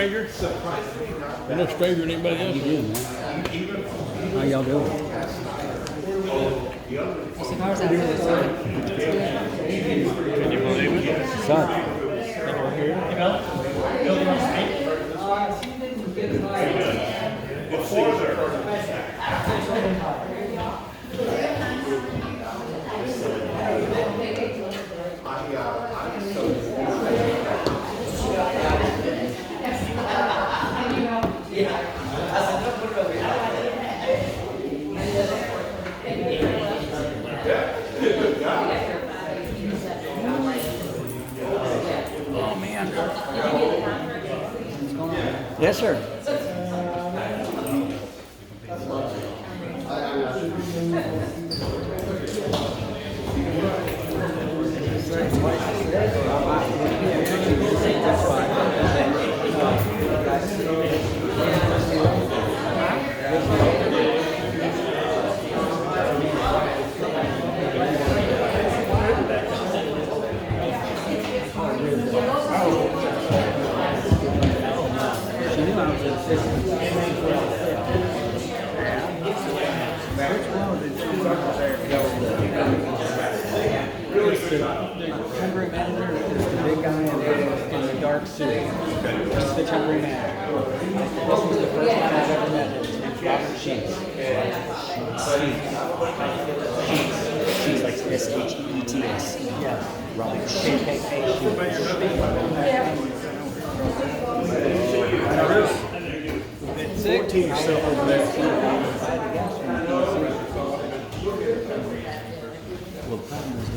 stranger? You're no stranger than anybody else. You do, man. How y'all doing? So how was that really sorry? Can you believe it? Son. Oh man. Yes, sir. She knew I was an assistant. The temporary manager is the big guy in the dark suit. This is the temporary manager. This was the first time I've ever met him. His name's Robert Sheets. Sheets like S-H-E-E-T-S. Yeah. Robert Sheets. Sick. 14 yourself over there. Well, the problem is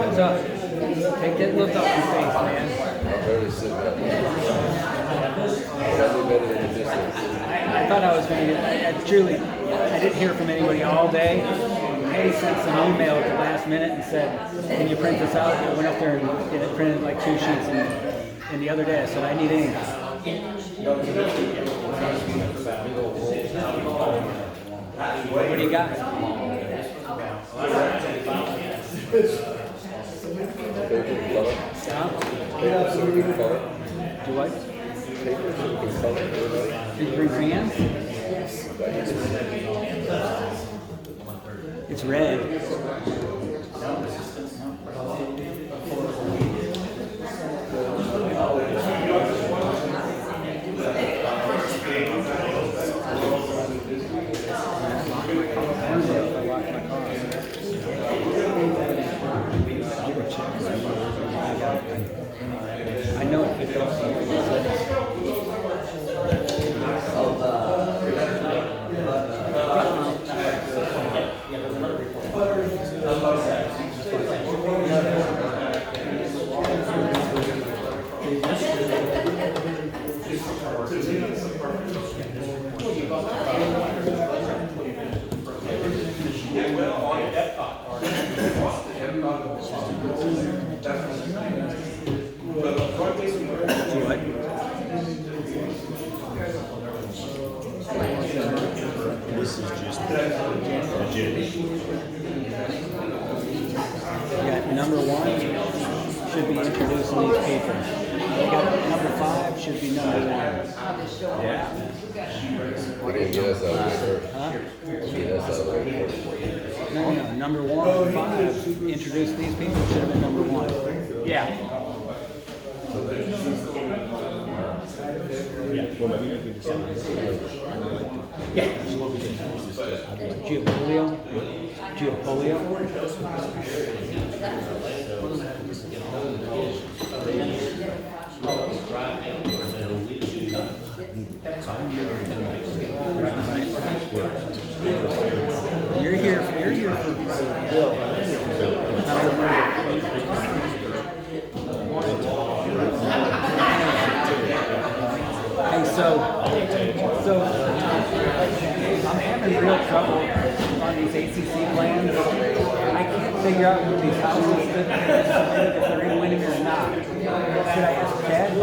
what's up? Hey, get looked up your face, man. I thought I was going to get, truly, I didn't hear from anybody all day. Hey, sent some email at the last minute and said, can you print this out? I went up there and get it printed like 2 sheets. And the other day I said, I need ink. What do you got? Do what? Did you bring crayons? It's red. I know it. This is just legitimate. You got number 1 should be introducing these papers. You got number 5 should be number 1. Yeah. No. Number 1 and 5 introduce these people should have been number 1. Yeah. Yeah. Geopolio. You're here for Hey, so I'm having real trouble on these ACC plans. I can't figure out what these houses that if they're in Winning or not. Should I ask Chad?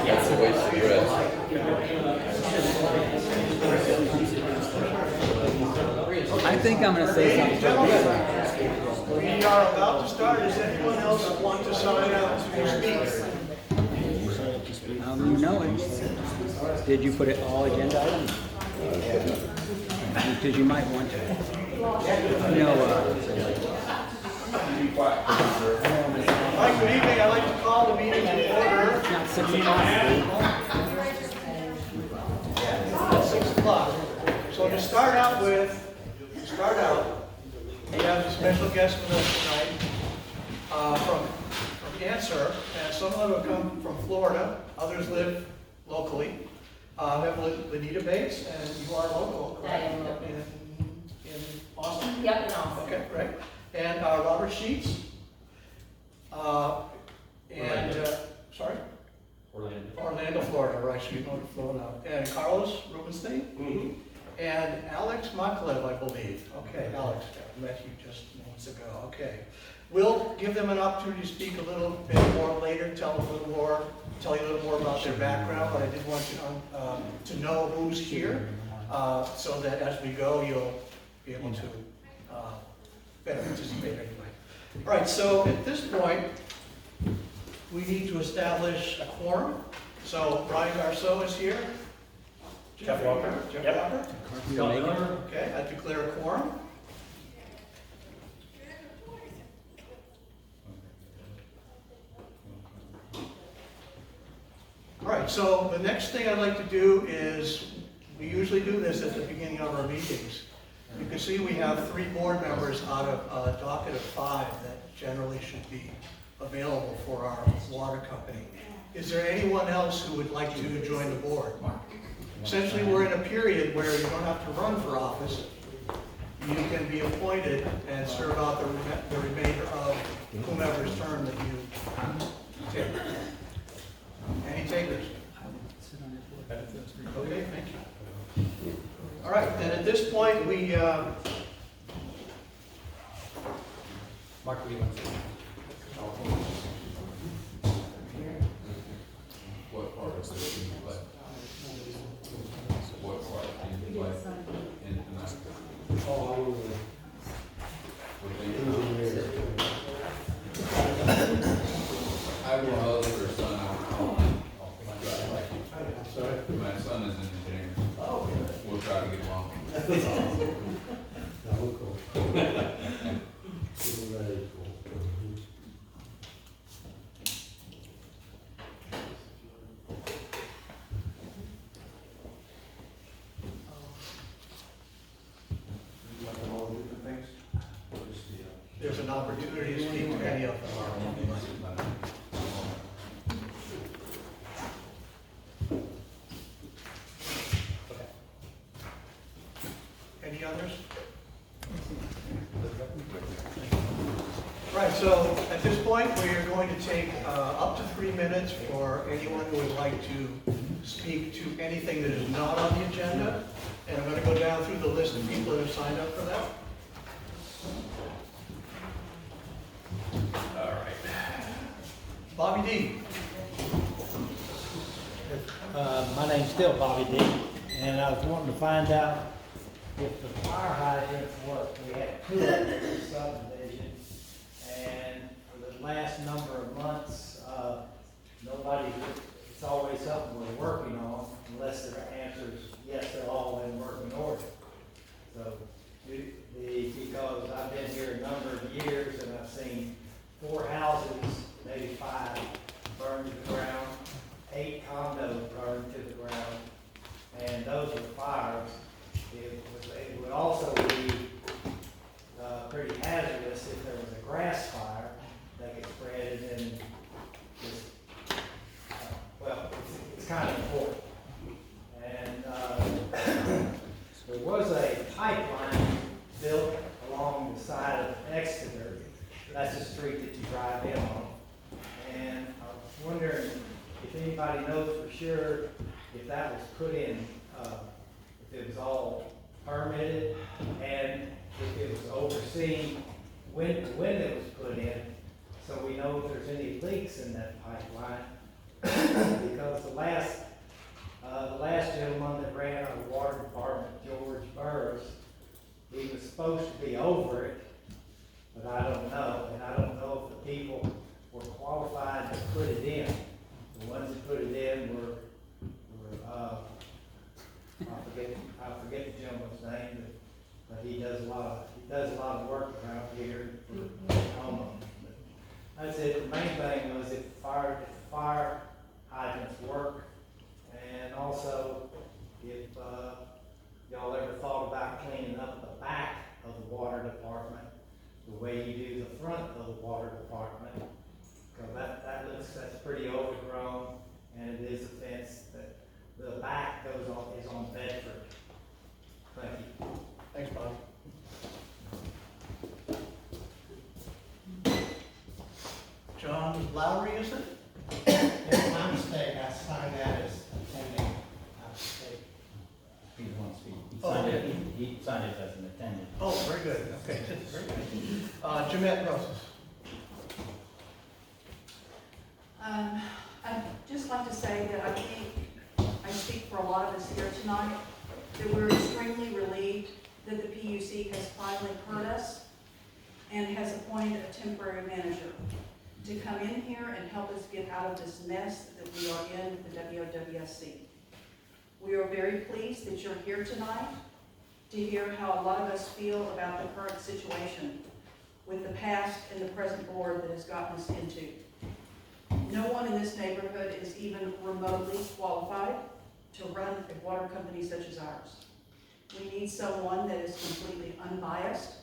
That's a waste of dress. I think I'm going to say something. We are about to start. Does anyone else want to sign up to speak? You know it. Did you put it all agenda items? Because you might want to. All right, good evening. I'd like to call the meeting to order. It's not 6 o'clock. At 6 o'clock. So to start out, we have a special guest with us tonight from Answer, and some of them come from Florida, others live locally. We have Lenita Bates, and you are local, correct? In Austin? Yep, in Austin. Okay, right. And Robert Sheets. Sorry? Orlando, Florida, right, so you know Florida. And Carlos Rubenstein. And Alex Maklev, I believe. Okay, Alex, I met you just moments ago. Okay. We'll give them an opportunity to speak a little bit more later, tell you a little more about their background, but I did want you to know who's here, so that as we go, you'll be able to better participate anyway. All right, so at this point, we need to establish a quorum. So Brian Garceau is here. Jeff Walker. Okay, I declare a quorum. All right, so the next thing I'd like to do is, we usually do this at the beginning of our meetings. You can see we have 3 board members out of a docket of 5 that generally should be available for our water company. Is there anyone else who would like to join the board? Essentially, we're in a period where you don't have to run for office. You can be appointed and serve out the remainder of whomever's term that you take. Any takers? Okay, thank you. All right, then at this point, we... Mark, what do you want to say? What part of this do you play? What part do you play in tonight? I have one other son. My son is an engineer. We'll try to get along. There's an opportunity to speak to any of them. Any others? Right, so at this point, we are going to take up to 3 minutes for anyone who would like to speak to anything that is not on the agenda. And I'm going to go down through the list of people that have signed up for that. All right. Bobby D. My name's still Bobby D, and I was wanting to find out if the fire hydrants work. We had 2 of them in the subdivision, and for the last number of months, it's always something we're working on, unless the answer is yes, they're all in working order. So, because I've been here a number of years, and I've seen 4 houses, maybe 5, burned to the ground, 8 condos burned to the ground, and those are fires. It would also be pretty hazardous if there was a grass fire that could spread, and then just, it's kind of important. And there was a pipeline built along the side of Exeter. That's the street that you drive in on. And I was wondering if anybody knows for sure if that was put in, if it was all permitted, and if it was overseen when it was put in, so we know if there's any leaks in that pipeline. Because the last gentleman that ran our water department, George Burris, he was supposed to be over it, but I don't know, and I don't know if the people were qualified to put it in. The ones that put it in were I forget the gentleman's name, but he does a lot of work around here for homeowners. But that's it. The main thing was if the fire hydrants work, and also if y'all ever thought about cleaning up the back of the water department the way you do the front of the water department, because that's pretty overgrown, and it is a fence that the back is on Bedford. Thank you. Thanks, Bob. John Lowry, is it? It's my mistake, I signed that as attending, mistake. He wants to speak. Oh, okay. He signed it as an attendant. Oh, very good, okay, very good. Jeanette Roses. I'd just like to say that I think I speak for a lot of us here tonight, that we're extremely relieved that the PUC has finally heard us and has appointed a temporary manager to come in here and help us get out of this mess that we are in with the WOWSC. We are very pleased that you're here tonight to hear how a lot of us feel about the current situation with the past and the present board that has gotten us into. No one in this neighborhood is even remotely qualified to run a water company such as ours. We need someone that is completely unbiased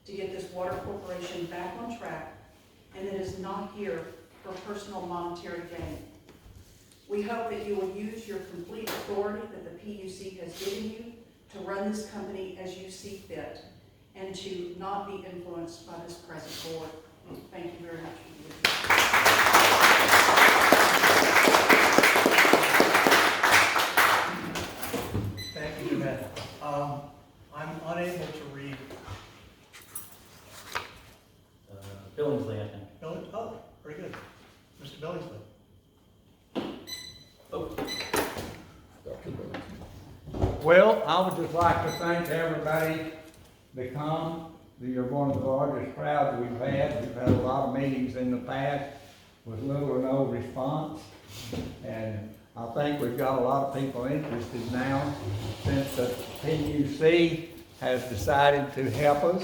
to get this water corporation back on track and that is not here for personal monetary gain. We hope that you will use your complete authority that the PUC has given you to run this company as you see fit and to not be influenced by this present board. Thank you very much for being here. Thank you, Jeanette. I'm unable to read. Billingsley, I think. Oh, very good. Mr. Billingsley. Well, I would just like to thank everybody that come. You're one of the largest crowds we've had. We've had a lot of meetings in the past with little or no response. And I think we've got a lot of people interested now since the PUC has decided to help us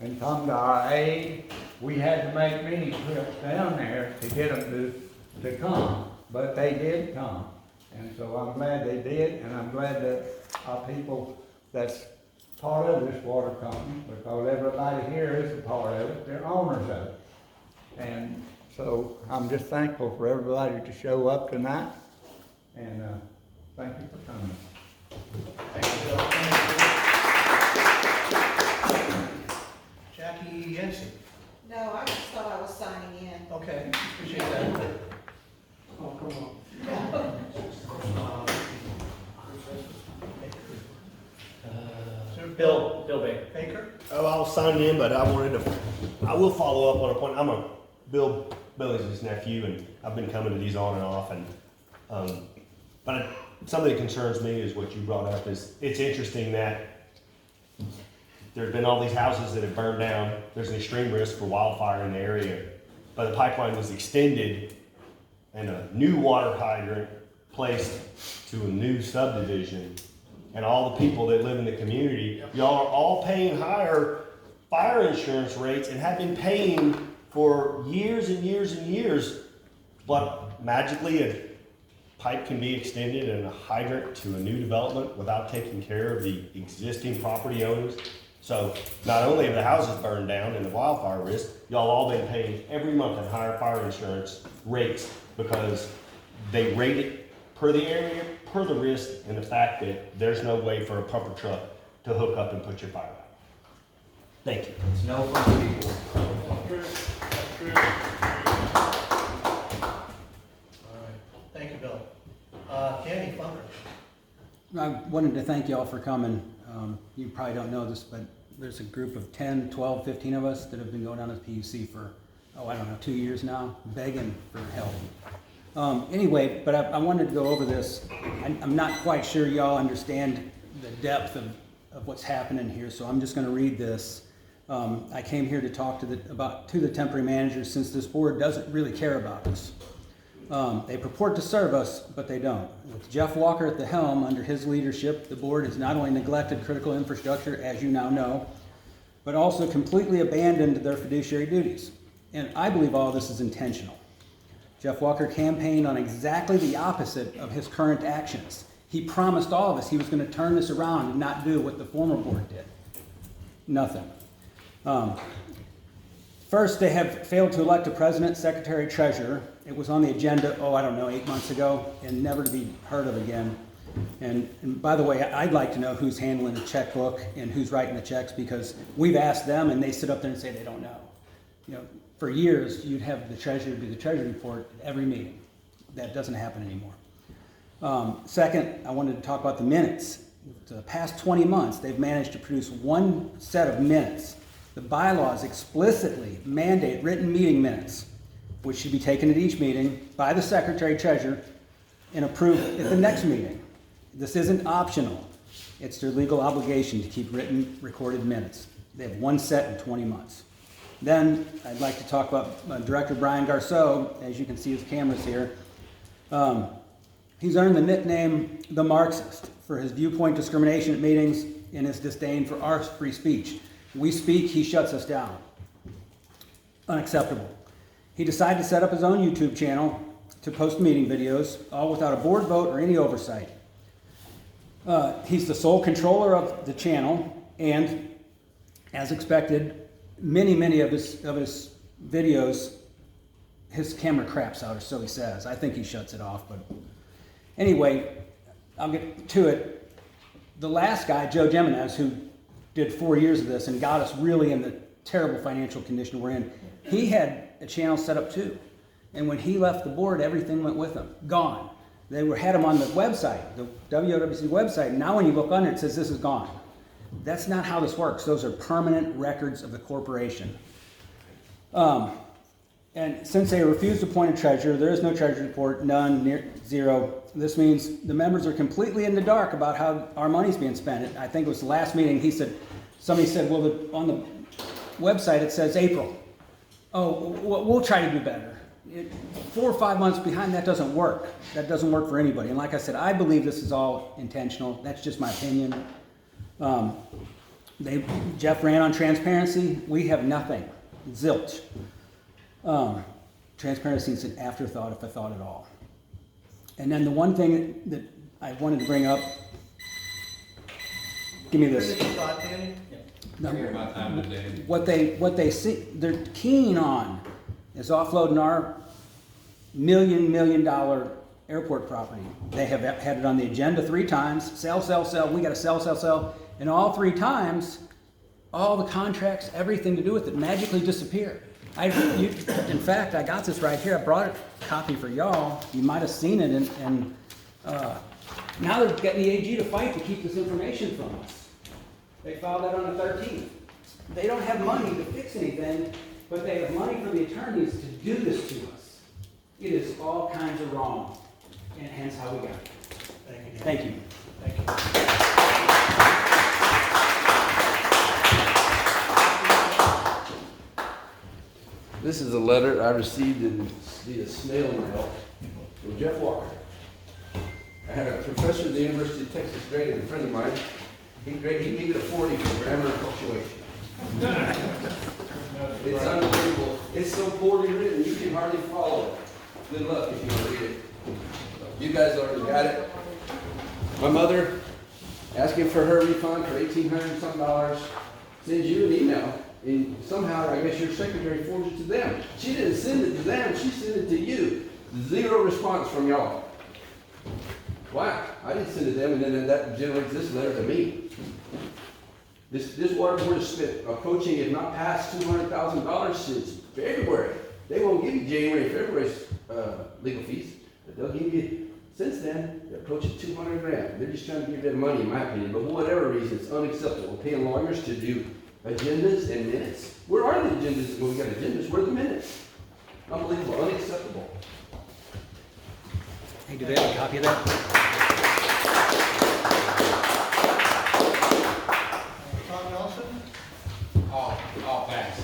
and come to our aid. We had to make many trips down there to get them to come, but they did come. And so I'm glad they did, and I'm glad that our people that's part of this water company, because everybody here is a part of it, they're owners of it. And so I'm just thankful for everybody to show up tonight, and thank you for coming. Thank you, Bill. Jackie Jensen. No, I just thought I was signing in. Okay, appreciate that. Oh, come on. Bill Baker. Baker? Oh, I was signing in, but I will follow up on a point. I'm a Billy's nephew, and I've been coming to these on and off, and something that concerns me is what you brought up. Is it's interesting that there's been all these houses that have burned down. There's an extreme risk for wildfire in the area, but the pipeline was extended and a new water hydrant placed to a new subdivision. And all the people that live in the community, y'all are all paying higher fire insurance rates and have been paying for years and years and years. But magically a pipe can be extended and a hydrant to a new development without taking care of the existing property owners. So not only have the houses burned down and the wildfire risk, y'all all been paying every month at higher fire insurance rates because they rate it per the area, per the risk, and the fact that there's no way for a pumper truck to hook up and put your fire out. Thank you. It's no fun for people. All right, thank you, Bill. Candy, Funker. I wanted to thank you all for coming. You probably don't know this, but there's a group of 10, 12, 15 of us that have been going down to the PUC for, I don't know, 2 years now, begging for help. Anyway, but I wanted to go over this. I'm not quite sure y'all understand the depth of what's happening here, so I'm just going to read this. I came here to talk to the temporary managers, since this board doesn't really care about us. They purport to serve us, but they don't. With Jeff Walker at the helm, under his leadership, the board has not only neglected critical infrastructure, as you now know, but also completely abandoned their fiduciary duties. And I believe all this is intentional. Jeff Walker campaigned on exactly the opposite of his current actions. He promised all of us he was going to turn this around and not do what the former board did. Nothing. First, they have failed to elect a president, secretary, treasurer. It was on the agenda, 8 months ago, and never to be heard of again. And by the way, I'd like to know who's handling the checkbook and who's writing the checks, because we've asked them and they sit up there and say they don't know. You know, for years, you'd have the treasurer do the treasury report at every meeting. That doesn't happen anymore. Second, I wanted to talk about the minutes. For the past 20 months, they've managed to produce one set of minutes. The bylaws explicitly mandate written meeting minutes, which should be taken at each meeting by the secretary treasurer and approved at the next meeting. This isn't optional. It's their legal obligation to keep written, recorded minutes. They have one set in 20 months. Then I'd like to talk about Director Brian Garceau. As you can see his cameras here. He's earned the nickname the Marxist for his viewpoint discrimination at meetings and his disdain for our free speech. We speak, he shuts us down. Unacceptable. He decided to set up his own YouTube channel to post meeting videos, all without a board vote or any oversight. He's the sole controller of the channel, and as expected, many of his videos, his camera craps out, or so he says. I think he shuts it off, but anyway, I'll get to it. The last guy, Joe Jimenez, who did 4 years of this and got us really in the terrible financial condition we're in, he had a channel set up too. And when he left the board, everything went with him, gone. They had him on the website, the WOWSC website. Now when you look under it, it says this is gone. That's not how this works. Those are permanent records of the corporation. And since they refused to appoint a treasurer, there is no treasury report, none, zero. This means the members are completely in the dark about how our money's being spent. I think it was the last meeting, somebody said, well, on the website it says April. Oh, we'll try to do better. 4 or 5 months behind, that doesn't work. That doesn't work for anybody. And like I said, I believe this is all intentional. That's just my opinion. Jeff ran on transparency. We have nothing. Zilch. Transparency is an afterthought, if a thought at all. And then the one thing that I wanted to bring up, give me this. What they see, they're keen on is offloading our million dollar airport property. They have had it on the agenda 3 times. Sell. We got to sell. And all 3 times, all the contracts, everything to do with it magically disappeared. In fact, I got this right here. I brought a copy for y'all. You might have seen it, and now they're getting the AG to fight to keep this information from us. They filed that on the 13th. They don't have money to fix anything, but they have money for the attorneys to do this to us. It is all kinds of wrong, and hence how we got it. Thank you. Thank you. This is a letter I received via snail mail from Jeff Walker. I had a professor at the University of Texas graded, a friend of mine. He gave it a 40 for grammar and punctuation. It's unbelievable. It's so poorly written, you can hardly follow it. Good luck if you want to read it. You guys already got it. My mother, asking for her refund for $1,800 something, sends you an email. And somehow, I guess your secretary forwarded it to them. She didn't send it to them, she sent it to you. 0 response from y'all. Wow, I didn't send it to them, and then that generates this letter to me. This water board has spent, approaching, if not past $200,000 since February. They won't give you January and February's, legal fees, but they'll give you, since then, they're approaching 200 grand. They're just trying to give their money, in my opinion, but for whatever reason, it's unacceptable. We're paying lawyers to do agendas and minutes. Where are the agendas when we got agendas? Where are the minutes? Unbelievable, unacceptable. Hey, do they have a copy of that? Tom Nelson, I'll pass.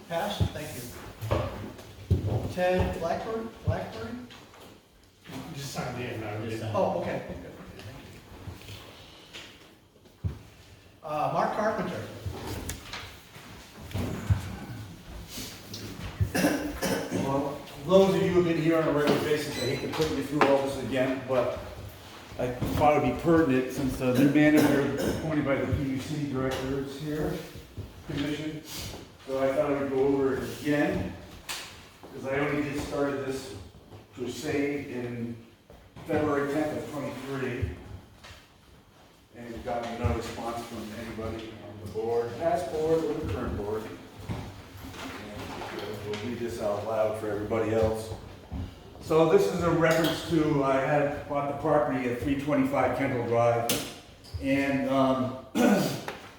pass, thank you. Ted Blackburn? Just signed in, Oh, okay. Mark Carpenter. Well, those of you who've been here on a regular basis, I hate to put you through all this again, but I thought it'd be pertinent since the new manager appointed by the PUC director is here, commission. So I thought I would go over it again, because I only just started this crusade in February 10th of '23. And gotten no response from anybody on the board, past board or the current board. We'll read this out loud for everybody else. So this is a reference to, I had bought the property at 325 Kendall Drive. And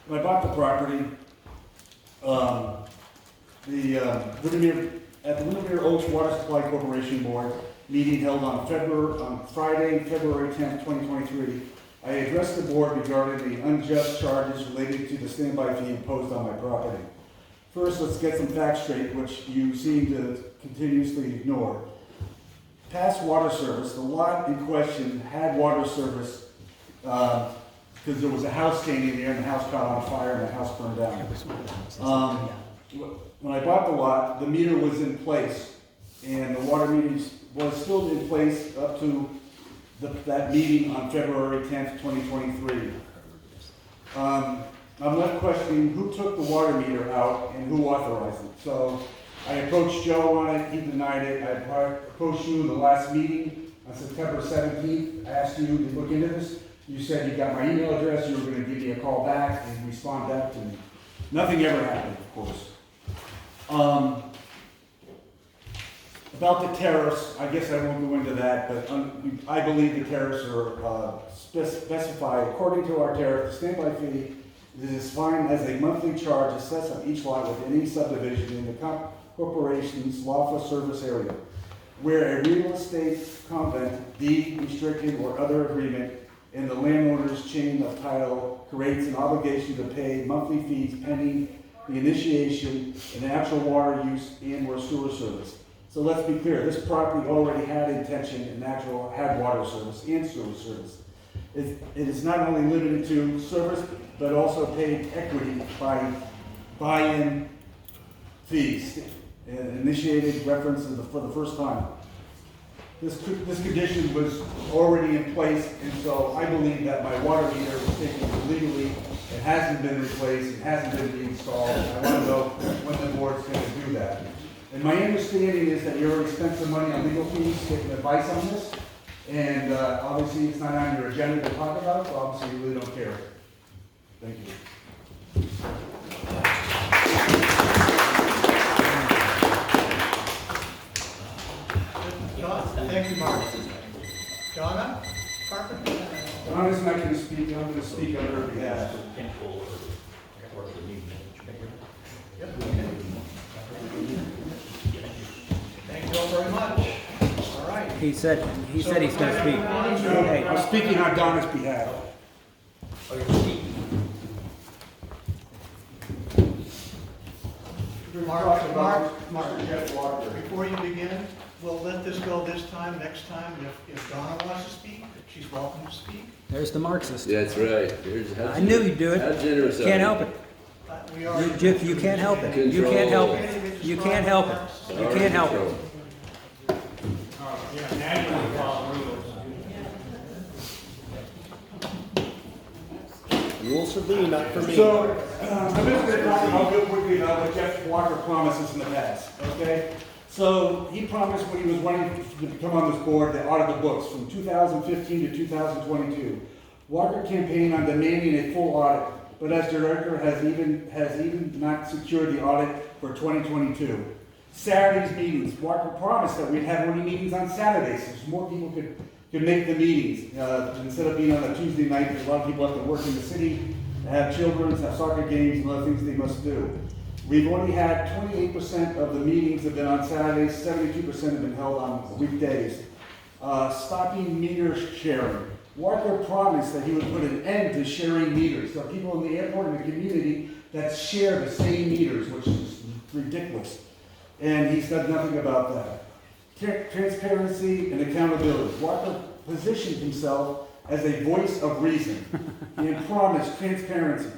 when I bought the property, at the Windermere Oaks Water Supply Corporation Board meeting held on Friday, February 10th, 2023, I addressed the board regarding the unjust charges related to the standby fee imposed on my property. First, let's get some facts straight, which you seem to continuously ignore. Past water service, the lot in question had water service because there was a house standing there and the house caught on fire and the house burned down. When I bought the lot, the meter was in place and the water meter was still in place up to that meeting on February 10th, 2023. I'm left questioning who took the water meter out and who authorized it. So I approached Joe on it, he denied it. I approached you in the last meeting on September 17th. I asked you to look into this. You said you got my email address, you were going to give me a call back and respond back to me. Nothing ever happened, of course. About the tariffs, I guess I won't go into that, but I believe the tariffs are specified according to our tariff. The standby fee is defined as a monthly charge assessed on each lot within any subdivision in the corporation's lawful service area, where a real estate covenant, deed, restricted, or other agreement in the landowner's chain of title creates an obligation to pay monthly fees pending the initiation and actual water use and/or sewer service. So let's be clear, this property already had intention and had water service and sewer service. It is not only limited to service, but also paid equity by buy-in fees, and initiated references for the first time. This condition was already in place, and so I believe that my water meter was taken illegally. It hasn't been replaced, it hasn't been reinstalled, and I want to know when the board's going to do that. And my understanding is that you already spent some money on legal fees, getting advice on this, and obviously it's not on your agenda to talk about, so obviously you really don't care. Thank you. Thank you, Mark. Donna Carpenter? Donna's not going to speak, I'm going to speak on her behalf. Yep. Thank you all very much. All right. He said he's going to speak. Hey, I'm speaking on Donna's behalf. Mark, before you begin, we'll let this go this time. Next time, if Donna wants to speak, she's welcome to speak. there's the Marxist. That's right. I knew you'd do it. How generous Can't help it. We are. You can't help it. You can't help it. You can't help it. You can't help it. Rules for me, not for me. So, I'm just going to talk about real quickly about what Jeff Walker promises in the past, okay? So, he promised when he was running to come on this board to audit the books from 2015 to 2022. Walker campaigned on demanding a full audit but as director has even not secured the audit for 2022. Saturdays meetings. Walker promised that we'd have only meetings on Saturdays, so more people could make the meetings. Instead of being on a Tuesday night, there's a lot of people have to work in the city, have children, have soccer games, and other things they must do. We've only had 28% of the meetings have been on Saturdays, 72% have been held on weekdays. Stopping meter sharing. Walker promised that he would put an end to sharing meters. There are people in the airport and the community that share the same meters, which is ridiculous. And he's done nothing about that. Transparency and accountability. Walker positioned himself as a voice of reason. He promised transparency.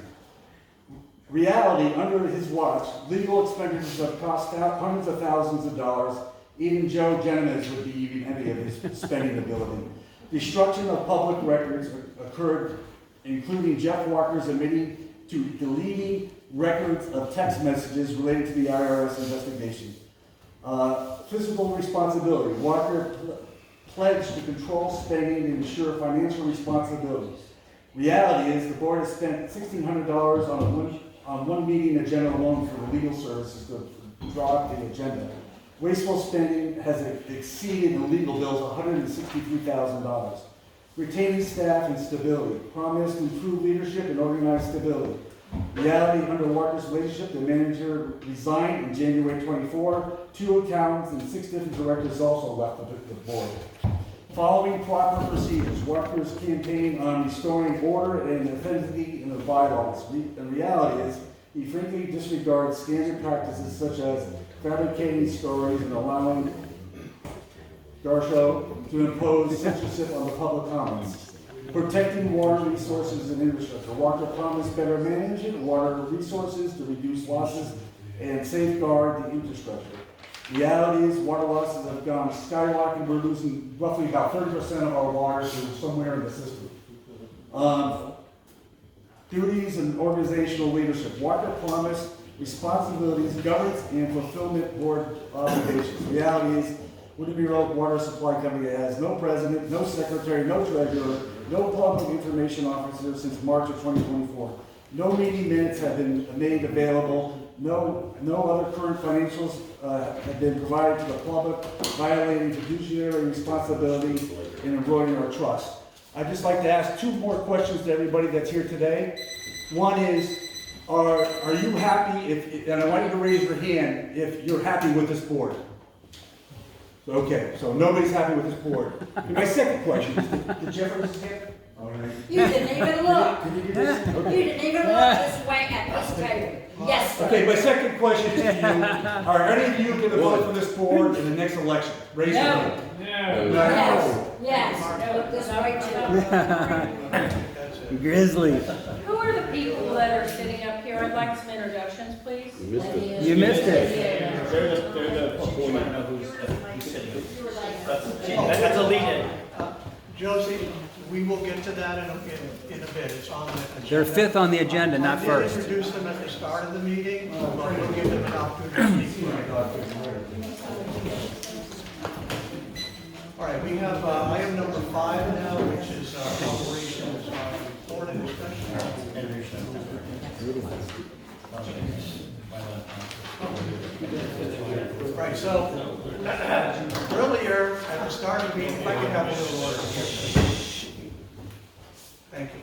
Reality, under his watch, legal expenditures have cost out hundreds of thousands of dollars. Even Joe Genovese would be even envy of his spending ability. Destruction of public records occurred, including Jeff Walker's admitting to deleting records of text messages related to the IRS investigation. Fiscal responsibility. Walker pledged to control spending and ensure financial responsibility. Reality is the board has spent $1,600 on one meeting agenda alone for the legal services to draw up the agenda. Wasteful spending has exceeded the legal bills $163,000. Retaining staff and stability. Promise to improve leadership and organized stability. Reality, under Walker's leadership, the manager resigned in January 24. 2 accountants and 6 different directors also left the board. Following proper procedures, Walker's campaign on restoring order and efficiency in the bylaws. The reality is, he frankly disregards standard practices such as fabricating stories and allowing Garshow to impose censorship on the public comments. Protecting water resources and infrastructure. Walker promised better management of water resources to reduce losses and safeguard the infrastructure. Reality is water losses have gone skyrocketing. We're losing roughly about 30% of our water to somewhere in the system. Duties and organizational leadership. Walker promised responsibilities, governance, and fulfillment board obligations. Reality is Whitney Road Water Supply Company has no president, no secretary, no treasurer, no public information officer since March of 2024. No meeting minutes have been made available. No other current financials have been provided to the public, violating fiduciary responsibility and eroding our trust. I'd just like to ask 2 more questions to everybody that's here today. One is, are you happy, and I want you to raise your hand if you're happy with this board? Okay, so nobody's happy with this board. And my second question, did Jeff raise his hand? All right. You didn't even look. Did you do this? Okay. You didn't even look this way at this table. Yes, sir. Okay, my second question is to you. Are any of you going to vote for this board in the next election? Raise your hand. No. No. Yes, look this way too. Grizzly. Who are the people that are sitting up here? I'd like some introductions, please. You missed it. They're the people you know who's sitting. That's a lead-in. Josie, we will get to that in a bit. It's on the agenda. They're 5th on the agenda, not I did first. introduce them at the start of the meeting, but we'll give them an opportunity to speak. All right, we have item number 5 now, which is operations report and discussion. Right, so earlier at the start of the meeting, if I could have a little order here. Thank you.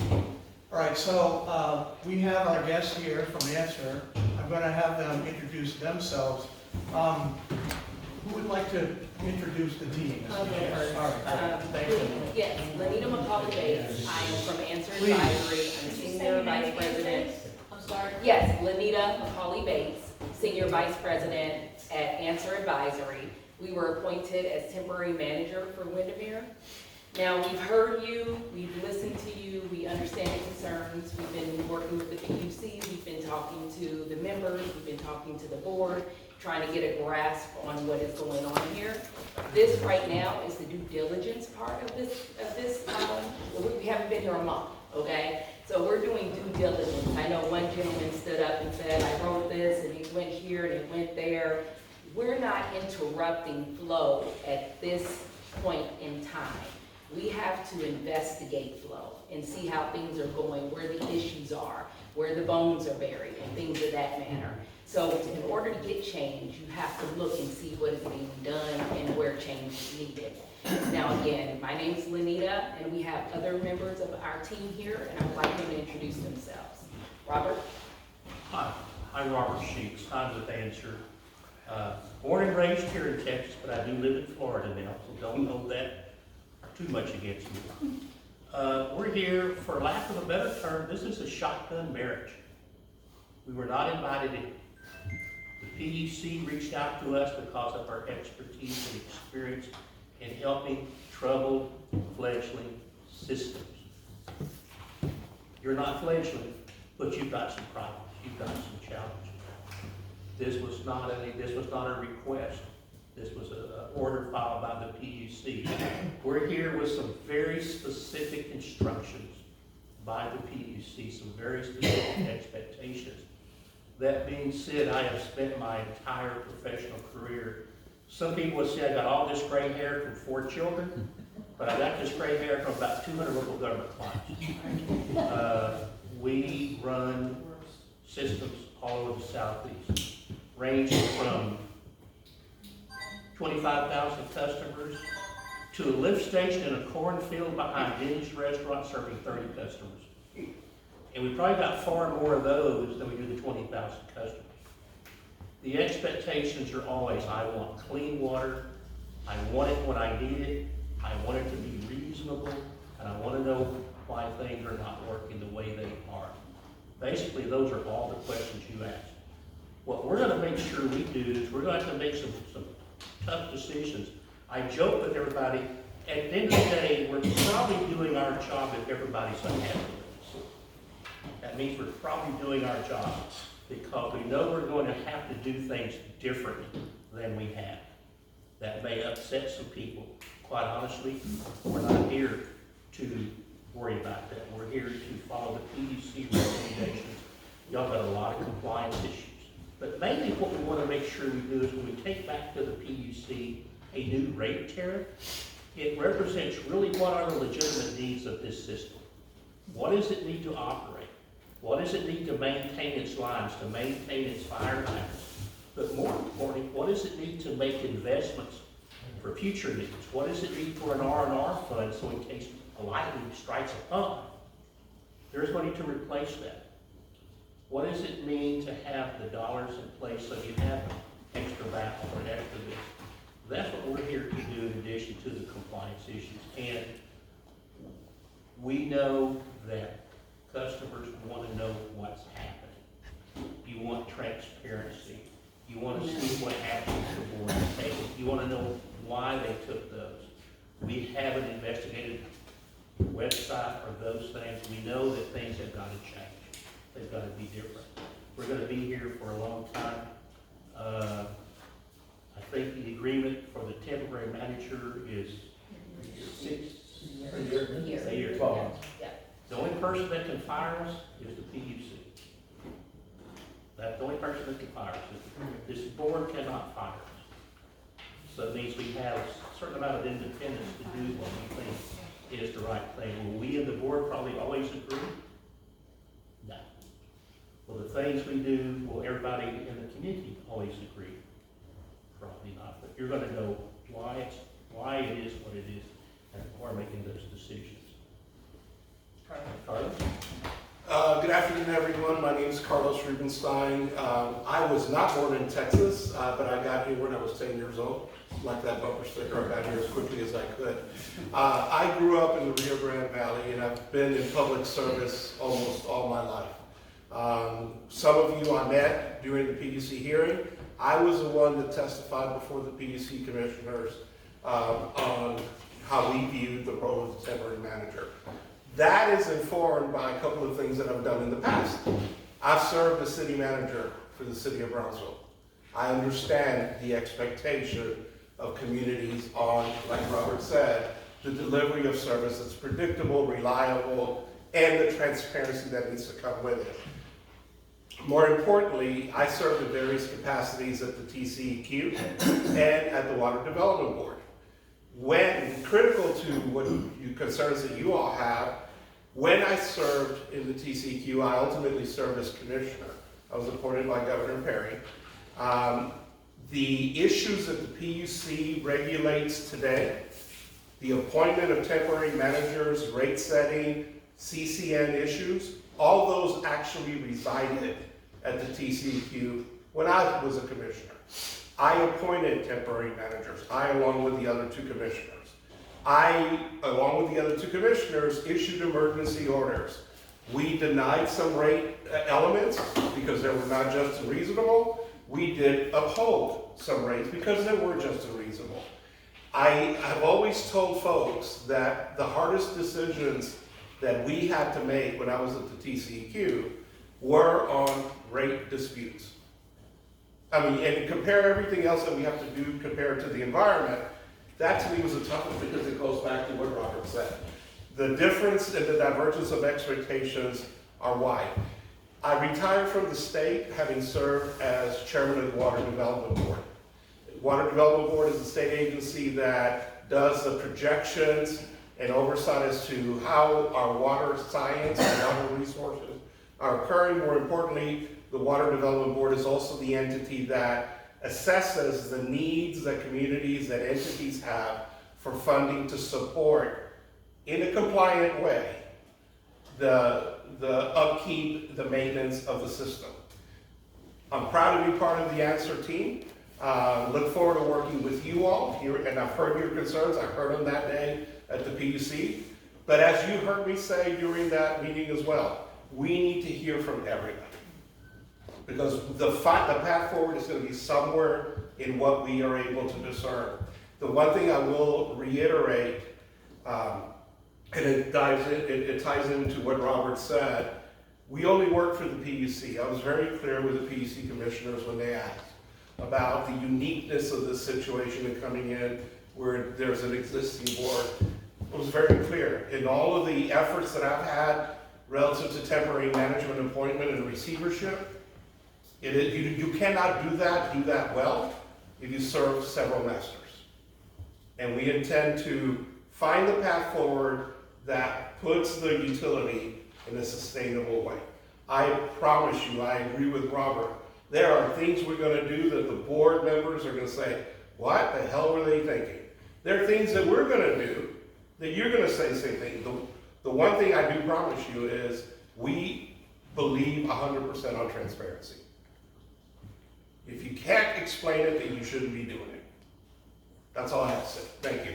All right, so we have our guests here from Answer. I'm going to have them introduce themselves. Who would like to introduce the team? Okay. All right, thank you. Yes, Lenita McCauley-Bates. I am from Answer Advisory. I'm Senior Vice President. I'm sorry? Yes, Lenita McCauley-Bates, Senior Vice President at Answer Advisory. We were appointed as temporary manager for Windermere. Now, we've heard you, we've listened to you, we understand your concerns. We've been working with the PUC, we've been talking to the members, we've been talking to the board, trying to get a grasp on what is going on here. This right now is the due diligence part of this. We haven't been here a month, okay? So we're doing due diligence. I know one gentleman stood up and said, I wrote this and it went here and it went there. We're not interrupting flow at this point in time. We have to investigate flow and see how things are going, where the issues are. where the bones are buried, and things of that manner. So in order to get change, you have to look and see what is being done and where change is needed. Now again, my name is Lenita, and we have other members of our team here, and I would like them to introduce themselves. Robert? Hi, I'm Robert Sheets. I'm with Answer. Born and raised here in Texas, but I do live in Florida now, so don't hold that too much against me. We're here, for lack of a better term, this is a shotgun marriage. We were not invited in. The PUC reached out to us because of our expertise and experience in helping troubled, fledgling systems. You're not fledgling, but you've got some problems. You've got some challenges. This was not a request. This was an order filed by the PUC. We're here with some very specific instructions by the PUC, some very specific expectations. That being said, I have spent my entire professional career. Some people would say I got all this gray hair from 4 children, but I got this gray hair from about 200 local government clients. We run systems all over the Southeast, ranging from 25,000 customers to a lift station in a cornfield behind Denny's restaurant serving 30 customers. And we probably got far more of those than we do the 20,000 customers. The expectations are always, I want clean water, I want it when I need it, I want it to be reasonable, and I want to know why things are not working the way they are. Basically, those are all the questions you ask. What we're going to make sure we do is we're going to have to make some tough decisions. I joke with everybody, at the end of the day, we're probably doing our job if everybody's unhappy with us. That means we're probably doing our job because we know we're going to have to do things differently than we have. That may upset some people. Quite honestly, we're not here to worry about that. We're here to follow the PUC recommendations. Y'all got a lot of compliance issues. But mainly what we want to make sure we do is when we take back to the PUC a new rate tariff, it represents really what are the legitimate needs of this system. What does it need to operate? What does it need to maintain its lines, to maintain its fire hydrants? But more importantly, what does it need to make investments for future needs? What does it need for an R&R fund so in case a lightning strikes a pump, there's money to replace that? What does it mean to have the dollars in place so you have an extra bath or an extra this? That's what we're here to do in addition to the compliance issues. And we know that customers want to know what's happening. You want transparency. You want to see what actions the board is taking. You want to know why they took those. We haven't investigated the website or those things. We know that things have got to change. They've got to be different. We're going to be here for a long time. I think the agreement for the temporary manager is a year, 12 months. Yeah. The only person that can fire us is the PUC. That's the only person that can fire us. This board cannot fire us. So it means we have a certain amount of independence to do what we think is the right thing. Will we and the board probably always agree? No. Will the things we do, will everybody in the community always agree? Probably not. But you're going to know why it is what it is, and we're making those decisions. Carlos? Good afternoon, everyone. My name is Carlos Rubenstein. I was not born in Texas, but I got here when I was 10 years old. Like that bumper sticker, I got here as quickly as I could. I grew up in the Rio Grande Valley, and I've been in public service almost all my life. Some of you I met during the PUC hearing. I was the one that testified before the PUC commissioners on how we viewed the role of the temporary manager. That is informed by a couple of things that I've done in the past. I've served as city manager for the city of Brownsville. I understand the expectation of communities on, like Robert said, the delivery of service that's predictable, reliable, and the transparency that needs to come with it. More importantly, I served in various capacities at the TCEQ and at the Water Development Board. When critical to what concerns that you all have, When I served in the TCEQ, I ultimately served as commissioner. I was appointed by Governor Perry. The issues that the PUC regulates today, the appointment of temporary managers, rate setting, CCN issues, all those actually resided at the TCEQ when I was a commissioner. I appointed temporary managers, I along with the other two commissioners. I, along with the other two commissioners, issued emergency orders. We denied some rate elements because they were not just and reasonable. We did uphold some rates because they were just and reasonable. I have always told folks that the hardest decisions that we had to make when I was at the TCEQ were on rate disputes. I mean, and compare everything else that we have to do compared to the environment, that to me was the toughest because it goes back to what Robert said. The difference and the divergence of expectations are wide. I retired from the state having served as chairman of the Water Development Board. Water Development Board is a state agency that does the projections and oversight as to how our water science and water resources are occurring. More importantly, the Water Development Board is also the entity that assesses the needs that communities, that entities have for funding to support, in a compliant way, the upkeep, the maintenance of the system. I'm proud to be part of the Answer team. Look forward to working with you all here, and I've heard your concerns. I heard them that day at the PUC. But as you heard me say during that meeting as well, we need to hear from everybody. Because the path forward is going to be somewhere in what we are able to discern. The one thing I will reiterate, and it ties into what Robert said, we only work for the PUC. I was very clear with the PUC commissioners when they asked about the uniqueness of this situation and coming in where there's an existing board. It was very clear. In all of the efforts that I've had relative to temporary management appointment and receivership, you cannot do that well if you serve several masters. And we intend to find the path forward that puts the utility in a sustainable way. I promise you, I agree with Robert. There are things we're going to do that the board members are going to say, what the hell were they thinking? There are things that we're going to do that you're going to say the same thing. The one thing I do promise you is we believe 100% on transparency. If you can't explain it, then you shouldn't be doing it. That's all I have to say. Thank you.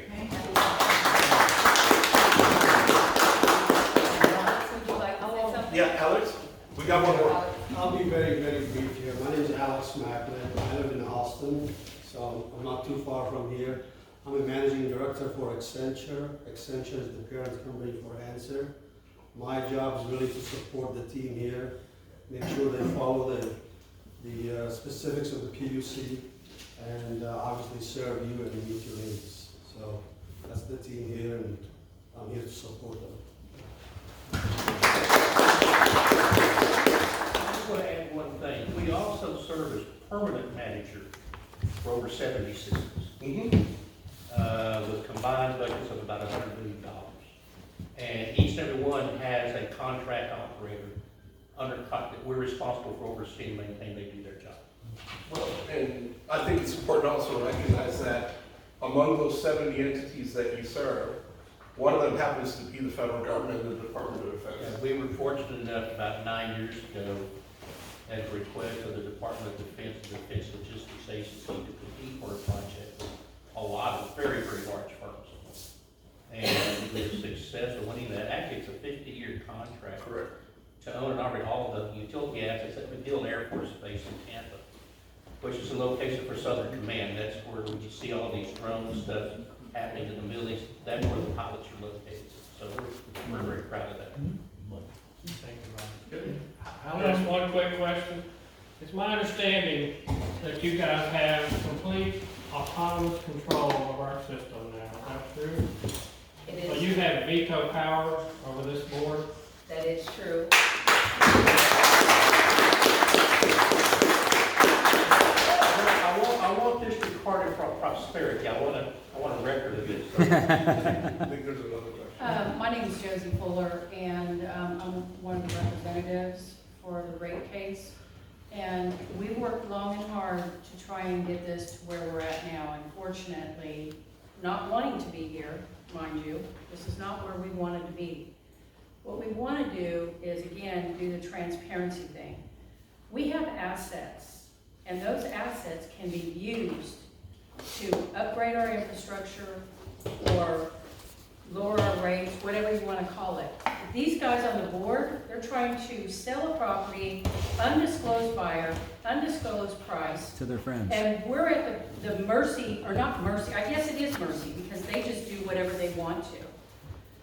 Would you like to say something? Yeah, Alex, we got one more. I'll be very, very brief here. My name is Alex Macklin. I live in Austin, so I'm not too far from here. I'm a managing director for Accenture. Accenture is the parent company for Answer. My job is really to support the team here, make sure they follow the specifics of the PUC, and obviously serve you and meet your needs. So that's the team here, and I'm here to support them. I just want to add one thing. We also serve as permanent manager for over 70 systems. With combined budgets of about $100 million. And each and every one has a contract operator under contract that we're responsible for overseeing and maintaining they do their job. Well, and I think it's important to also recognize that among those 70 entities that you serve, one of them happens to be the federal government and the Department of Defense. Yeah, we were fortunate enough about 9 years ago at a request of the Department of Defense and Defense Logistics Agency to compete for a project with a lot of very, very large firms. And we were successful winning that. Actually, it's a 50-year contract. Correct. To own and operate all of the utility assets at MacDill Air Force Base in Tampa, which is a location for Southern Command. That's where you see all these drone stuff happening in the Middle East. That's where the pilots are located. So we're very proud of that. Thank you, Ron. Good. I'll ask one quick question. It's my understanding that you guys have complete autonomous control of our system now. Is that true? It is. So you have veto power over this board? That is true. I want this recorded for prosperity. I want a record of this. I think there's another question. My name is Josie Fuller, and I'm one of the representatives for the rate case. And we worked long and hard to try and get this to where we're at now. Unfortunately, not wanting to be here, mind you, this is not where we wanted to be. What we want to do is, again, do the transparency thing. We have assets, and those assets can be used to upgrade our infrastructure or lower our rates, whatever you want to call it. These guys on the board, they're trying to sell a property, undisclosed buyer, undisclosed price. To their friends. And we're at the mercy, or not mercy, I guess it is mercy, because they just do whatever they want to.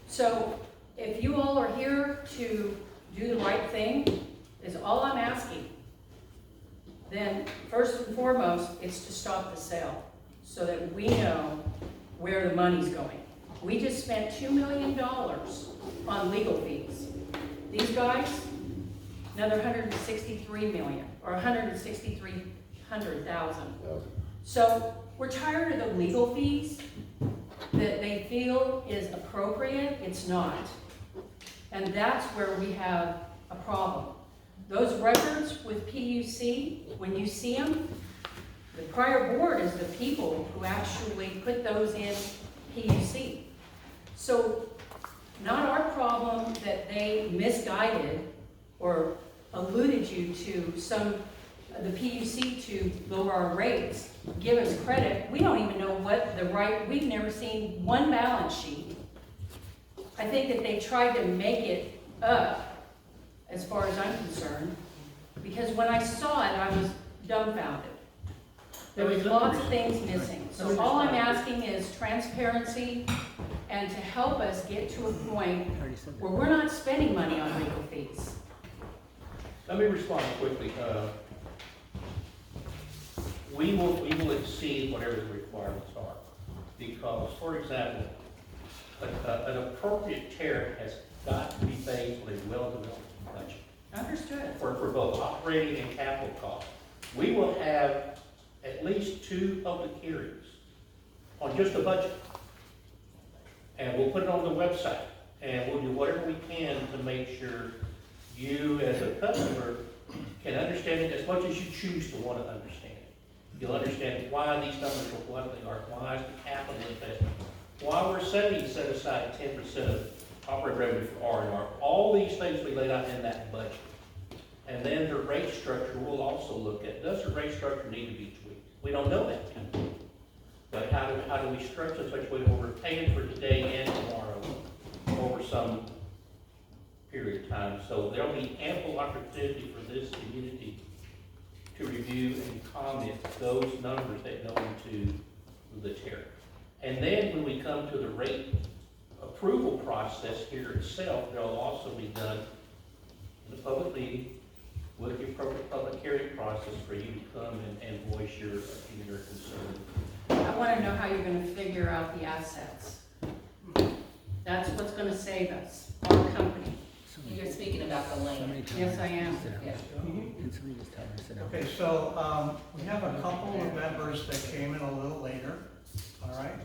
So if you all are here to do the right thing, is all I'm asking, then first and foremost, it's to stop the sale so that we know where the money's going. We just spent $2 million on legal fees. These guys, another $163 million, or $163,000. So we're tired of the legal fees that they feel is appropriate. It's not. And that's where we have a problem. Those records with PUC, when you see them, the prior board is the people who actually put those in PUC. So not our problem that they misguided or alluded you to the PUC to lower our rates. Give us credit. We don't even know what we've never seen one balance sheet. I think that they tried to make it up as far as I'm concerned, because when I saw it, I was dumbfounded. There was lots of things missing. So all I'm asking is transparency and to help us get to a point where we're not spending money on legal fees. Let me respond quickly. We will exceed whatever the requirements are. Because, for example, an appropriate tariff has got to be based on a well-developed budget. Understood. For both operating and capital costs. We will have at least 2 public hearings on just the budget. And we'll put it on the website, and we'll do whatever we can to make sure you as a customer can understand it as much as you choose to want to understand it. You'll understand why these numbers are what they are, why is the capital investment, why we're set aside 10% of operating revenue for R&R. All these things we laid out in that budget. And then the rate structure we'll also look at. Does the rate structure need to be tweaked? We don't know that yet. But how do we structure it such a way that we're paying for today and tomorrow over some period of time? So there'll be ample opportunity for this community to review and comment those numbers that go into the tariff. And then when we come to the rate approval process here itself, there'll also be done in the public meeting with the appropriate public hearing process for you to come and voice your concern. I want to know how you're going to figure out the assets. That's what's going to save us, our company. You're speaking about the land. Yes, I am. Yeah. Okay, so we have a couple of members that came in a little later, all right?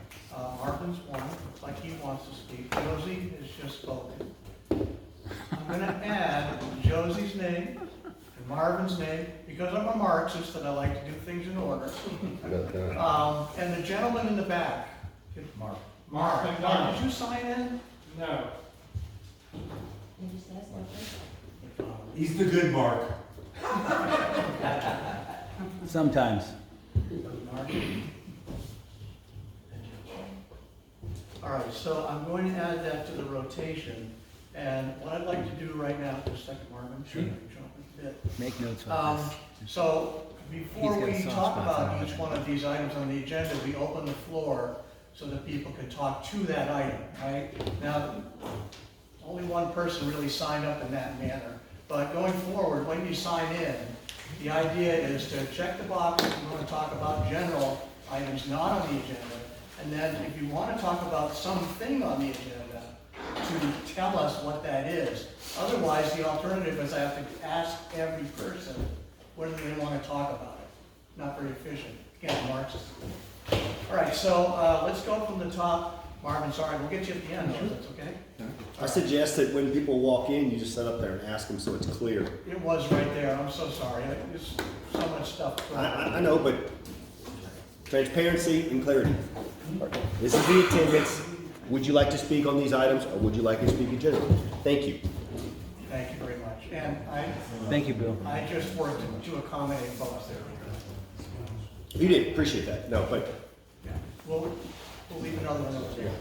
Marvin's one, looks like he wants to speak. Josie has just spoken. I'm gonna add Josie's name and Marvin's name, because I'm a Marxist and I like to do things in order. And the gentleman in the back. Mark, did you sign in? No. He's the good Mark. Sometimes. All right, so I'm going to add that to the rotation. And what I'd like to do right now, just a second, Marvin. Sure. Make notes Um, of this. So before He's got a we soft talk spot about for each it. one of these items on the agenda, we open the floor so that people can talk to that item, right? Now, only one person really signed up in that manner. But going forward, when you sign in, the idea is to check the box if you want to talk about general items not on the agenda. And then if you want to talk about something on the agenda, to tell us what that is. Otherwise, the alternative is I have to ask every person whether they want to talk about it. Not very efficient. Again, Marxist. All right, so let's go from the top. Marvin, sorry, we'll get you at the end, though, if that's okay? I suggest that when people walk in, you just sit up there and ask them so it's clear. It was right there, I'm so sorry, there's so much stuff. I know, but transparency and clarity. This is the attendance. Would you like to speak on these items, or would you like to speak in general? Thank you. Thank you very much, and Thank you, Bill. I just worked to accommodate folks there. You did, appreciate that. No, but We'll leave another one over there.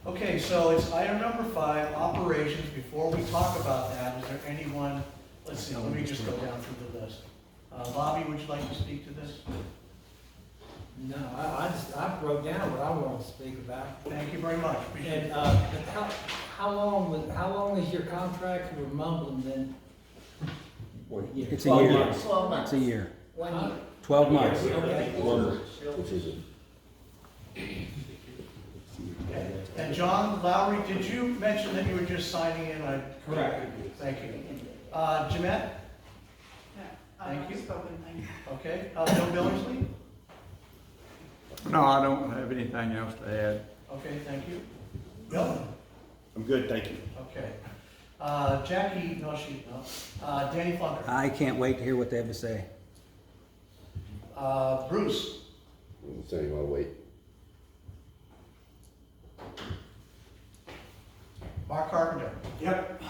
Okay, so it's item number 5, operations. Before we talk about that, is there anyone, let's see, let me just go down through the list. Bobby, would you like to speak to this? No, I wrote down what I wanted to speak about. Thank you very much. And, how long is your contract? We're mumbling then. It's a year. 12 months. It's a year. 1 year. 12 months. And John Lowry, did you mention that you were just signing in? Correct. Thank you. Jeanette? Thank you. Okay, Bill Billingsley? No, I don't have anything else to add. Okay, thank you. Bill? I'm good, thank you. Okay. Jackie, no. Danny Funker? I can't wait to hear what they have to say. Bruce? So you wanna wait? Mark Carpenter? Yep.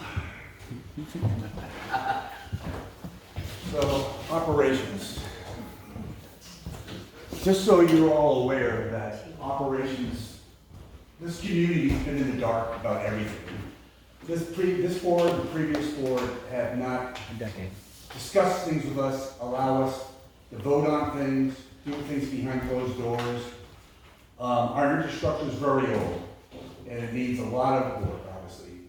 So, operations. Just so you're all aware that operations, this community's been in the dark about everything. This board, the previous board have not discussed things with us, allow us to vote on things, do things behind closed doors. Our infrastructure is very old, and it needs a lot of work, obviously.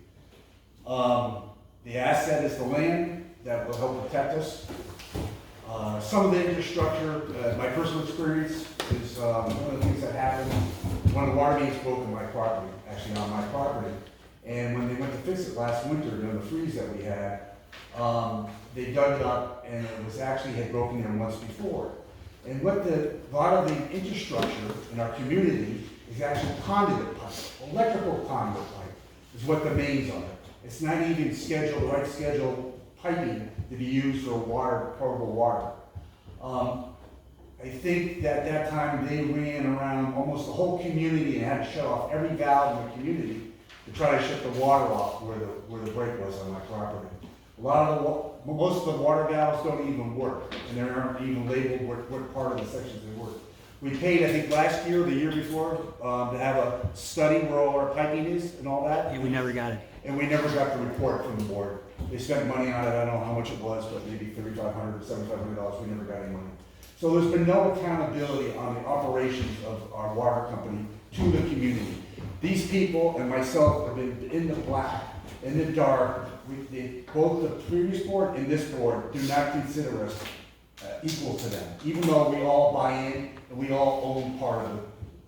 The asset is the land that will help protect us. Some of the infrastructure, my personal experience is one of the things that happened. One of the water mains broke on my property, actually on my property. And when they went to fix it last winter during the freeze that we had, they dug it up and it was actually had broken there once before. And what a lot of the infrastructure in our community is actually conduit pipe, electrical conduit pipe is what the mains are. It's not even scheduled, the right schedule piping to be used for water, potable water. I think that that time they ran around almost the whole community and had to shut off every valve in the community to try to shut the water off where the break was on my property. Most of the water valves don't even work, and they aren't even labeled what part of the sections they work. We paid, I think last year, or the year before, to have a study where all our piping is and all that. And we never got it. And we never got the report from the board. They spent money on it, I don't know how much it was, but maybe $3,500 or $7,500, we never got any money. So there's been no accountability on the operations of our water company to the community. These people and myself have been in the black, in the dark. Both the previous board and this board do not consider us equal to them, even though we all buy in and we all own part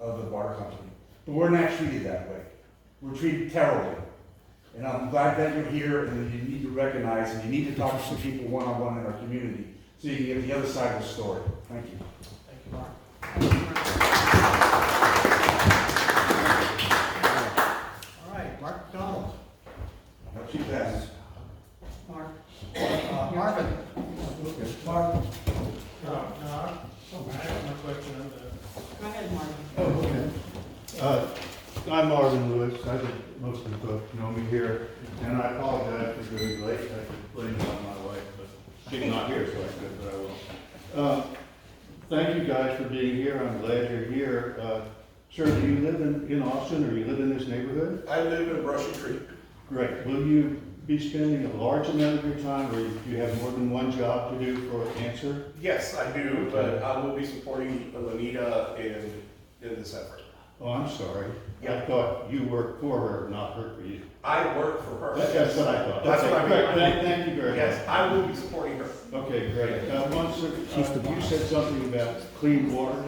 of the water company. But we're not treated that way. We're treated terribly. And I'm glad that you're here and that you need to recognize and you need to talk to some people one-on-one in our community so you can get the other side of the story. Thank you. Thank you, Mark. All right, Mark McDonald. How she passes. Mark. Marvin. Marvin. No, I have no question on that. Go ahead, Marvin. Oh, okay. I'm Marvin Lewis. I think most of the folks know me here, and I apologize for being late. I could blame it on my wife, but she's not here, so I could, but I will. Thank you guys for being here. I'm glad you're here. Sir, do you live in Austin, or you live in this neighborhood? I live in Brushy Creek. Great. Will you be spending a large amount of your time, or do you have more than one job to do for Answer? Yes, I do, but I will be supporting Lanita in this effort. Oh, I'm sorry. Yeah. I thought you worked for her, not her for you. I work for her. That's what I thought. That's Okay, what I mean. great. Thank you very much. Yes, I will be supporting her. Okay, great. You said something about clean water.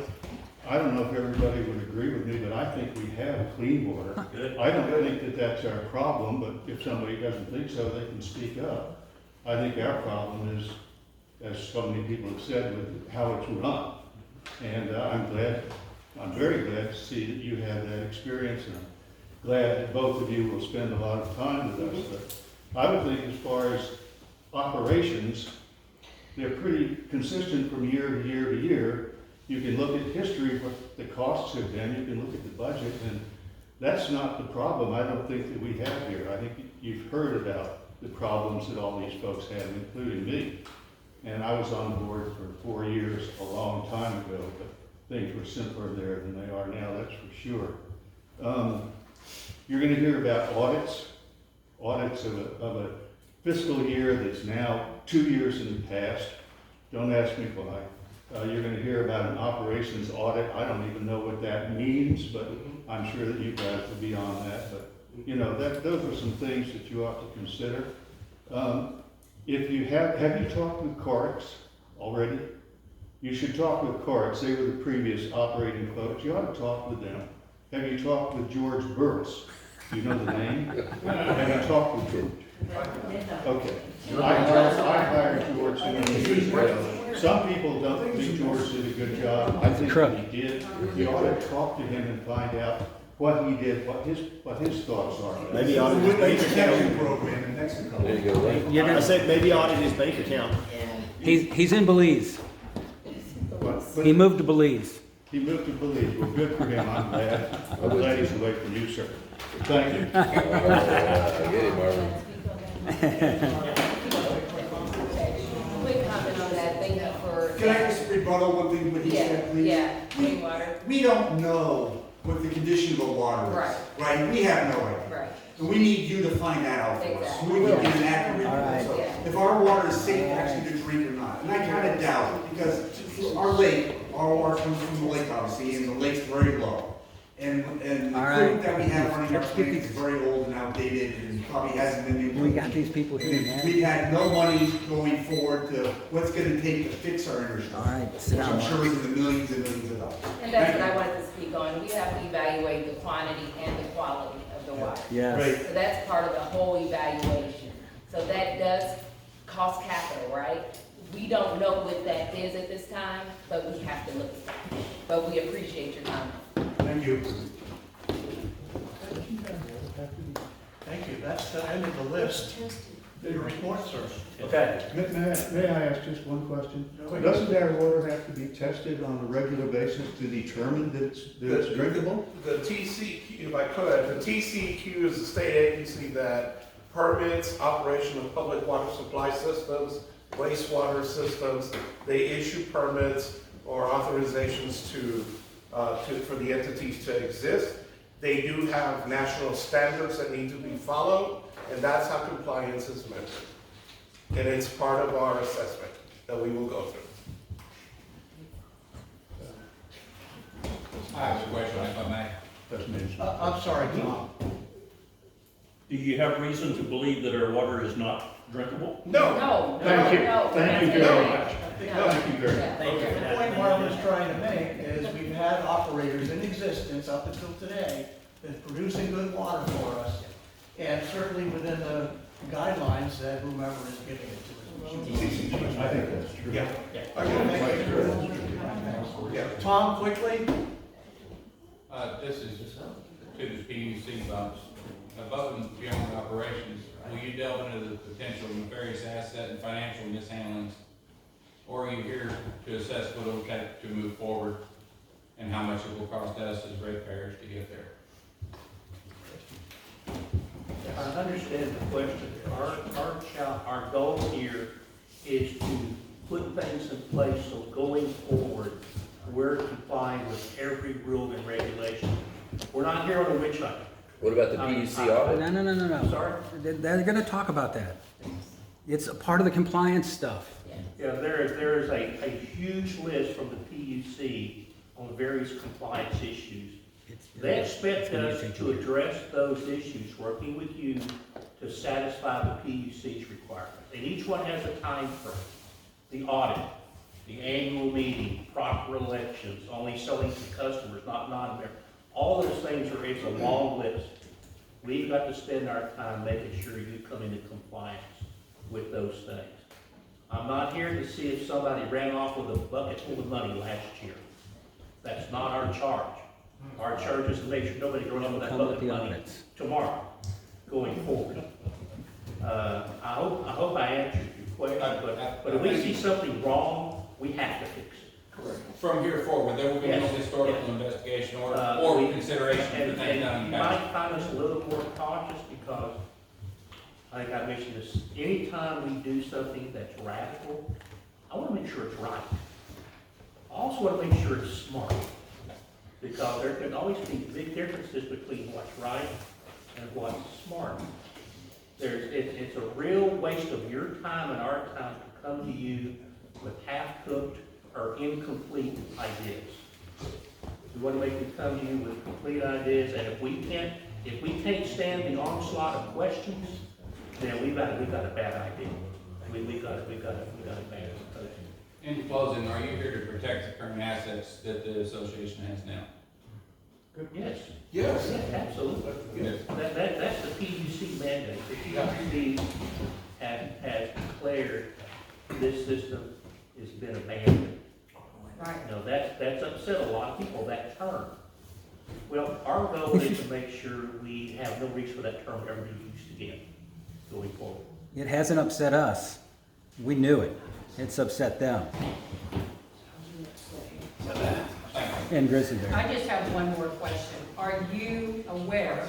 I don't know if everybody would agree with me, but I think we have clean water. Good. I don't think that that's our problem, but if somebody doesn't think so, they can speak up. I think our problem is, as so many people have said, with how it's run. And I'm glad I'm very glad to see that you have that experience, and I'm glad that both of you will spend a lot of time with us. But I would think as far as operations, they're pretty consistent from year to year to year. You can look at history, what the costs have been, you can look at the budget, and that's not the problem I don't think that we have here. I think you've heard about the problems that all these folks have, including me. And I was on the board for 4 years, a long time ago, but things were simpler there than they are now, that's for sure. You're gonna hear about audits of a fiscal year that's now 2 years in the past. Don't ask me why. You're gonna hear about an operations audit. I don't even know what that means, but I'm sure that you guys will be on that. But you know, those are some things that you ought to consider. If you have you talked with Corex already? You should talk with Corex. They were the previous operating folks. You ought to talk with them. Have you talked with George Burris? Do you know the name? Have you talked with George? Okay. I hired George many years ago. Some people don't think George did a good job. I think he did. You ought to talk to him and find out what he did, what his thoughts are. Maybe audit his bank account program in Mexico. There you go. I said maybe audit his bank account. He's in Belize. He moved to Belize. He moved to Belize. Well, good for him. I'm glad. I'm glad he's away from you, sir. Thank you. Get it, Marvin. Quick comment on that, thank you for. Can I just rebuttal one thing what he said, please? Yeah, clean water. We don't know what the condition of the water is. Right. Right? We have no idea. Right. And we need you to find that out for us. So we can get an accurate report. Right. So if our water is safe actually to drink or not. And I kind of doubt it because our lake, our water comes from the lake obviously, and the lake's very low. And the All equipment right. that we have running our Let's get plant is very old and outdated and probably hasn't been improved. We got these people here, man. We've had no money going forward to what's gonna take to fix our infrastructure. All right, sit Which down, I'm sure is in the millions and millions of dollars. And that's Thank what I you. wanted to speak on. We have to evaluate the quantity and the quality of the water. Yes. Right. So that's part of the whole evaluation. So that does cost capital, right? We don't know what that is at this time, but we have to look at that. But we appreciate your time. Thank you. Thank you, that's the end of the list. Your report, sir. Okay. May I ask just one question? Go ahead. Doesn't our water have to be tested on a regular basis to determine that it's drinkable? The TCQ, if I could, the TCQ is the state agency that permits operation of public water supply systems, wastewater systems. They issue permits or authorizations for the entities to exist. They do have national standards that need to be followed, and that's how compliance is measured. And it's part of our assessment that we will go through. I have a question, if I may. I'm sorry, Tom. Do you have reason to believe that our water is not drinkable? No. No. Thank you. No. Thank you very much. Thank you very much. The point Marvin is trying to make is we've had operators in existence up until today that's producing good water for us, and certainly within the guidelines that whomever is giving it to us. I think that's true. Yeah. Yeah. Tom, quickly? This is to the PUC bumps. Above and beyond operations, will you delve into the potential nefarious asset and financial mishandlings? Or are you here to assess what it will take to move forward and how much it will cost us as ratepayers to get there? I understand the question. Our goal here is to put things in place so going forward, we're complying with every rule and regulation. We're not here on a witch hunt. What about the PUC audit? No. Sorry? They're gonna talk about that. It's a part of the compliance stuff. Yeah, there is a huge list from the PUC on various compliance issues. They expect us to address those issues, working with you to satisfy the PUC's requirements. And each one has a time frame. The audit, the annual meeting, proper elections, only selling to customers, not non-members. All those things it's a long list. We've got to spend our time making sure you come into compliance with those things. I'm not here to see if somebody ran off with a bucket full of money last year. That's not our charge. Our charge is to make sure nobody runs with that Come with public the money audits. tomorrow, going forward. I hope I answered your question, but if we see something wrong, we have to fix it. Correct. From here forward, there will be no Yes, historical yes. investigation or We- consideration of the thing done And in you the might past. find us a little more cautious because, I think I mentioned this, anytime we do something that's radical, I wanna make sure it's right. I also wanna make sure it's smart, because there can always be big differences between what's right and what's smart. It's a real waste of your time and our time to come to you with half-cooked or incomplete ideas. We want to make you come to you with complete ideas, and if we can't stand the onslaught of questions, then we've got a bad idea. We've got a bad approach. In closing, are you here to protect the current assets that the association has now? Yes. Yes. Yes, absolutely. Yes. That's the PUC mandate. The PUC has declared this system has been abandoned. Right. You know, that's upset a lot of people, that term. Well, our goal is to make sure we have no reason for that term ever to be used again, going forward. It hasn't upset us. We knew it. It's upset them. And Grizzly Bear. I just have one more question. Are you aware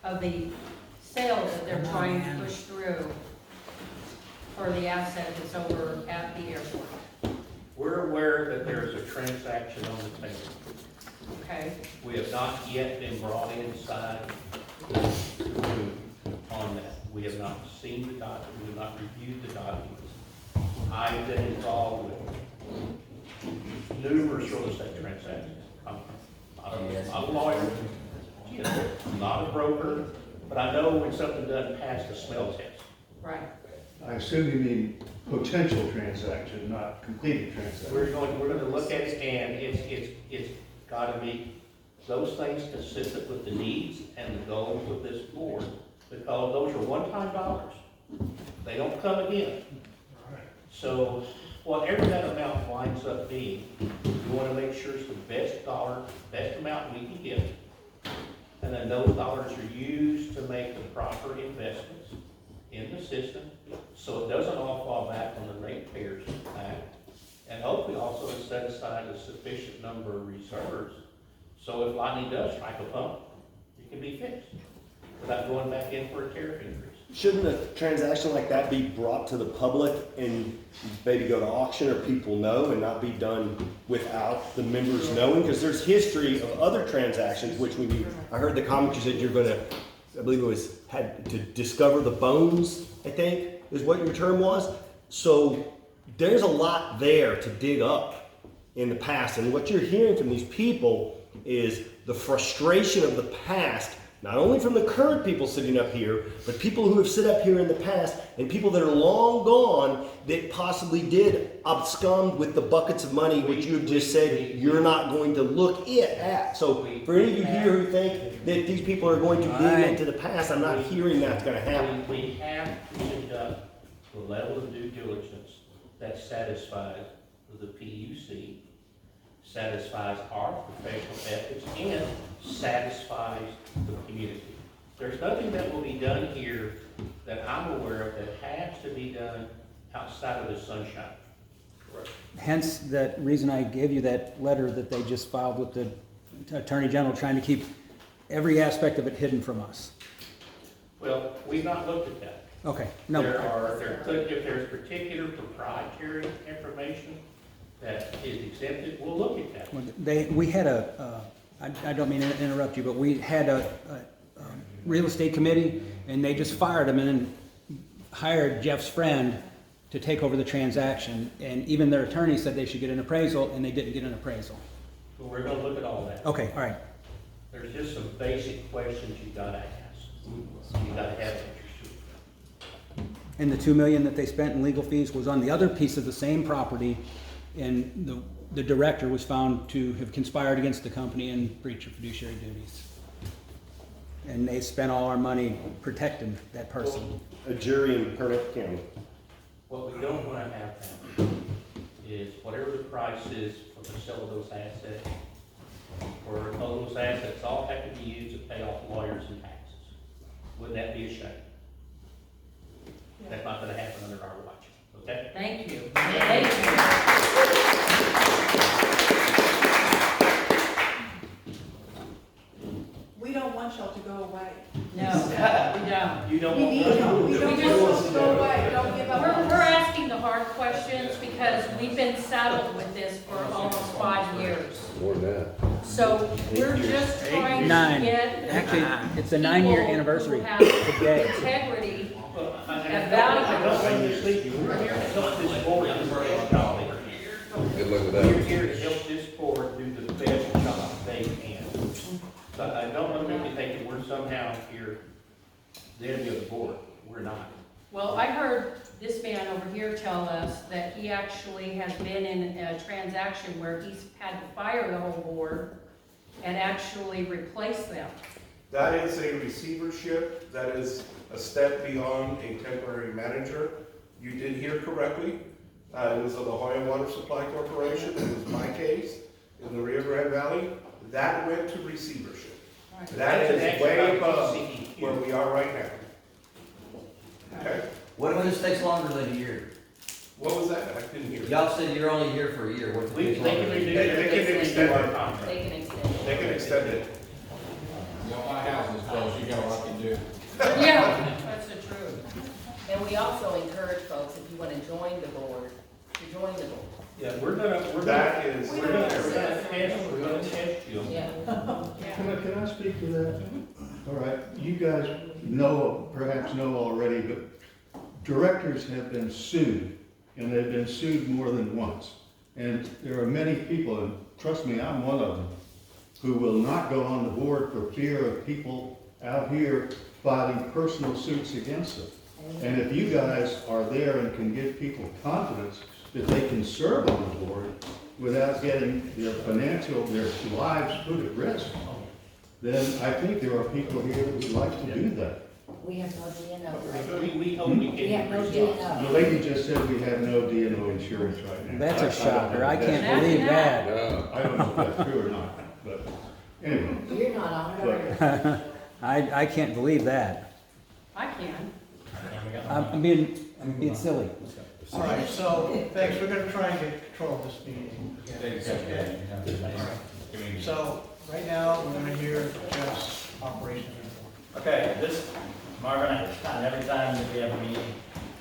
of the sales that they're trying to push through for the asset that's over at the airport? We're aware that there is a transaction on the table. Okay, We have not yet been brought inside the room on that. We have not seen the document, we have not reviewed the documents. I've been involved with numerous real estate transactions. I'm a lawyer, you know, I'm not a broker, but I know when something doesn't pass the smell test. right. I assume you mean potential transaction, not completed transaction. We're going to look at it, and it's gotta be those things consistent with the needs and the goals of this board, because those are one-time dollars. They don't come again. So whatever that amount winds up being, we wanna make sure it's the best dollar, best amount we can get. And then those dollars are used to make the proper investments in the system, so it doesn't all fall back on the ratepayers' back. And hopefully also to set aside a sufficient number of reserves, so if lightning does strike a pump, it can be fixed without going back in for a tariff increase. Shouldn't a transaction like that be brought to the public and maybe go to auction or people know and not be done without the members knowing? Because there's history of other transactions, which when I heard the comment you said you're gonna, I believe it was, had to discover the bones, I think, is what your term was. So there's a lot there to dig up in the past. And what you're hearing from these people is the frustration of the past, not only from the current people sitting up here, but people who have sit up here in the past and people that are long gone that possibly did abscond with the buckets of money which you have just said you're not going to look at. So for any of you here who think that these people are going to dig into the past, I'm not hearing that's going to happen. We have to conduct the level of due diligence that satisfies the PUC, satisfies our professional ethics, and satisfies the community. There's nothing that will be done here that I'm aware of that has to be done outside of the sunshine. Correct. Hence, that reason I gave you that letter that they just filed with the Attorney General, trying to keep every aspect of it hidden from us. Well, we've not looked at that. Okay, no. If there's particular proprietary information that is exempted, we'll look at that. We had I don't mean to interrupt you, but we had a real estate committee, and they just fired him and then hired Jeff's friend to take over the transaction. And even their attorney said they should get an appraisal, and they didn't get an appraisal. Well, we're gonna look at all that. Okay, all right. There's just some basic questions you gotta ask. You gotta have answers to. And the $2 million that they spent in legal fees was on the other piece of the same property, and the director was found to have conspired against the company and breach of fiduciary duties. And they spent all our money protecting that person. A jury in Pernet County. What we don't wanna have happen is whatever the price is for the sale of those assets, or those assets all have to be used to pay off lawyers and taxes. Would that be a shame? That's not gonna happen under our watch, okay? Thank you. Thank you. We don't want y'all to go away. No, we don't. You don't We want need y'all, we don't want y'all to go away, don't give up. We're asking the hard questions because we've been saddled with this for almost 5 years. More than that. So we're just trying to 9. get Actually, it's the 9-year people anniversary who have today. integrity I and don't values. blame you, sleepy. We're here to help this board do the best job they can. Good luck with We're that. here to help this board do the best job they can. But I don't want you to think that we're somehow here, the enemy of the board. We're not. Well, I heard this man over here tell us that he actually has been in a transaction where he's had to fire the whole board and actually replace them. That is a receivership, that is a step beyond a temporary manager. You did hear correctly. It was the La Jolla Water Supply Corporation, it was my case in the Rio Grande Valley. That went to receivership. That is way above where we are right now. Okay, What if this takes longer than a year? what was that? I didn't hear. Y'all said you're only here for a year. What if it They takes can longer than a renew year? it. They can extend our it. contract. They can extend it. They can extend it. Y'all buy houses, close, you got a lot to do. Yeah, that's the truth. And we also encourage folks, if you want to join the board, to join the board. Yeah, we're gonna That is. test you. Yeah. Can I speak to that? All right, you guys perhaps know already, but directors have been sued, and they've been sued more than once. And there are many people, and trust me, I'm one of them, who will not go on the board for fear of people out here filing personal suits against them. And if you guys are there and can give people confidence that they can serve on the board without getting their lives put at risk, then I think there are people here that would like to do that. We have no DNO. We hope we We have no can. DNO. The lady just said we have no D&O insurance right now. That's a I don't shocker. know I if can't that's- believe that. No. I don't know if that's true or not, but anyway. You're not on it, But- are you? I can't believe that. I can. I'm being silly. All right, so, thanks, we're gonna try and get control of this meeting. Okay. So, right now, we're gonna hear Jeff's operations report. Okay, this, Marvin, and every time that we have a meeting,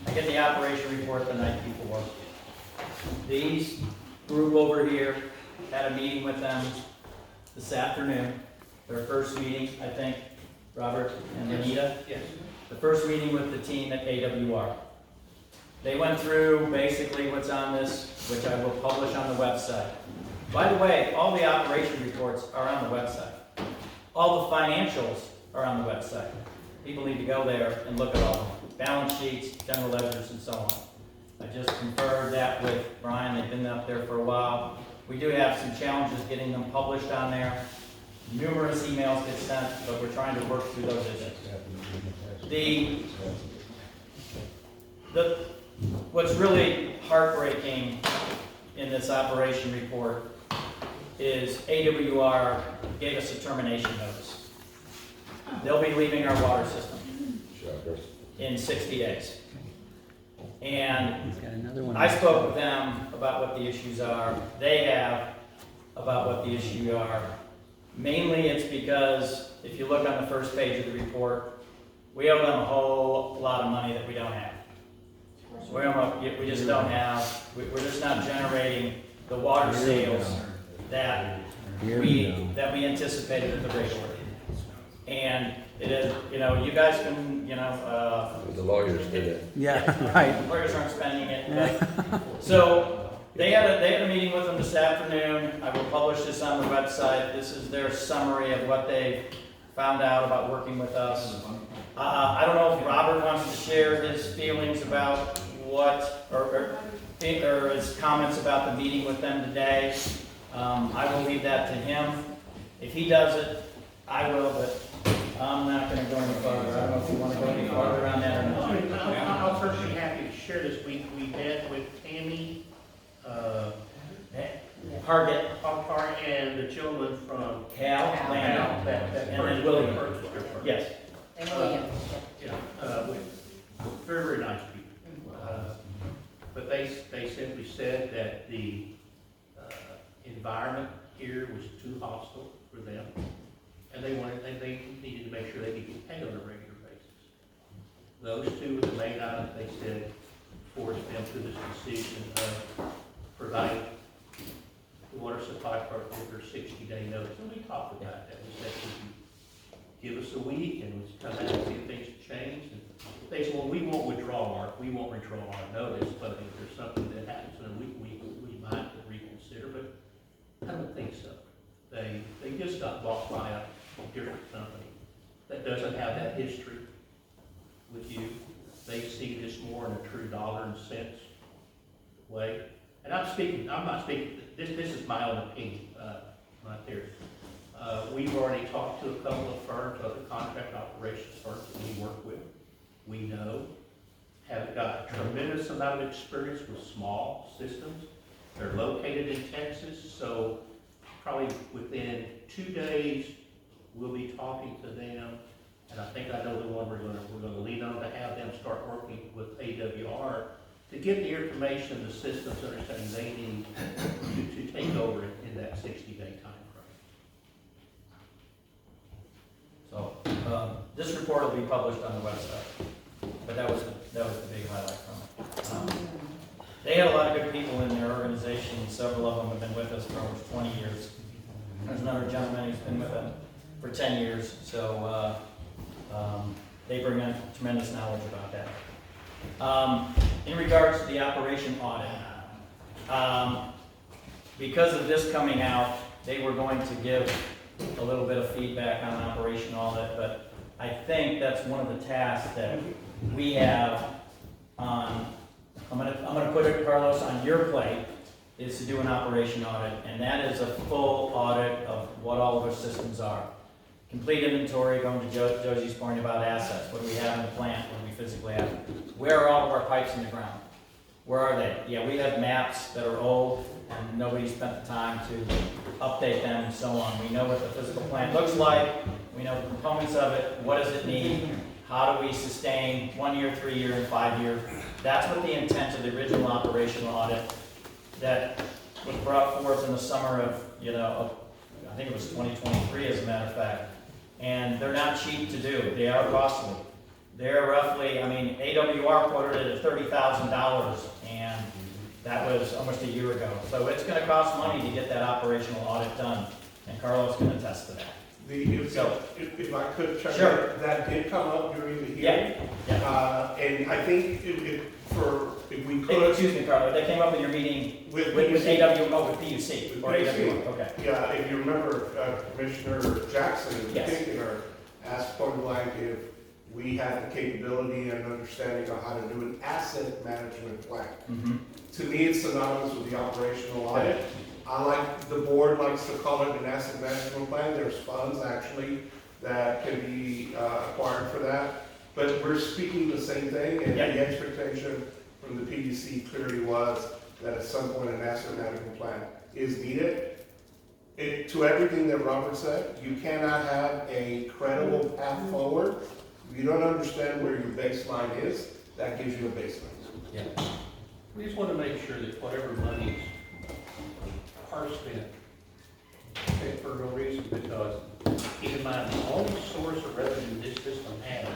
I get the operation report the night before. These group over here had a meeting with them this afternoon, their first meeting, I think, Robert and Anita? Yes. The first meeting with the team at AWR. They went through basically what's on this, which I will publish on the website. By the way, all the operation reports are on the website. All the financials are on the website. People need to go there and look at all of them. Balance sheets, general ledgers, and so on. I just conferred that with Brian. They've been up there for a while. We do have some challenges getting them published on there. Numerous emails get sent, but we're trying to work through those issues. What's really heartbreaking in this operation report is AWR gave us a termination notice. They'll be leaving our water system in 60 days. And I spoke with them about what the issues are. They have about what the issues are. Mainly it's because if you look on the first page of the report, we owe them a whole lot of money that we don't have. We just don't have, we're just not generating the water sales that we anticipated at the rate. And it is, you guys can, The lawyers did it. Yeah, right. Lawyers aren't spending it. But, so they had a meeting with them this afternoon. I will publish this on the website. This is their summary of what they found out about working with us. I don't know if Robert wants to share his feelings about or his comments about the meeting with them today. I will leave that to him. If he does it, I will, but I'm not going to go any further. I don't know if you want to go any farther on that or not. I'll first be happy to share this. We met with Tammy Target, And the gentleman from Cal, Lando, and then William. Yes. And William. Very, very nice people. But they simply said that the environment here was too hostile for them. And they needed to make sure they could get paid on a regular basis. Those two were the main items they said forced them to this decision of providing the water supply department with their 60-day notice. And we talked about that. We said, give us a week and we'll come out and see if things have changed. And they said, well, we won't withdraw our notice, but if there's something that happens in a week, we might reconsider, but I don't think so. They just got bought by a different company that doesn't have that history with you. They see this more in a true dollar and cents way. And I'm not speaking, this is my own opinion, right there. We've already talked to a couple of firms, other contract operations firms that we work with. We know, have got a tremendous amount of experience with small systems. They're located in Texas, so probably within 2 days, we'll be talking to them. And I think I know the one we're gonna lean on to have them start working with AWR to get the information, the systems, understanding they need to take over in that 60-day time frame. So, this report will be published on the website, but that was the big highlight from it. They had a lot of good people in their organization. Several of them have been with us for almost 20 years. There's another gentleman who's been with them for 10 years, so they bring in tremendous knowledge about that. In regards to the operation audit, because of this coming out, they were going to give a little bit of feedback on operation audit, but I think that's one of the tasks that we have on, I'm gonna put it, Carlos, on your plate, is to do an operation audit, and that is a full audit of what all of our systems are. Complete inventory, going to Josie's point about assets. What do we have in the plant? What do we physically have? Where are all of our pipes in the ground? Where are they? Yeah, we have maps that are old and nobody spent the time to update them and so on. We know what the physical plant looks like. We know the components of it. What does it need? How do we sustain 1 year, 3 year, and 5 year? That's what the intent of the original operational audit that was brought forth in the summer of, I think it was 2023 as a matter of fact. And they're not cheap to do. They are costly. They're roughly, AWR quoted it at $30,000, and that was almost a year ago. So it's going to cost money to get that operational audit done, and Carlos can attest to that. If I could check, Sure. that did come up during the hearing. Yeah. And I think if we could. Excuse me, Carlos, that came up in your meeting with PUC. With PUC. Or AWR. Okay. Yeah, if you remember, Commissioner Jackson in particular asked point blank if we had the capability and understanding of how to do an asset management plan. Mm-hmm. To me, it's synonymous with the operational audit. The board likes to call it an asset management plan. There's funds actually that can be acquired for that. But we're speaking the same thing, and the expectation from the PUC clearly was that at some point an asset management plan is needed. To everything that Robert said, you cannot have a credible path forward. If you don't understand where your baseline is, that gives you a baseline. Yeah. We just want to make sure that whatever monies are spent for no reason, because keep in mind, the only source of revenue this system has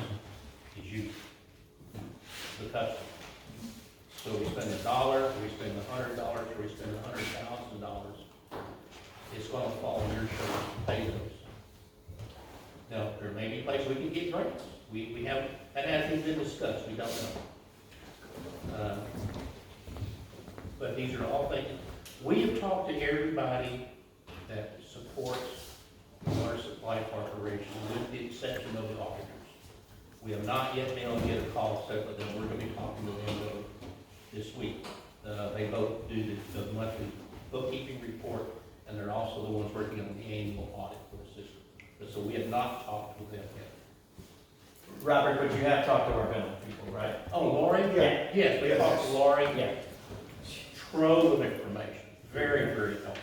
is you, the customer. So we spend $1, we spend $100, or we spend $100,000, it's going to fall on your shoulders to pay those. Now, there may be places we can get grants. We haven't, that hasn't been discussed, we don't know. But these are all things, we have talked to everybody that supports Water Supply Corporation, with the exception of the auditors. We have not yet been able to get a call set with them. We're going to be talking to them this week. They both do the monthly bookkeeping report, and they're also the ones working on the annual audit for the system. So we have not talked with them yet. Robert, but you have talked to our billing people, right? Oh, Lori? Yeah. Yes, we talked to Lori. Yeah. trove of information. Very, very helpful.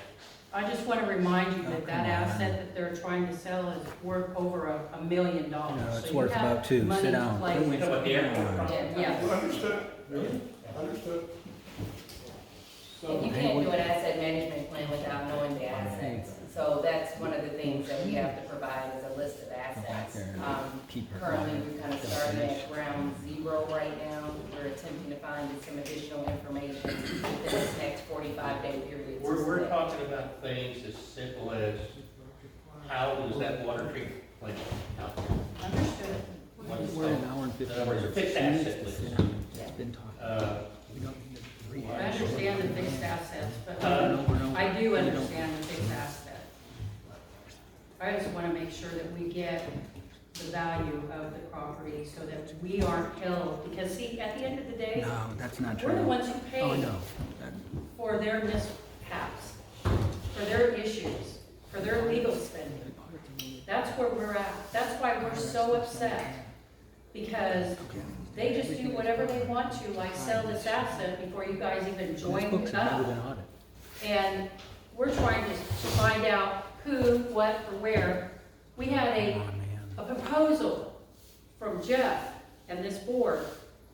I just want to remind you that that asset that they're trying to sell is worth over $1 million. No, it's So you worth have about 2. money Sit to down. play You with. know what the airport project? Yes. Understood, understood. And you can't do an asset management plan without knowing the assets. So that's one of the things that we have to provide is a list of assets. Currently, we're kind of starting at ground zero right now. We're attempting to find some additional information within this next 45-day period. We're talking about things as simple as how does that water treatment plant out there? Understood. We're an hour and 15 In other words, a minutes. fixed asset list. Been talking. We don't need to read. I understand the fixed assets, but No. I do understand the fixed asset. I just want to make sure that we get the value of the property so that we aren't held, because see, at the end of the day, No, that's not true. we're the ones who Oh, pay no. for their mishaps, for their issues, for their legal spending. That's where we're at. That's why we're so upset, because they just do whatever they want to, like sell this asset before you guys even These join books have never up. been audited. And we're trying to find out who, what, or where. We had a proposal from Jeff and this board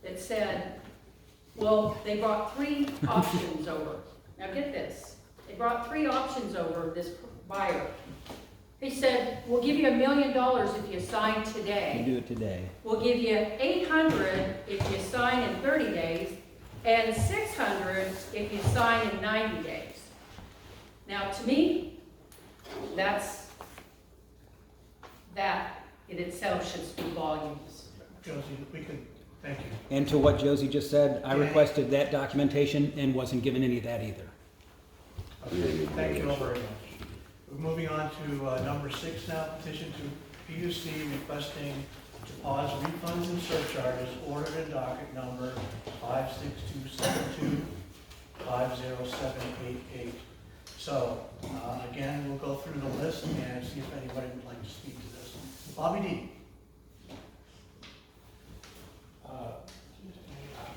that said, well, they brought 3 options over. Now get this, they brought 3 options over, this buyer. He said, we'll give you $1 million if you sign You today. do it today. We'll give you $800 if you sign in 30 days, and $600 if you sign in 90 days. Now, to me, that in itself should speak volumes. Josie, we could, thank you. And to what Josie just said, I requested that documentation and wasn't given any of that either. Okay, thank you all very much. We're moving on to number 6 now, petition to PUC requesting to pause refunds and surcharges ordered in docket number 56272, 50788. So, again, we'll go through the list and see if anybody would like to speak to this. Bobby D.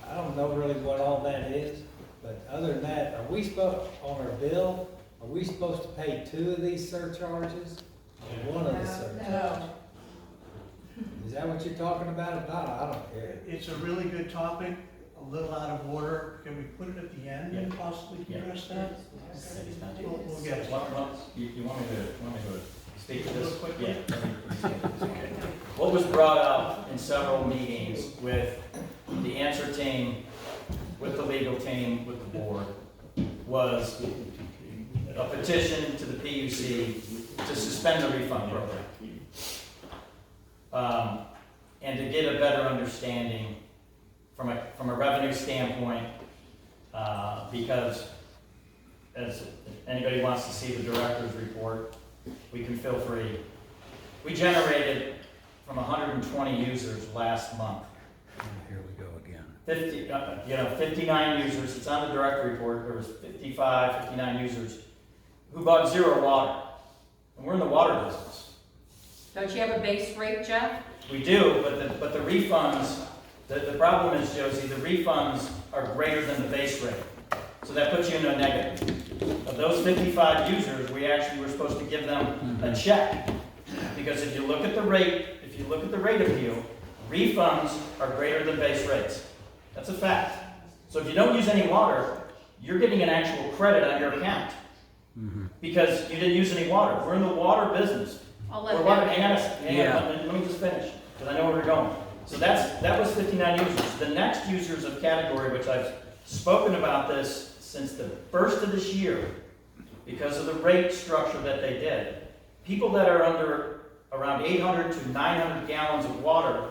I don't know really what all that is, but other than that, are we supposed, on our bill, are we supposed to pay 2 of these surcharges? Or 1 of the surcharges? Is that what you're talking about? If not, I don't care. It's a really good topic, a little out of order. Can we put it at the end and possibly address that? We'll get it. You want me to speak to this? Real quick? Yeah. What was brought up in several meetings with the answer team, with the legal team, with the board, was a petition to the PUC to suspend the refund program. And to get a better understanding from a revenue standpoint, because as anybody wants to see the director's report, we can feel free. We generated from 120 users last month. Here we go again. 59 users. It's on the director report. There was 59 users who bought 0 water. And we're in the water business. Don't you have a base rate, Jeff? We do, but the refunds, the problem is, Josie, the refunds are greater than the base rate. So that puts you in a negative. Of those 55 users, we actually were supposed to give them a check. Because if you look at the rate, appeal, refunds are greater than base rates. That's a fact. So if you don't use any water, you're getting an actual credit on your account. Because you didn't use any water. We're in the water business. I'll let Hang on, let me just finish, because I know where we're going. So that was 59 users. The next users of category, which I've spoken about this since the first of this year, because of the rate structure that they did. People that are under around 800 to 900 gallons of water,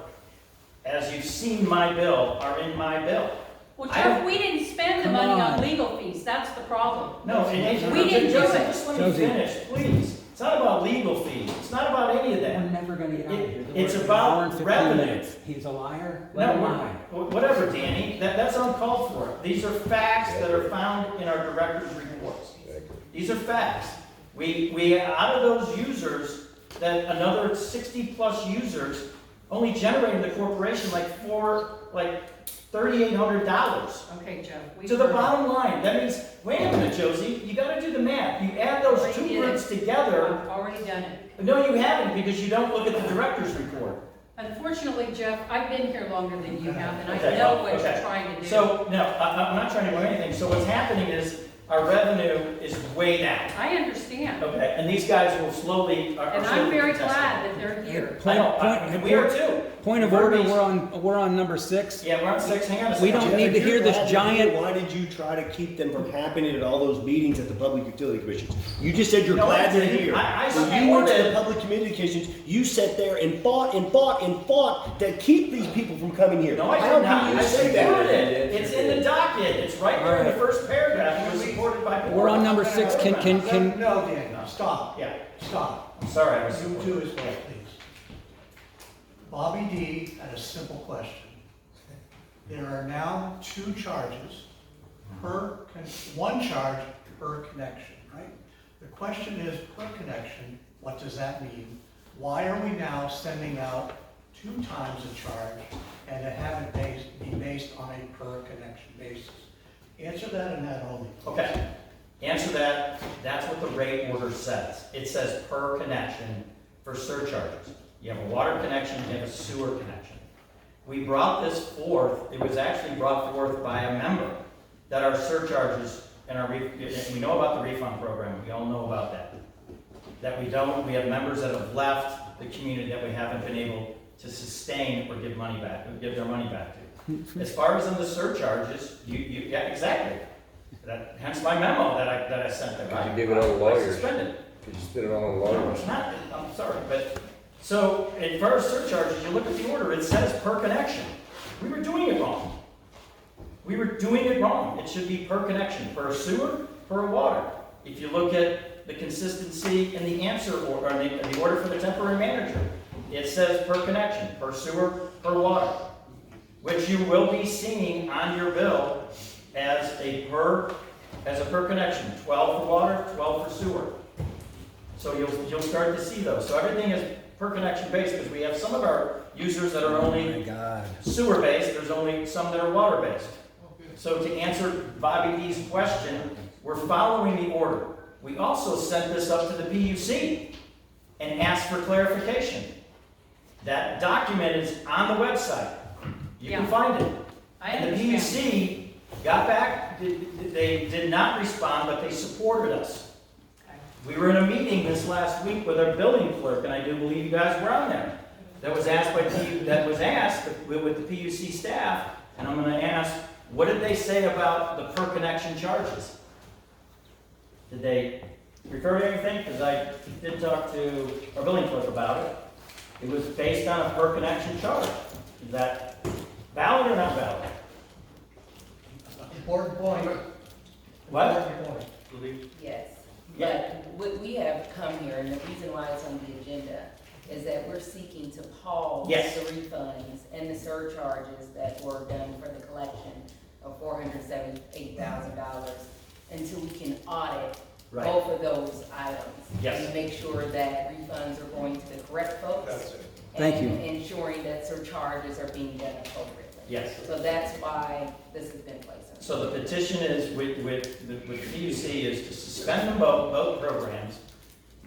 as you've seen my bill, are in my bill. Well, Jeff, we didn't spend the money on legal fees, that's the problem. No, we didn't do it. Just let me finish, please. It's not about legal fees. It's not about any of that. We're never going to get out of here. It's about revenue. He's a liar. No, whatever, Danny. That's uncalled for. These are facts that are found in our director's reports. These are facts. We out of those users, that another 60 plus users only generated the corporation like $4 like $3,800 Okay, Jeff. we to the heard- bottom line. That means, wait a minute, Josie, you gotta do the math. You add those Already two did groups it. together. I've already done it. No, you haven't, because you don't look at the director's report. Unfortunately, Jeff, I've been here longer than you have, and I Okay, know well, what you're okay. trying to do. So, no, I'm not trying to do anything. So what's happening is our revenue is way down. I understand, Okay, and these guys will slowly, are and I'm slowly very contesting. glad that they're here. I know, and we are too. Point of We're order, these- we're on number 6. Yeah, we're on 6, hang on a second. We don't need to hear this giant. Why did you try to keep them from happening at all those meetings at the Public Utility Commissions? You just said you're No, glad I they're didn't. here. I When you went to the supported- Public Communications, you sat there and fought and fought and fought to keep these people from coming here. No, I How did not. can you I say supported that? it. It's in the docket. It's right there in the first paragraph. It was supported by board. We're on number 6. Can No, Dan, stop. Yeah, Stop. I'm sorry, I was You supported. too as well, please. Bobby D had a simple question. There are now 2 charges one charge per connection, right? The question is, per connection, what does that mean? Why are we now sending out 2 times a charge and to have it be based on a per connection basis? Answer that and that only. Okay, answer that. That's what the rate order says. It says per connection for surcharges. You have a water connection, you have a sewer connection. We brought this forth, it was actually brought forth by a member, that our surcharges and we know about the refund program, we all know about that. That we don't, we have members that have left the community that we haven't been able to sustain or give money back, or give their money back to. As far as on the surcharges, yeah, exactly. Hence my memo that I sent them, right? You give it all to I lawyers. suspended. Could you spit it all on No, lawyers? it's not, I'm sorry, but, so, as far as surcharges, you look at the order, it says per connection. We were doing it wrong. We were doing it wrong. It should be per connection, per sewer, per water. If you look at the consistency in the answer, or the order for the temporary manager, it says per connection, per sewer, per water, which you will be seeing on your bill as a per connection, 12 for water, 12 for sewer. So you'll start to see those. So everything is per connection based, because we have some of our users that are only sewer based, there's only some that are water based. So to answer Bobby D's question, we're following the order. We also sent this up to the PUC and asked for clarification. That document is on the website. You can find it. And the PUC got back, they did not respond, but they supported us. We were in a meeting this last week with our building clerk, and I do believe you guys were on there. That was asked with the PUC staff, and I'm gonna ask, what did they say about the per connection charges? Did they refer to anything? Because I did talk to our building clerk about it. It was based on a per connection charge. Is that valid or not valid? Important point. What? Important point. Yes, Yeah. but what we have come here, and the reason why it's on the agenda, is that we're seeking to pause Yes. the refunds and the surcharges that were done for the collection of $478,000 until we can audit Right. both of those items. Yes. And make sure that refunds are going to the correct folks. That's it. Thank you. And ensuring that surcharges are being done appropriately. Yes. So that's why this has been placed on. So the petition is with the PUC is to suspend them both programs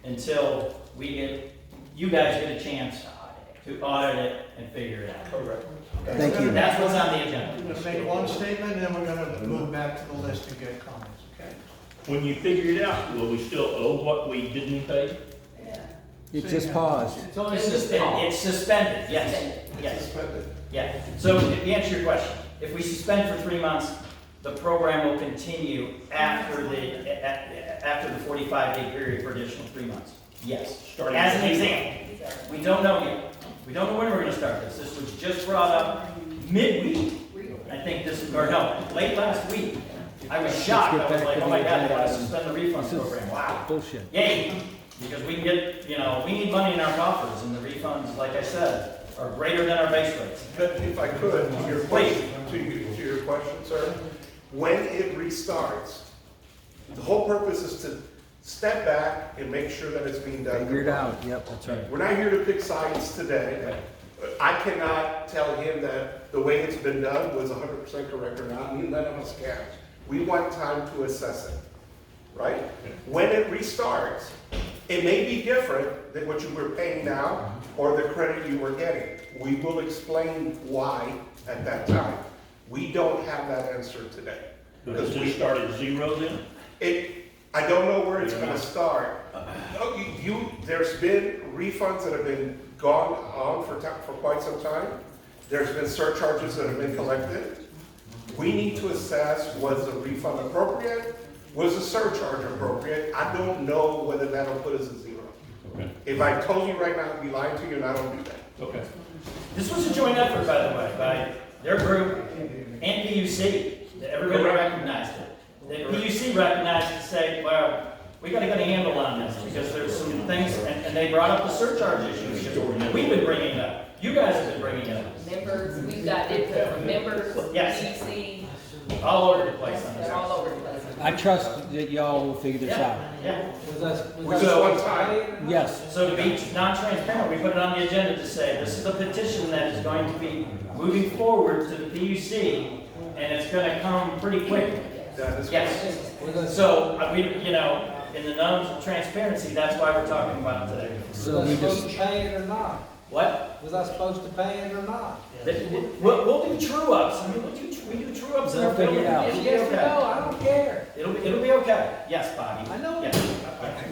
until you guys get a chance to audit it and figure it out. Correct. Thank you. That's what's on the I'm agenda. going to make one statement, and then we're going to move back to the list and get comments, okay? When you figure it out, will we still owe what we didn't pay? It just paused. It's suspended, yes, yes. Yeah, so to answer your question, if we suspend for 3 months, the program will continue after the 45-day period for additional 3 months. Yes, Starting as an in example. We don't know yet. We don't know when we're gonna start this. This was just brought up midweek. I think late last week. I was shocked. I was like, oh my God, they want to suspend the refunds program. Wow. Bullshit. Yay, because we can get, we need money in our coffers, and the refunds, like I said, are greater than our base rates. But if I could, to your question, sir, when it restarts, the whole purpose is to step back and make sure that it's being done. Figured out, yep, that's right. We're not here to pick sides today. I cannot tell him that the way it's been done was 100% correct or not, none of us can. We want time to assess it, right? When it restarts, it may be different than what you were paying now or the credit you were getting. We will explain why at that time. We don't have that answer today. Does it just start at zero then? I don't know where it's gonna start. There's been refunds that have been gone on for quite some time. There's been surcharges that have been collected. We need to assess, was the refund appropriate? Was the surcharge appropriate? I don't know whether that'll put us at zero. Okay. If I told you right now, I'd be lying to you, and I don't do that. Okay. This was a joint effort, by the way, by their group and PUC. Everybody recognized it. The PUC recognized it to say, well, we gotta get a handle on this because there's some things, and they brought up the surcharge issues. We've been bringing it up. You guys have been bringing it up. Members, we've got input from members, Yes. PUC, All over the place on this. they're all over the place. I trust that y'all will figure this out. Yeah. Which is one time. Yes. So to be non-transparent, we put it on the agenda to say, this is a petition that is going to be moving forward to the PUC, and it's gonna come pretty quickly. Yes. So, in the non-transparency, that's why we're talking about it today. So we just, pay it or not? What? Was I supposed to pay it or not? We'll do true ups. I mean, we do true ups in our We'll figure it out. It'll be Yes or okay. no, I don't care. It'll be okay. Yes, Bobby. I know. Yes.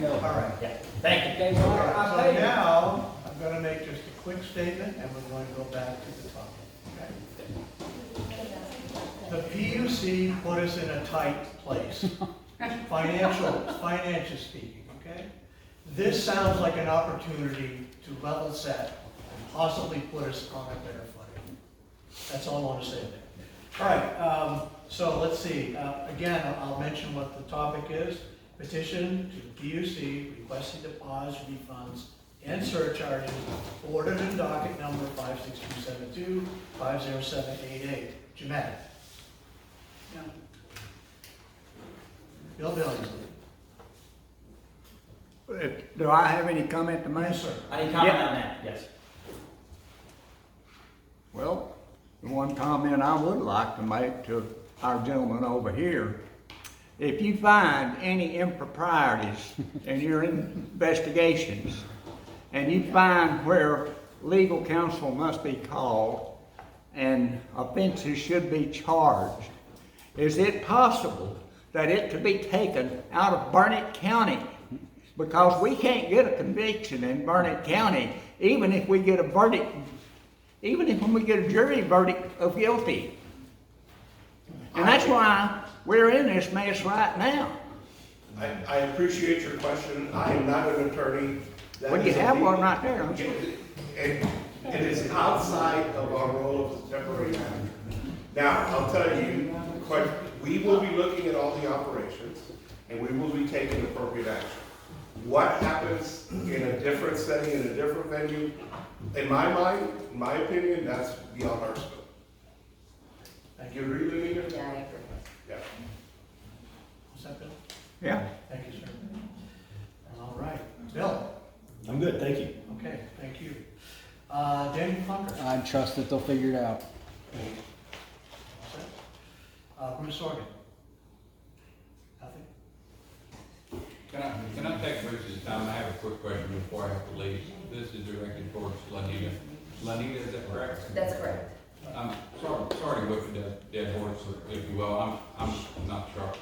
All right. Yeah. Thank you. Okay, well, I So paid it. now, I'm gonna make just a quick statement, and we're going to go back to the topic, okay? The PUC put us in a tight place, financial speaking, okay? This sounds like an opportunity to level set and possibly put us on a better footing. That's all I want to say there. All right, so let's see. Again, I'll mention what the topic is. Petition to the PUC requesting to pause refunds and surcharges ordered in docket number 56272, 50788. Jeanette? No. Bill Billingsley? Do I have any comment to make? Yes, sir. Any comment on that? Yes. Well, the one comment I would like to make to our gentleman over here, if you find any improprieties in your investigations, and you find where legal counsel must be called and offenses should be charged, is it possible that it could be taken out of Burnett County? Because we can't get a conviction in Burnett County, even if we get a verdict, even if we get a jury verdict of guilty. And that's why we're in this mess right now. I appreciate your question. I am not an attorney. That Well, you is a have deep- one right there, don't you? It is outside of our role as a temporary manager. Now, I'll tell you, we will be looking at all the operations, and we will be taking appropriate action. What happens in a different setting, in a different venue, in my mind, in my opinion, that's beyond our scope. Thank You agree, Lenita? Yeah, I agree. Yeah. Was that Bill? Yeah. Thank you, sir. All right. Bill? I'm good, thank you. Okay, thank you. Daniel Plunkett? I trust that they'll figure it out. Bruce Organ? Nothing? Can I take Bruce's time? I have a quick question before I have to leave. This is directed towards Lanita. Lanita, is that correct? That's correct. I'm sorry to whip a dead horse, if you will. I'm not sharp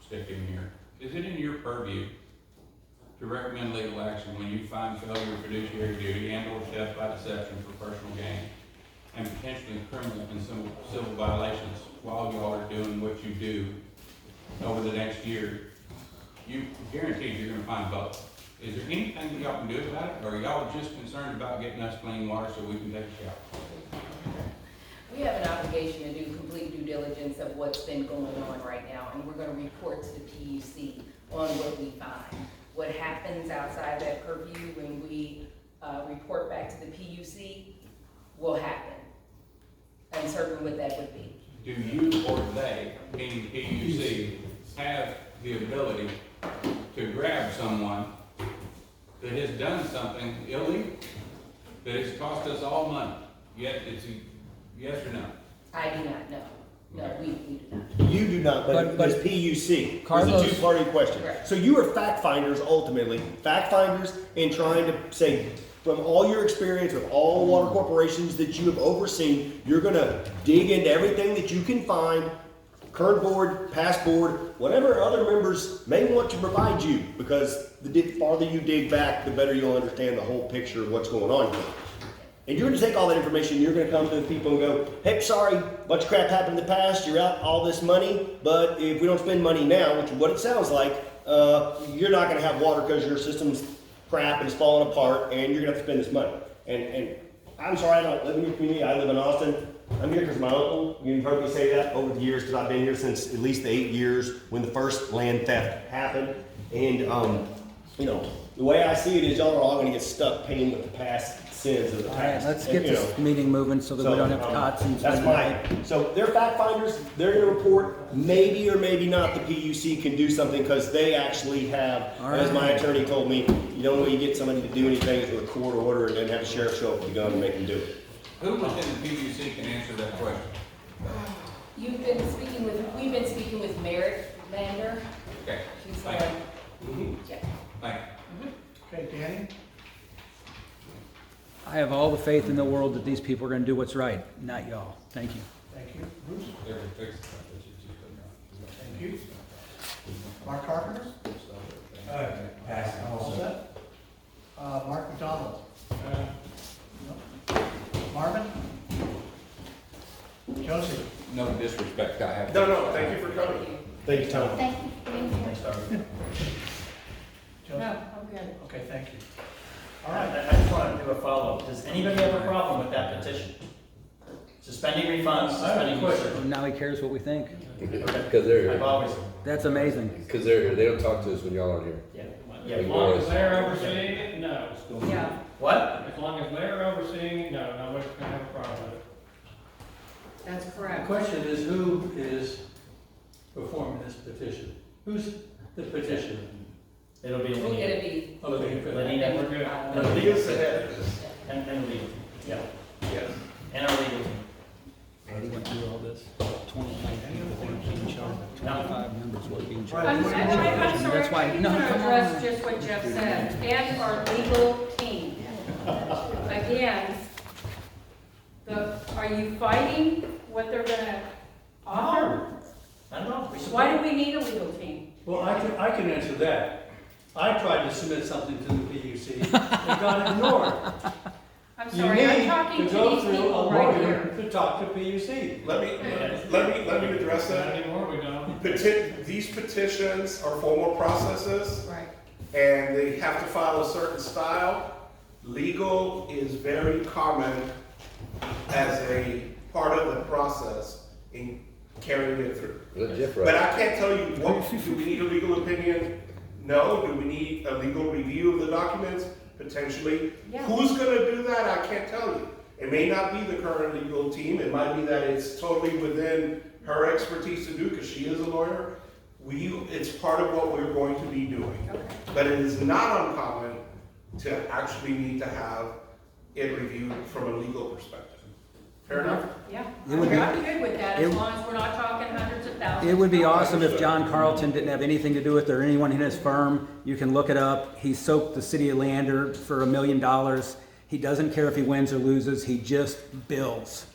stick in here. Is it in your purview to recommend legal action when you find failure of fiduciary duty and or theft by deception for personal gain and potentially criminal and civil violations while y'all are doing what you do over the next year? You guaranteed you're gonna find both. Is there anything that y'all can do about it, or are y'all just concerned about getting us clean water so we can take a shower? We have an obligation to do complete due diligence of what's been going on right now, and we're gonna report to the PUC on what we find. What happens outside that purview when we report back to the PUC will happen. Uncertain what that would be. Do you or they, meaning PUC, have the ability to grab someone that has done something illegal? that it's cost us all money, yet it's a yes or no? I do not know. No, we do not. You do not, but it's PUC. Carlos- It's a two-party question. Correct. So you are fact finders ultimately, fact finders in trying to say, from all your experience with all water corporations that you have overseen, you're gonna dig into everything that you can find, current board, past board, whatever other members may want to provide you, because the farther you dig back, the better you'll understand the whole picture of what's going on here. And you're gonna take all that information, you're gonna come to the people and go, hey, sorry, bunch of crap happened in the past, you're out all this money, but if we don't spend money now, which is what it sounds like, you're not gonna have water because your system's crap and it's falling apart, and you're gonna have to spend this money. And I'm sorry, I don't live in your community, I live in Austin. I'm here because my uncle, you've heard me say that over the years, because I've been here since at least the 8 years when the first land theft happened. And, you know, the way I see it is y'all are all gonna get stuck paying with the past sins of the All right, past. let's And, get you this know, meeting moving so that we don't have tots and. That's mine. So they're fact finders, they're gonna report, maybe or maybe not the PUC can do something, because they actually have, All as my right. attorney told me, you don't know you get somebody to do anything is with a court order and then have the sheriff show up with a gun and make them do it. Who within the PUC can answer that question? We've been speaking with Merritt Lander. Okay, She's thank the you. one, yeah. Thank you. Okay, Danny? I have all the faith in the world that these people are gonna do what's right, not y'all. Thank you. Thank you. Bruce? They're gonna fix it. Thank you. Mark Carpenter? Pass. All set? Mark McDonald? Uh, Marvin? Josie? No disrespect, I have. No, thank you for coming. Thank you, Tom. Thank you for being here. Thanks, Tom. Josie? No, I'm good. Okay, thank you. All right, I just want to do a follow-up. Does anybody have a problem with that petition? Suspending refunds, suspending surcharges? Now he cares what we think. Because they're I've here. always, That's amazing. Because they're here. They don't talk to us when y'all aren't here. yeah. As long as they're overseeing it, no. Yeah, What? As long as they're overseeing it, no, nobody's gonna have a problem with it. that's The correct. question is, who is performing this petition? Who's the petitioner? It'll be We'll get Lenita. it be. Okay, good. Lenita. We're good. And Leah's legal. ahead of this. And legal. Yeah. Yes. And our legal team. Already went through all this. 25 people weren't being charged. 25 members weren't being I'm charged. sorry, That's why, I'm no, gonna come address on. just what Jeff said, and our legal team. Again, are you fighting what they're gonna offer? I don't know. Why do we need a legal team? Well, I can answer that. I tried to submit something to the PUC, it got ignored. I'm sorry, I'm talking to go these through a people right lawyer here. to talk to PUC. Let me address Not that. anymore, we don't. These petitions are formal processes, Right. and they have to follow a certain style. Legal is very common as a part of the process in carrying it through. Let Jeff But write. I can't tell you, what, do we need a legal opinion? No. Do we need a legal review of the documents? Potentially. Yeah. Who's gonna do that? I can't tell you. It may not be the current legal team. It might be that it's totally within her expertise to do, because she is a lawyer. It's part of what we're going to be doing. Okay. But it is not uncommon to actually need to have it reviewed from a legal perspective. Fair enough? Yeah, It would be- I'm good with that, as it- long as we're not talking hundreds of thousands. It would be awesome if John Carlton didn't have anything to do with it, or anyone in his firm. You can look it up. He soaked the city of Leander for $1 million. He doesn't care if he wins or loses. He just bills.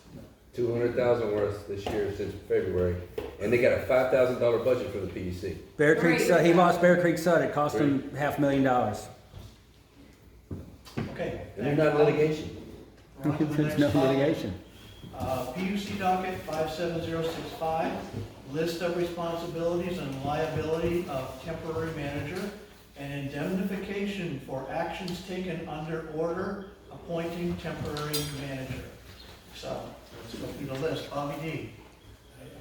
200,000 worth this year since February, and they got a $5,000 budget for the PUC. Bear Creek, Great. he lost Bear Creek Sud. It cost him $500,000. Okay. And they're not in litigation. We're on to the There's next no file. litigation. PUC docket 57065, list of responsibilities and liability of temporary manager and indemnification for actions taken under order appointing temporary manager. So, let's go through the list. Bobby D.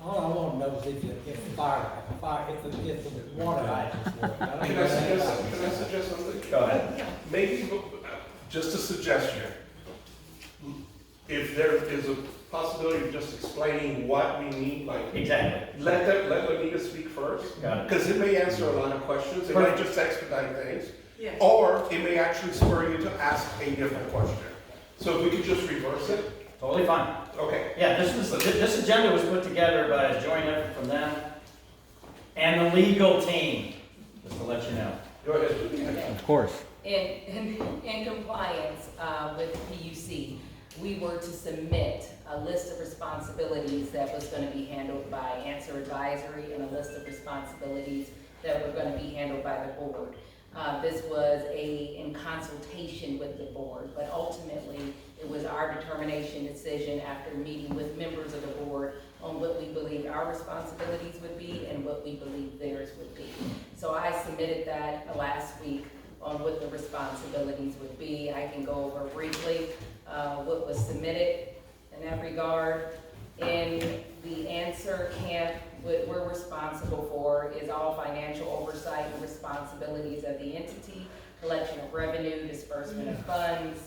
All I want to know is if the water items work. Can I suggest something? Go ahead. Maybe, just a suggestion. If there is a possibility of just explaining what we need, like. Exactly. Let Lenita speak first. Got it. Because it may answer a lot of questions. It might just expedite things. Yeah. Or it may actually spur you to ask a different question. So if we could just reverse it? Totally fine. Okay. Yeah, this agenda was put together by a joint effort from them and the legal team, just to let you know. Go ahead. Of course. In compliance with PUC, we were to submit a list of responsibilities that was going to be handled by Answer Advisory and a list of responsibilities that were going to be handled by the board. This was in consultation with the board, but ultimately it was our determination decision after meeting with members of the board on what we believe our responsibilities would be and what we believe theirs would be. So I submitted that last week on what the responsibilities would be. I can go over briefly what was submitted in that regard. In the answer camp, what we're responsible for is all financial oversight and responsibilities of the entity, collection of revenue, disbursement of funds,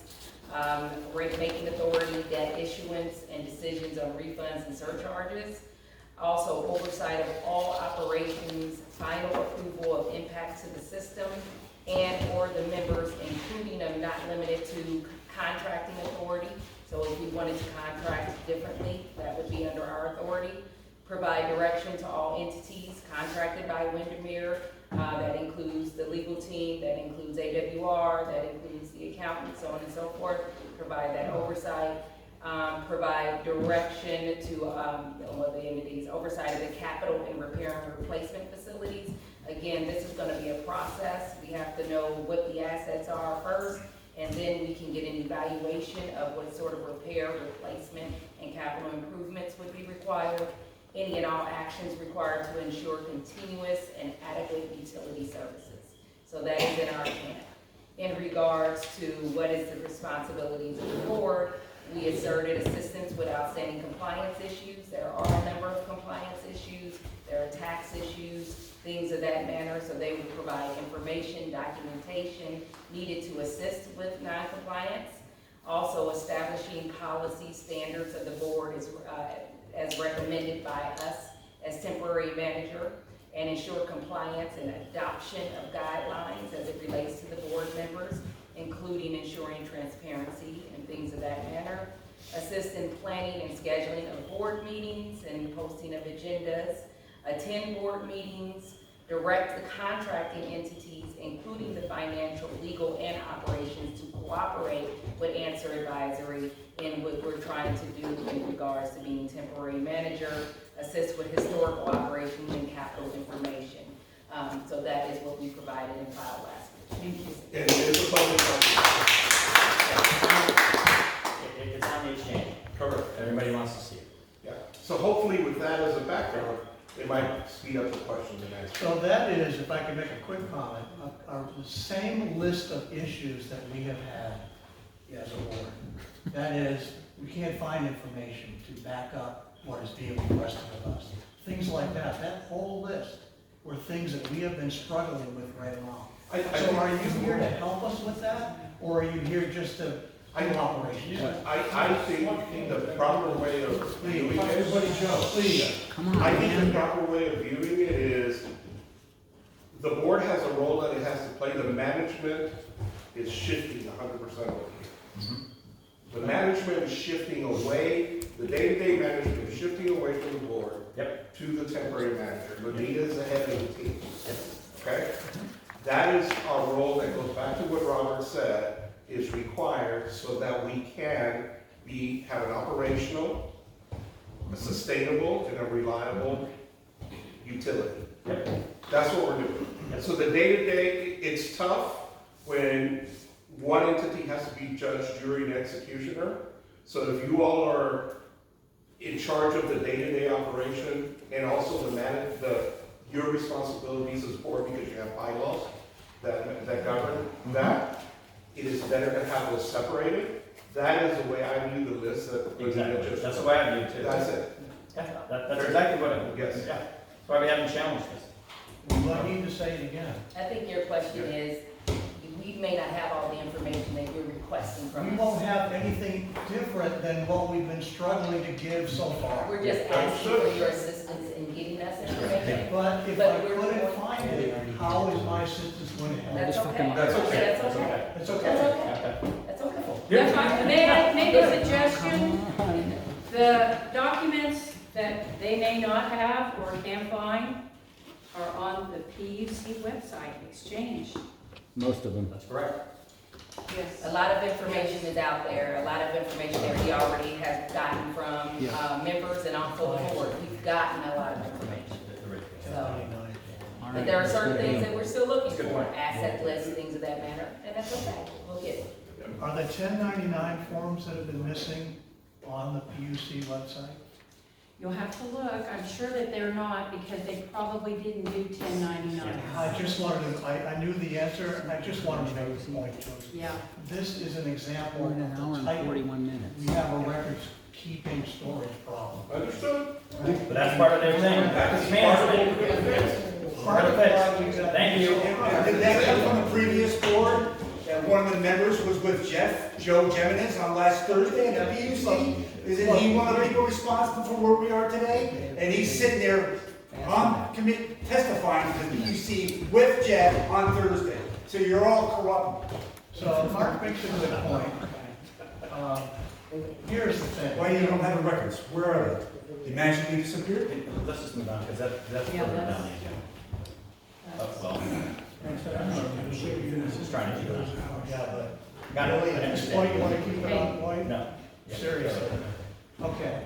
rate-making authority, debt issuance, and decisions on refunds and surcharges. Also, oversight of all operations, final approval of impacts to the system, and/or the members, including but not limited to contracting authority. So if we wanted to contract differently, that would be under our authority. Provide direction to all entities contracted by Windermere. That includes the legal team, that includes AWR, that includes the accountant, so on and so forth. Provide that oversight. Provide direction to the entities, oversight of the capital and repair and replacement facilities. Again, this is going to be a process. We have to know what the assets are first, and then we can get an evaluation of what sort of repair, replacement, and capital improvements would be required. Any and all actions required to ensure continuous and adequate utility services. So that is in our camp. In regards to what is the responsibilities of the board, we asserted assistance with outstanding compliance issues. There are a number of compliance issues. There are tax issues, things of that manner. So they would provide information, documentation needed to assist with non-compliance. Also establishing policy standards of the board as recommended by us as temporary manager, and ensure compliance and adoption of guidelines as it relates to the board members, including ensuring transparency and things of that manner. Assist in planning and scheduling of board meetings and posting of agendas. Attend board meetings. Direct the contracting entities, including the financial, legal, and operations, to cooperate with Answer Advisory in what we're trying to do in regards to being temporary manager. Assist with historical operations and capital information. So that is what we provided and filed last week. Thank you. And it's a public document. It's on the exchange. Correct. Everybody wants to see it. Yeah. So hopefully with that as a background, it might speed up the questions and answers. So that is, if I can make a quick comment, the same list of issues that we have had as a board. That is, we can't find information to back up what is being requested of us. Things like that. That whole list were things that we have been struggling with right along. So are you here to help us with that, or are you here just to do operations? I think the proper way of viewing it, Everybody Joe, please. Come on, I think man. the proper way of viewing it is the board has a role that it has to play. The management is shifting 100% over here. The management is shifting away, the day-to-day management is shifting away from the board to the temporary manager. Lenita is the head of the team. Okay? That is our role that goes back to what Robert said, is required so that we can have an operational, a sustainable, and a reliable utility. That's what we're doing. So the day-to-day, it's tough when one entity has to be judge, jury, and executioner. So if you all are in charge of the day-to-day operation and also your responsibilities as board, because you have bylaws that govern that, it is better to have those separated. That is the way I view the list that. Exactly. That's the way I view it too. That's it. Yeah, that's exactly what it Yes. Yeah. That's why we haven't challenged this. We might need to say it again. I think your question is, we may not have all the information that you're requesting from us. We won't have anything different than what we've been struggling to give so far. We're just asking for your assistance in getting us information. But if I couldn't find it, how is my assistance going to help? That's okay. That's okay. That's okay. It's okay. That's okay. That's okay. If I may make a suggestion, the documents that they may not have or can't find are on the PUC website, Exchange. Most of them. That's correct. Yes. A lot of information is out there, a lot of information that we already have gotten from members and also the board. We've gotten a lot of information. So, but there are certain things that we're still looking for, asset lists, things of that matter, and that's okay, we'll get it. Are the 1099 forms that have been missing on the PUC website? You'll have to look. I'm sure that they're not because they probably didn't do 1099. I just wanted to, I knew the answer, and I just wanted to make a point, Josie. Yeah. This is an example We're of in an hour the and type 41 minutes. we have a records keeping storage problem. Understood? But that's part of their thing. Practice management. Part of it. Thank you. Did that come from the previous board? That one of the members was with Joe Geminis on last Thursday in the PUC? Isn't he one of the people responsible for where we are today? And he's sitting there on testifying to the PUC with Jeff on Thursday. So you're all corrupt. So Mark makes a good point. Here's the thing. Why you don't have the records? Where are they? They magically disappeared? Let's just move on, because that's Yeah, further that's- down the agenda. Well, just trying to keep it on. Yeah, but Got it. at this point, you want to keep it on point? No. Seriously. Okay.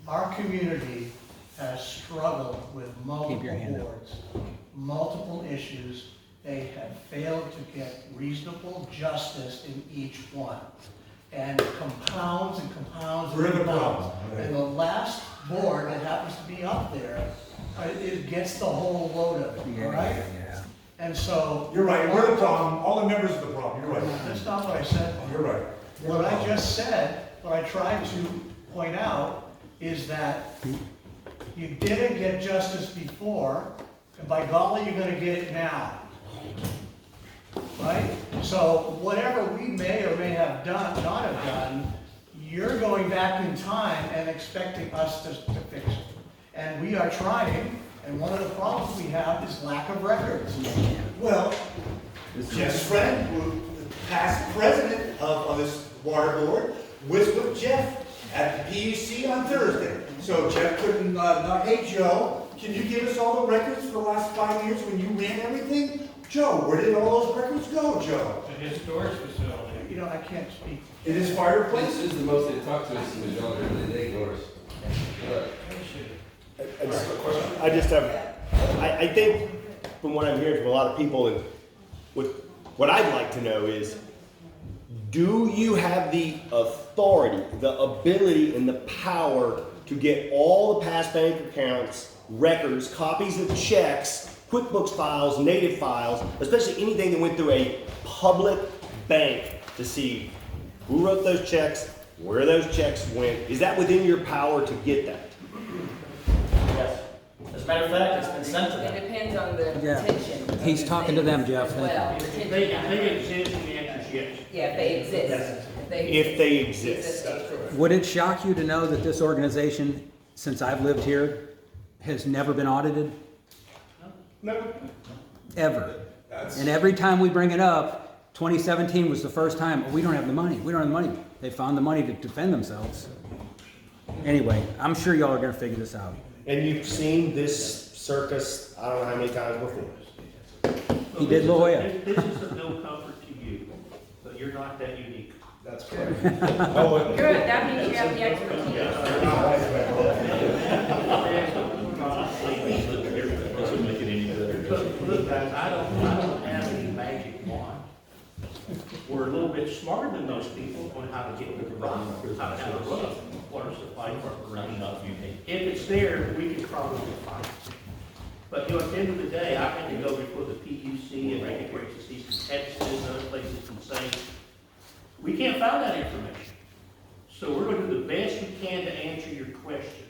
Our community has struggled with Keep your multiple hand up. boards, multiple issues. They have failed to get reasonable justice in each one. And compounds and compounds and We're the compounds. problem. And the last board that happens to be up there, it gets the whole load of it, all right? Yeah. And so. You're right, we're the problem. All the members are the problem. You're right. That's not what I said. You're right. What I just said, what I tried to point out, is that you didn't get justice before, and by golly, you're gonna get it now. Right? So whatever we may or may have done, not have done, you're going back in time and expecting us to fix it. And we are trying, and one of the problems we have is lack of records. Well, Jeff's friend, who the past president of this water board, was with Jeff at the PUC on Thursday. So Jeff couldn't, hey Joe, can you give us all the records for the last 5 years when you ran everything? Joe, where did all those records go, Joe? The historic facility. You know, I can't speak. In his fireplace? This is the most they talk to us in the building, and they ignore us. I just have, I think from what I'm hearing from a lot of people, and what I'd like to know is, do you have the authority, the ability, and the power to get all the past bank accounts, records, copies of checks, QuickBooks files, native files, especially anything that went through a public bank, to see who wrote those checks, where those checks went? Is that within your power to get that? Yes. As a matter of fact, it's been sent to It them. depends on the Yeah. retention. He's talking to them, Jeff. Thank you. Well, If retention. they exist, the answer is yes. Yeah, if they exist. If they exist. Would it shock you to know that this organization, since I've lived here, has never been audited? Never. Ever. And every time we bring it up, 2017 was the first time, we don't have the money, we don't have the money. They found the money to defend themselves. Anyway, I'm sure y'all are gonna figure this out. And you've seen this circus, I don't know how many times before. He did La Jolla. This is a no comfort to you, but you're not that unique. That's correct. Good, that means you have the expertise. Doesn't make it any better. Look, guys, I don't have any magic wand. We're a little bit smarter than most people on how to get to the bottom, how to run water supply. If it's there, we can probably find it. But, you know, at the end of the day, I had to go before the PUC and regulatory agencies in Texas and other places and say, we can't find that information. So we're going to do the best we can to answer your question.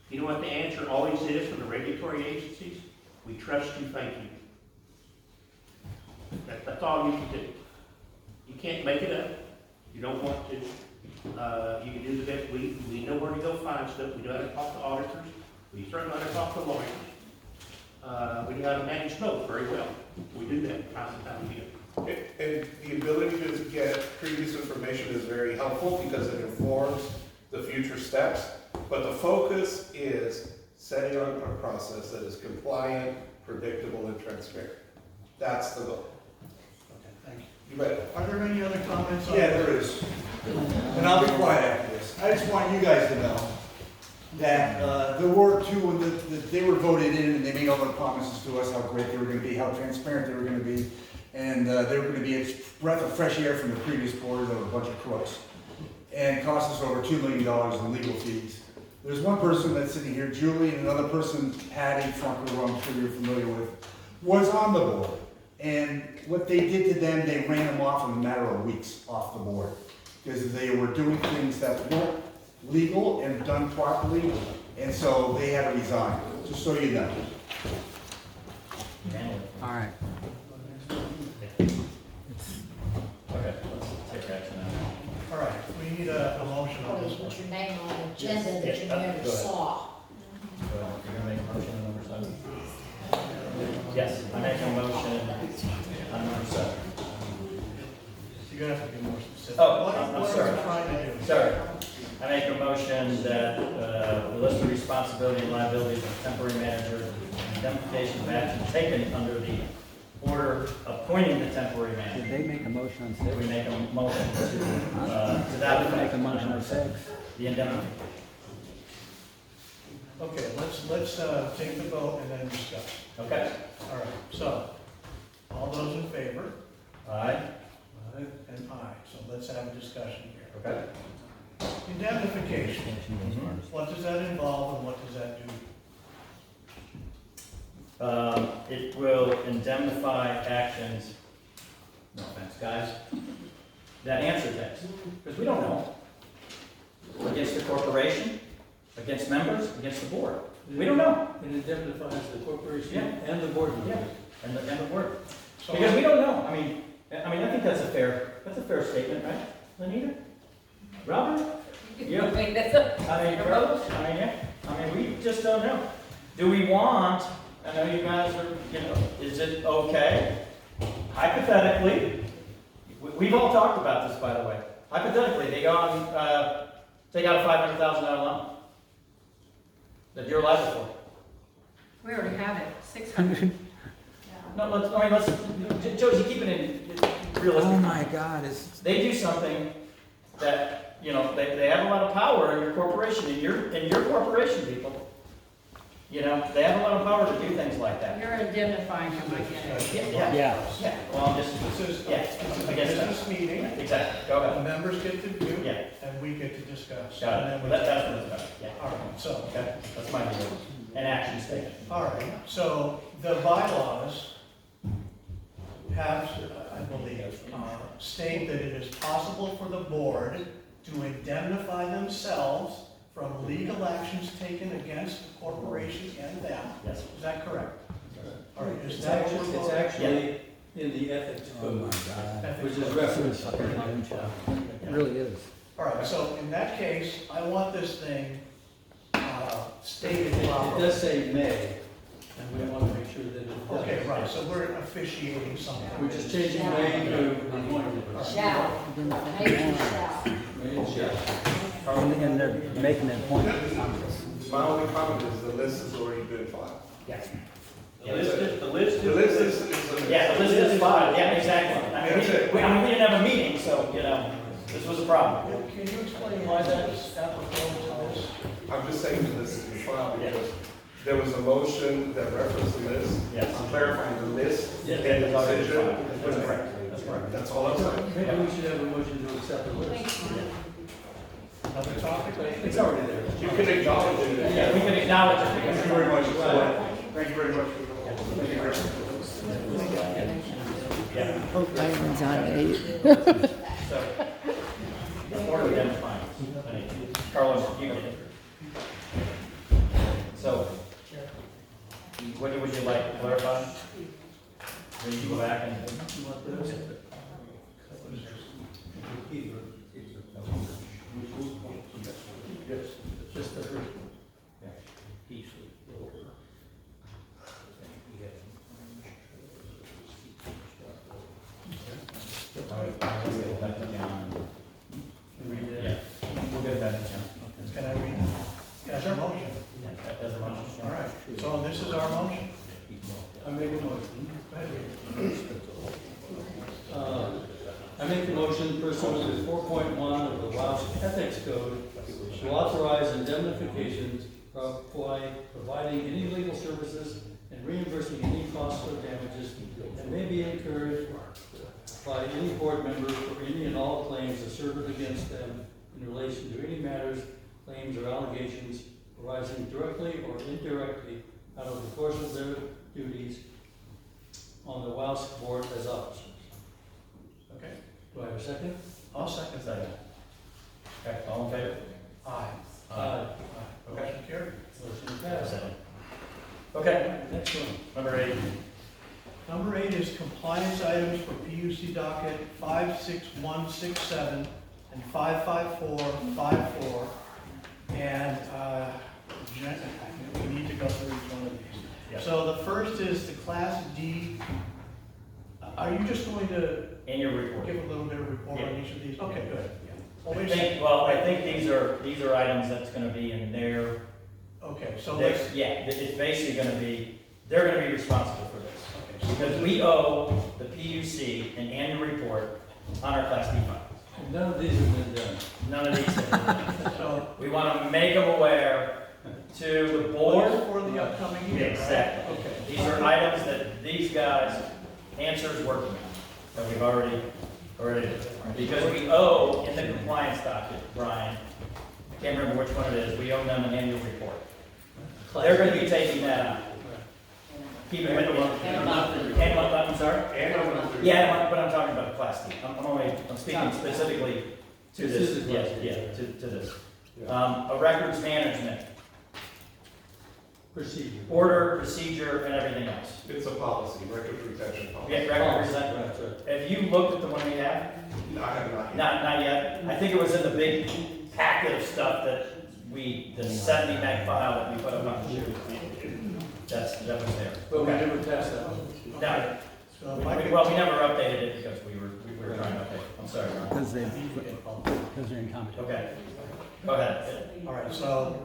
You know what the answer always is from the regulatory agencies? We trust you, thank you. That's all you can do. You can't make it up. You don't want to. You can do the best. We know where to go find stuff. We know how to talk to auditors. We certainly know how to talk to lawyers. We know how to manage both very well. We do that time and time again. And the ability to get previous information is very helpful because it informs the future steps. But the focus is setting up a process that is compliant, predictable, and transparent. That's the goal. Okay, thank you. You bet. Are there any other comments on? Yeah, there is. And I'll be quiet after this. I just want you guys to know that there were two, when they were voted in and they made all their promises to us, how great they were gonna be, how transparent they were gonna be. And they were gonna be a breath of fresh air from the previous board that were a bunch of crooks. And cost us over $2 million in legal fees. There's one person that's sitting here, Julie, and another person, Patty Funker, who I'm sure you're familiar with, was on the board. And what they did to them, they ran them off in a matter of weeks off the board. Because they were doing things that weren't legal and done properly, and so they had to resign, just so you know. All right. Okay, let's take action now. All right, we need a motion on this one. Put your name on the agenda that you Yes, never go ahead. saw. You're gonna make a motion on number 7? Yes, I make a motion on number 7. You're gonna have to be more specific. Oh, What I'm are we sorry. trying to do? Sorry. I make a motion that the list of responsibility and liabilities of temporary manager and indemnification of action taken under the order appointing the temporary Did manager. they make a motion on 6? We make a motion to that Did they effect. make a motion on 6? The indemnification. Okay, let's take the vote and then discuss. Okay? All right, so, all those in favor? Aye. Aye. And aye, so let's have a discussion here. Okay. Indemnification, what does that involve and what does that do? It will indemnify actions, no offense, guys, that answer text, because we don't know. Against the corporation, against members, against the board. We don't know. It indemnifies the corporation Yeah. and the board. Yeah, and the board. So- Because we don't know. I mean, I think that's a fair statement, right, Lenita? Robert? Yeah. I mean, that's a- I mean, Carlos? I mean, yeah. I mean, we just don't know. Do we want, I know you guys are, is it okay? Hypothetically, we've all talked about this, by the way. Hypothetically, they go on, take out a $500,000 loan that you're liable for. We already have it, 600. No, let's, Josie, keep it in realistic. Oh my God, it's, They do something that, they have a lot of power in your corporation, in your corporation, people. They have a lot of power to do things like that. You're indemnifying them, I get it. yeah. Yeah, well, I'm just, This is yeah, a against that. business meeting, Exactly, go the ahead. members get to do, Yeah. and we get to discuss. Got And it. then we- That's what it's about, yeah. All right, so, Okay, that's my view. An action statement. all right, so the bylaws have, I believe, state that it is possible for the board to indemnify themselves from legal actions taken against the corporation and them. Yes. Is that correct? All right, is It's that what actually, we're it's voting? actually in the ethics Oh my code, God. which is This referenced. is fucking lunch. It really is. All right, so in that case, I want this thing stated It properly. does say may, and we want to make sure that it does. Okay, right, so we're officiating something. We're just changing may to appointed. Shall, maybe shall. May and shall. And they're making that point on this. My only comment is the list has already been filed. Yes. The list The list is. Yeah, the list is filed, yeah, exactly. I mean, That's it. we didn't have a meeting, so, this was a problem. Can you explain why that's applicable to this? I'm just saying the list is filed because there was a motion that referenced the list. Yes. I'm clarifying the list. Yes, And the it's already decision. filed. That's correct. That's correct. That's all I'm saying. Maybe we should have a motion to accept the list. Another topic? It's already there. You can acknowledge it. Yeah, we can acknowledge it because. Thank you very much. Thank you very much. Thank you very much. Yeah. Hope Diane's on 8. So, before we identify, Carlos, you get it. So, what would you like to clarify? When you go back and. Just the first. motion pursuant to 4.1 of the WOWSC Ethics Code to authorize indemnifications, providing any legal services and reimbursing any costs or damages that may be incurred by any board member for any and all claims asserted against them in relation to any matters, claims, or allegations arising directly or indirectly out of the course of their duties on the WOWSC board as officers. Okay, Do I have a second? I'll second that. Okay, all in favor? Aye. Aye. Okay. Motion carried. Motion passed. Okay, Next one. number 8. Number 8 is compliance items for PUC docket 56167 and 55454. And we need to go through each one of these. Yep. So the first is the Class D. Are you just going to Annual report. give a little bit of report on each of these? Okay, good. I think these are items that's gonna be in their, Okay, so it's basically gonna be, they're gonna be responsible for this. Because we owe the PUC an annual report on our Class D file. None of these have been done. None of these have been done. So We wanna make them aware to the board. for the upcoming year, right? Exactly. Okay. These are items that these guys, Answer's working on, that we've already did. Because we owe, in the compliance docket, Brian, I can't remember which one it is, we owe them an annual report. They're gonna be taking that out. Keep it with I'm sorry? Yeah, but I'm talking about Class D. I'm speaking specifically to this, to this. A records management, Procedure. order, procedure, and everything else. It's a policy, record retention policy. Yeah, records, have you looked at the one we have? No, I have not. Not yet. I think it was in the big packet of stuff that the 70 meg file that we put up on the shoot. That was there. But we never passed that one. No. So We if I could- well, we never updated it because we were trying to update it. I'm sorry, Ron. Because they're incompetent. Okay. Go ahead. All right, so,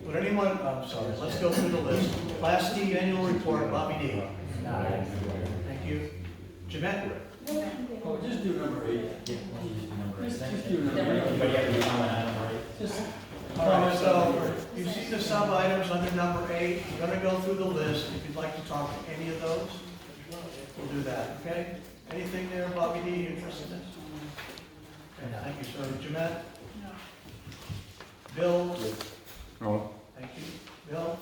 would anyone, I'm sorry, let's go through the list. Class D annual report, Bobby D. Thank you. Jeanette? Oh, just do number 8. Just do number 8. Anybody have any comment on number 8? Just All right, so you see the sub items under number 8. We're gonna go through the list. If you'd like to talk to any of those, we'll do that, okay? Anything there, Bobby D, interested in? Okay, thank you, sir. Jeanette? No. Bill? No. Thank you. Bill?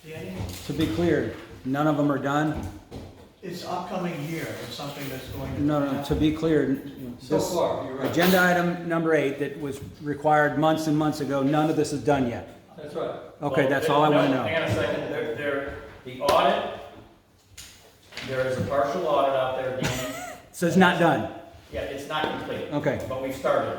Danny? To be clear, none of them are done? It's upcoming year. It's something that's going to. No, to be clear, So this far, you're right. agenda item number 8 that was required months and months ago, none of this is done yet. That's right. Okay, Well, that's all I want to no, know. Hang on a second. The audit, there is a partial audit out there, Danny. So it's not done? Yeah, it's not complete. Okay. But we've started.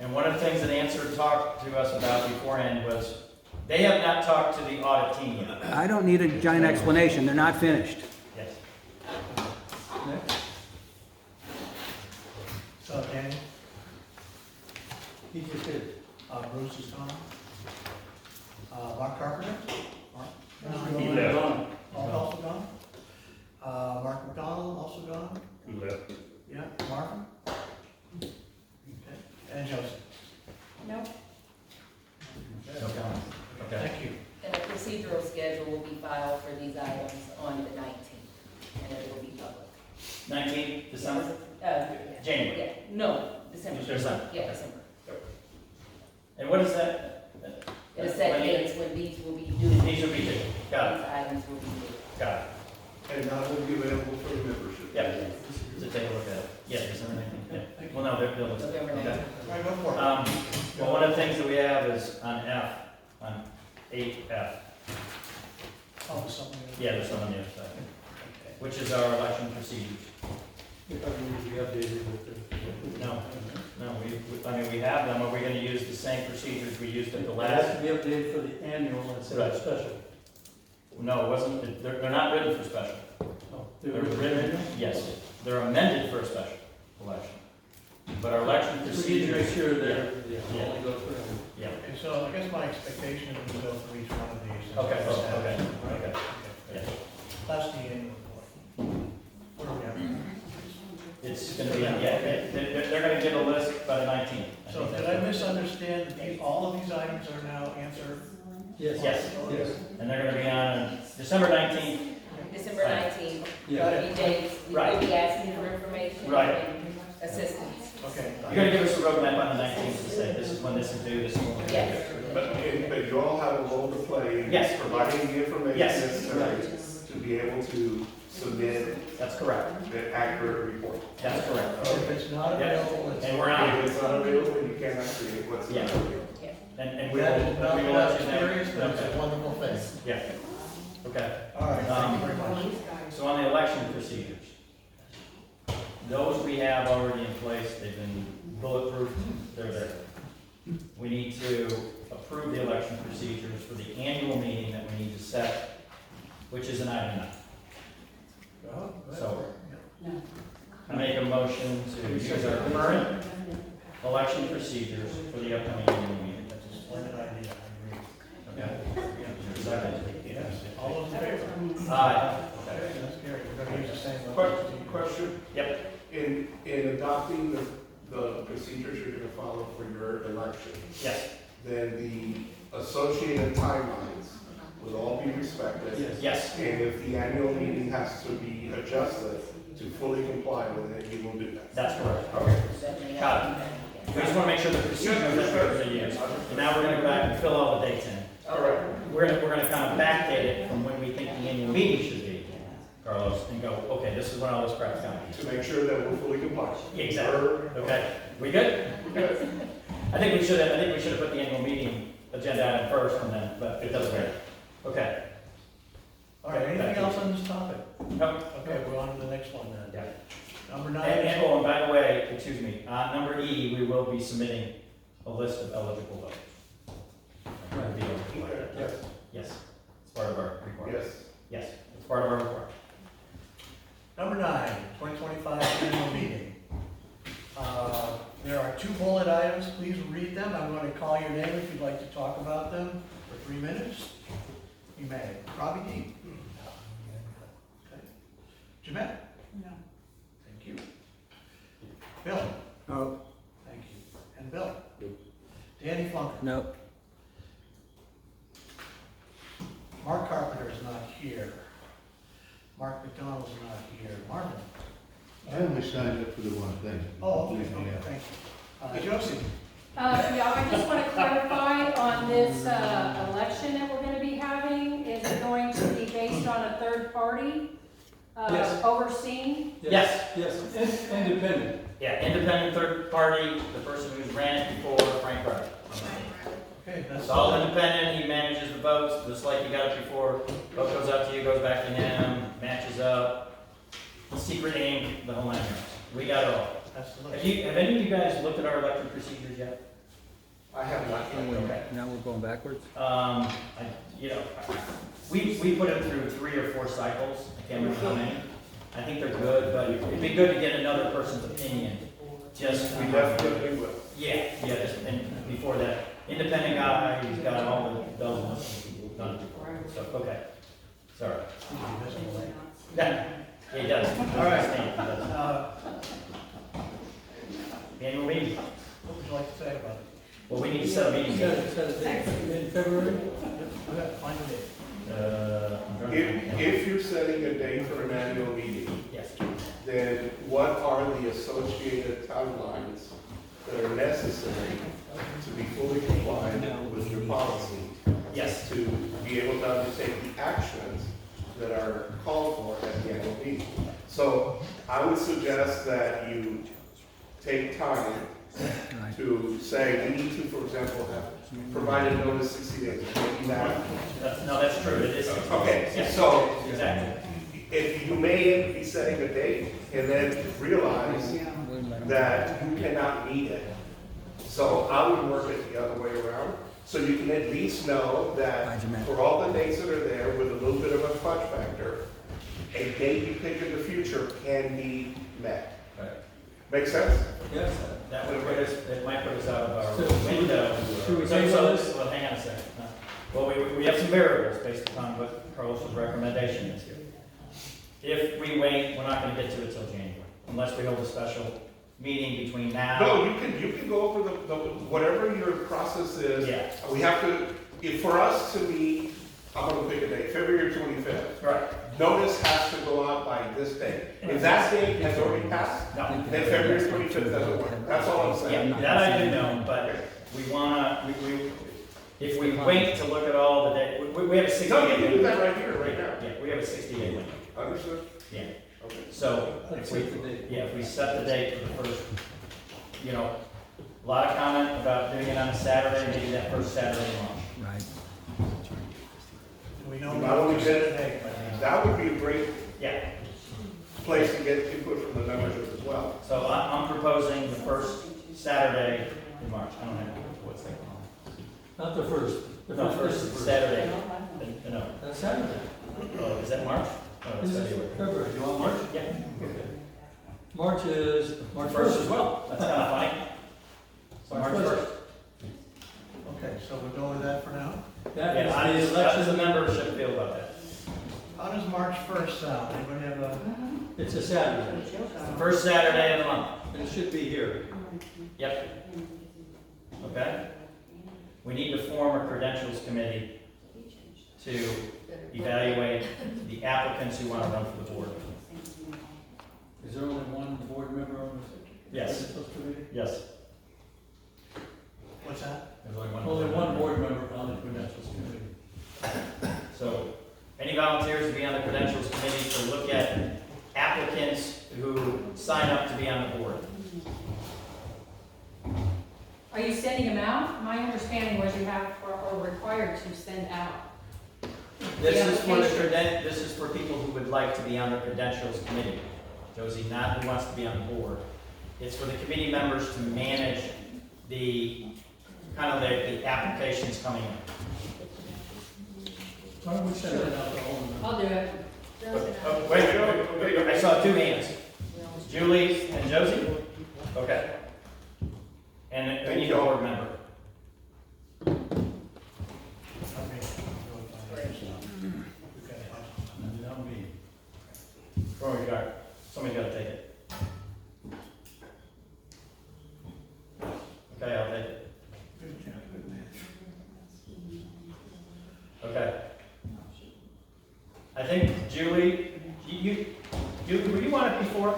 And one of the things that Answer talked to us about beforehand was, they have not talked to the audit team yet. I don't need a giant explanation, they're not finished. Yes. Next. So, Danny? He just did. Bruce is gone. Mark Carpenter? Mark? He left. Gone. Also gone? Mark McDonald, also gone? He left. Yeah, Marvin? Okay, and Joseph? No. No comment. Okay. Thank you. And a procedural schedule will be filed for these items on the 19th, and it will be public. 19th December? January. Yeah, no, December. December. Yeah, December. And what is that? It'll set dates when these will be due. These will be due. Got it. These items will be due. Got it. And I will be available for the membership. Yeah, to take a look at it. Yeah, December 19th. Yeah. Well, no, they're November okay. 19th. All right, go for it. Well, one of the things that we have is on 8F. Oh, there's something. Yeah, there's some on the other side, which is our election procedures. If I can be updated with the. No, we have them. Are we gonna use the same procedures we used at the It has last? to be updated for the annual instead of special. No, it wasn't, they're not written for special. Oh, They're written, yes, they're amended for a special election. But our election We need to procedures. make sure they're, Yeah. only go through. Yeah. Okay, so I guess my expectation is to go through each one of these. Okay, All okay, right? okay. Yeah. That's the annual report. Where are we at? it's gonna be, yeah, they're gonna give a list by the 19th. So did I misunderstand that all of these items are now answered? Yes, yes, and they're gonna be on December 19th. December 19th, Got it. the dates, we will be asking for information Right. and assistance. Okay. You're gonna give us a roadmap on the 19th to say, this is when this is due, this is when we're gonna do it. But you all have a role to play in Yes. providing the information Yes. necessary to be able to submit That's correct. the accurate report. That's correct. If it's not Yes. available, it's. And we're on. If it's not available, you cannot create what's not Yeah. available. And we That will, is not we will my let you know. experience, but it's Okay. a wonderful thing. Yeah. Okay. All right, thank you very much. So on the election procedures, those we have already in place, they've been bulletproof, they're there. We need to approve the election procedures for the annual meeting that we need to set, which is an item 9. Well, that's- So, I make a motion to use our current election procedures for the upcoming annual meeting. That's a splendid idea, I agree. Okay? Yes, all those in favor? Aye. Okay, that's carried. We're gonna use the same. Question? Yep. In adopting the procedures you're gonna follow for your election, Yes. then the associated timelines will all be respected. Yes. And if the annual meeting has to be adjusted to fully comply with it, you will do that. That's correct. Okay. Got it. We just want to make sure the procedures that we're going to use. And now we're going to go back and fill all the dates in. All right. We're going to kind of backdate it from when we think the annual meeting should be, Carlos, and go, okay, this is when all this crap's going to To make sure that we're fully compliant. be. Exactly. Okay. We good? Good. I think we should have put the annual meeting agenda item first and then, but it doesn't matter. Okay. All right, anything else on this topic? No. Okay, we're on to the next one then. Yeah. Number And, 9. and by the way, excuse me, number E, we will be submitting a list of eligible voters. We'll be able to provide that. Yes. Yes, it's part of our report. Yes. Yes, it's part of our report. Number 9, 2025 annual meeting. There are 2 bullet items, please read them. I'm going to call your name if you'd like to talk about them for 3 minutes. You may. Robbie D. Okay. Jeanette? No. Thank you. Bill? No. Thank you. And Bill? Danny Flunker? No. Mark Carpenter is not here. Mark McDonald's not here. Marvin? I only signed up for the one thing. Oh, okay, Leave me out. thank you. Josie? Yeah, I just want to clarify on this election that we're going to be having, is it going to be based on a third party Yes. overseeing? Yes. Yes, independent. Yeah, independent third party, the person who's ran it before, Frank Ryder. Okay, that's It's all independent, he manages the votes, just like you got it before. Vote goes out to you, goes back to him, matches up. Secret ink, the whole 9 yards. We got it all. That's the Have list. have any of you guys looked at our election procedures yet? I have not. Okay. Now we're going backwards? We put it through 3 or 4 cycles, I can't remember how many. I think they're good, but it'd be good to get another person's opinion, just. We definitely will. Yeah, and before that, independent guy, he's got all the bells and whistles done before, so, okay. Sorry. Yeah, he does. All right. He does. Annual meeting, What would you like to say about it? well, we need to set a meeting. Set a date in February? Okay, find a date. I'm trying to think. If you're setting a date for an annual meeting, Yes. then what are the associated timelines that are necessary to be fully compliant with your policy? Yes. To be able to undertake the actions that are called for at the annual meeting. So I would suggest that you take time to say, we need to, for example, have provided notice 60 days. Maybe that. No, that's true, it is. Okay, Yes. so Exactly. if you may be setting a date and then realize that you cannot meet it. So I would work it the other way around, so you can at least know that for all the dates that are there with a little bit of a fudge factor, a date you pick in the future can be met. Right. Make sense? Yes. That would put us, it might put us out of our So, window. should we So- table so- this? Well, hang on a second. Well, we have some variables based upon what Carlos's recommendation is here. If we wait, we're not gonna get to it till January. unless we hold a special meeting between now. No, you can go over the, whatever your process is. Yeah. We have to, if for us to meet, I'm gonna pick a date, February 25th. Right. Notice has to go out by this date. If that date has already passed, No. then February 25th doesn't work. That's all I'm saying. Yeah, that I do know, but we wanna, if we wait to look at all the day, we have a 60-day No, you can do window. that right here, right now. Yeah, we have a 60-day window. Understood? Yeah. Okay. So if we set the date for the first, you know, a lot of comment about doing it on a Saturday, maybe that first Saturday in March. Right. We know Not only we set a date. That would be a great Yeah. place to get input from the membership as well. So I'm proposing the first Saturday in March. I don't know what's that. Not the first. No, first Saturday. No. That's Saturday. Oh, is that March? Oh, that's This is February. February. You want March? Yeah. March is March First 1st as well. That's kind of funny. So March March 1st. Okay, so we'll go with that for now. That Yeah, how is does the how does the election. membership feel about that? How does March 1st sound? Anybody have a? It's a Saturday. First Saturday of the month. And it should be here. Yep. Okay. We need to form a credentials committee to evaluate the applicants who want to run for the board. Is there only one board member on the Yes. credentials committee? Yes. What's that? There's only one. Only one board member on the credentials committee. So, any volunteers to be on the credentials committee to look at applicants who sign up to be on the board? Are you sending them out? My understanding was you have, or required to send out. This The is for the application. this is for people who would like to be on the credentials committee. Josie, not who wants to be on the board. It's for the committee members to manage the, kind of the applications coming in. Why don't we send it out to all of them? I'll do it. Wait, I saw two hands. Julie and Josie? Okay. And we need a board member. Not me. Where we got? Somebody's gotta take it. Okay, I'll take it. Okay. I think Julie, were you on it before?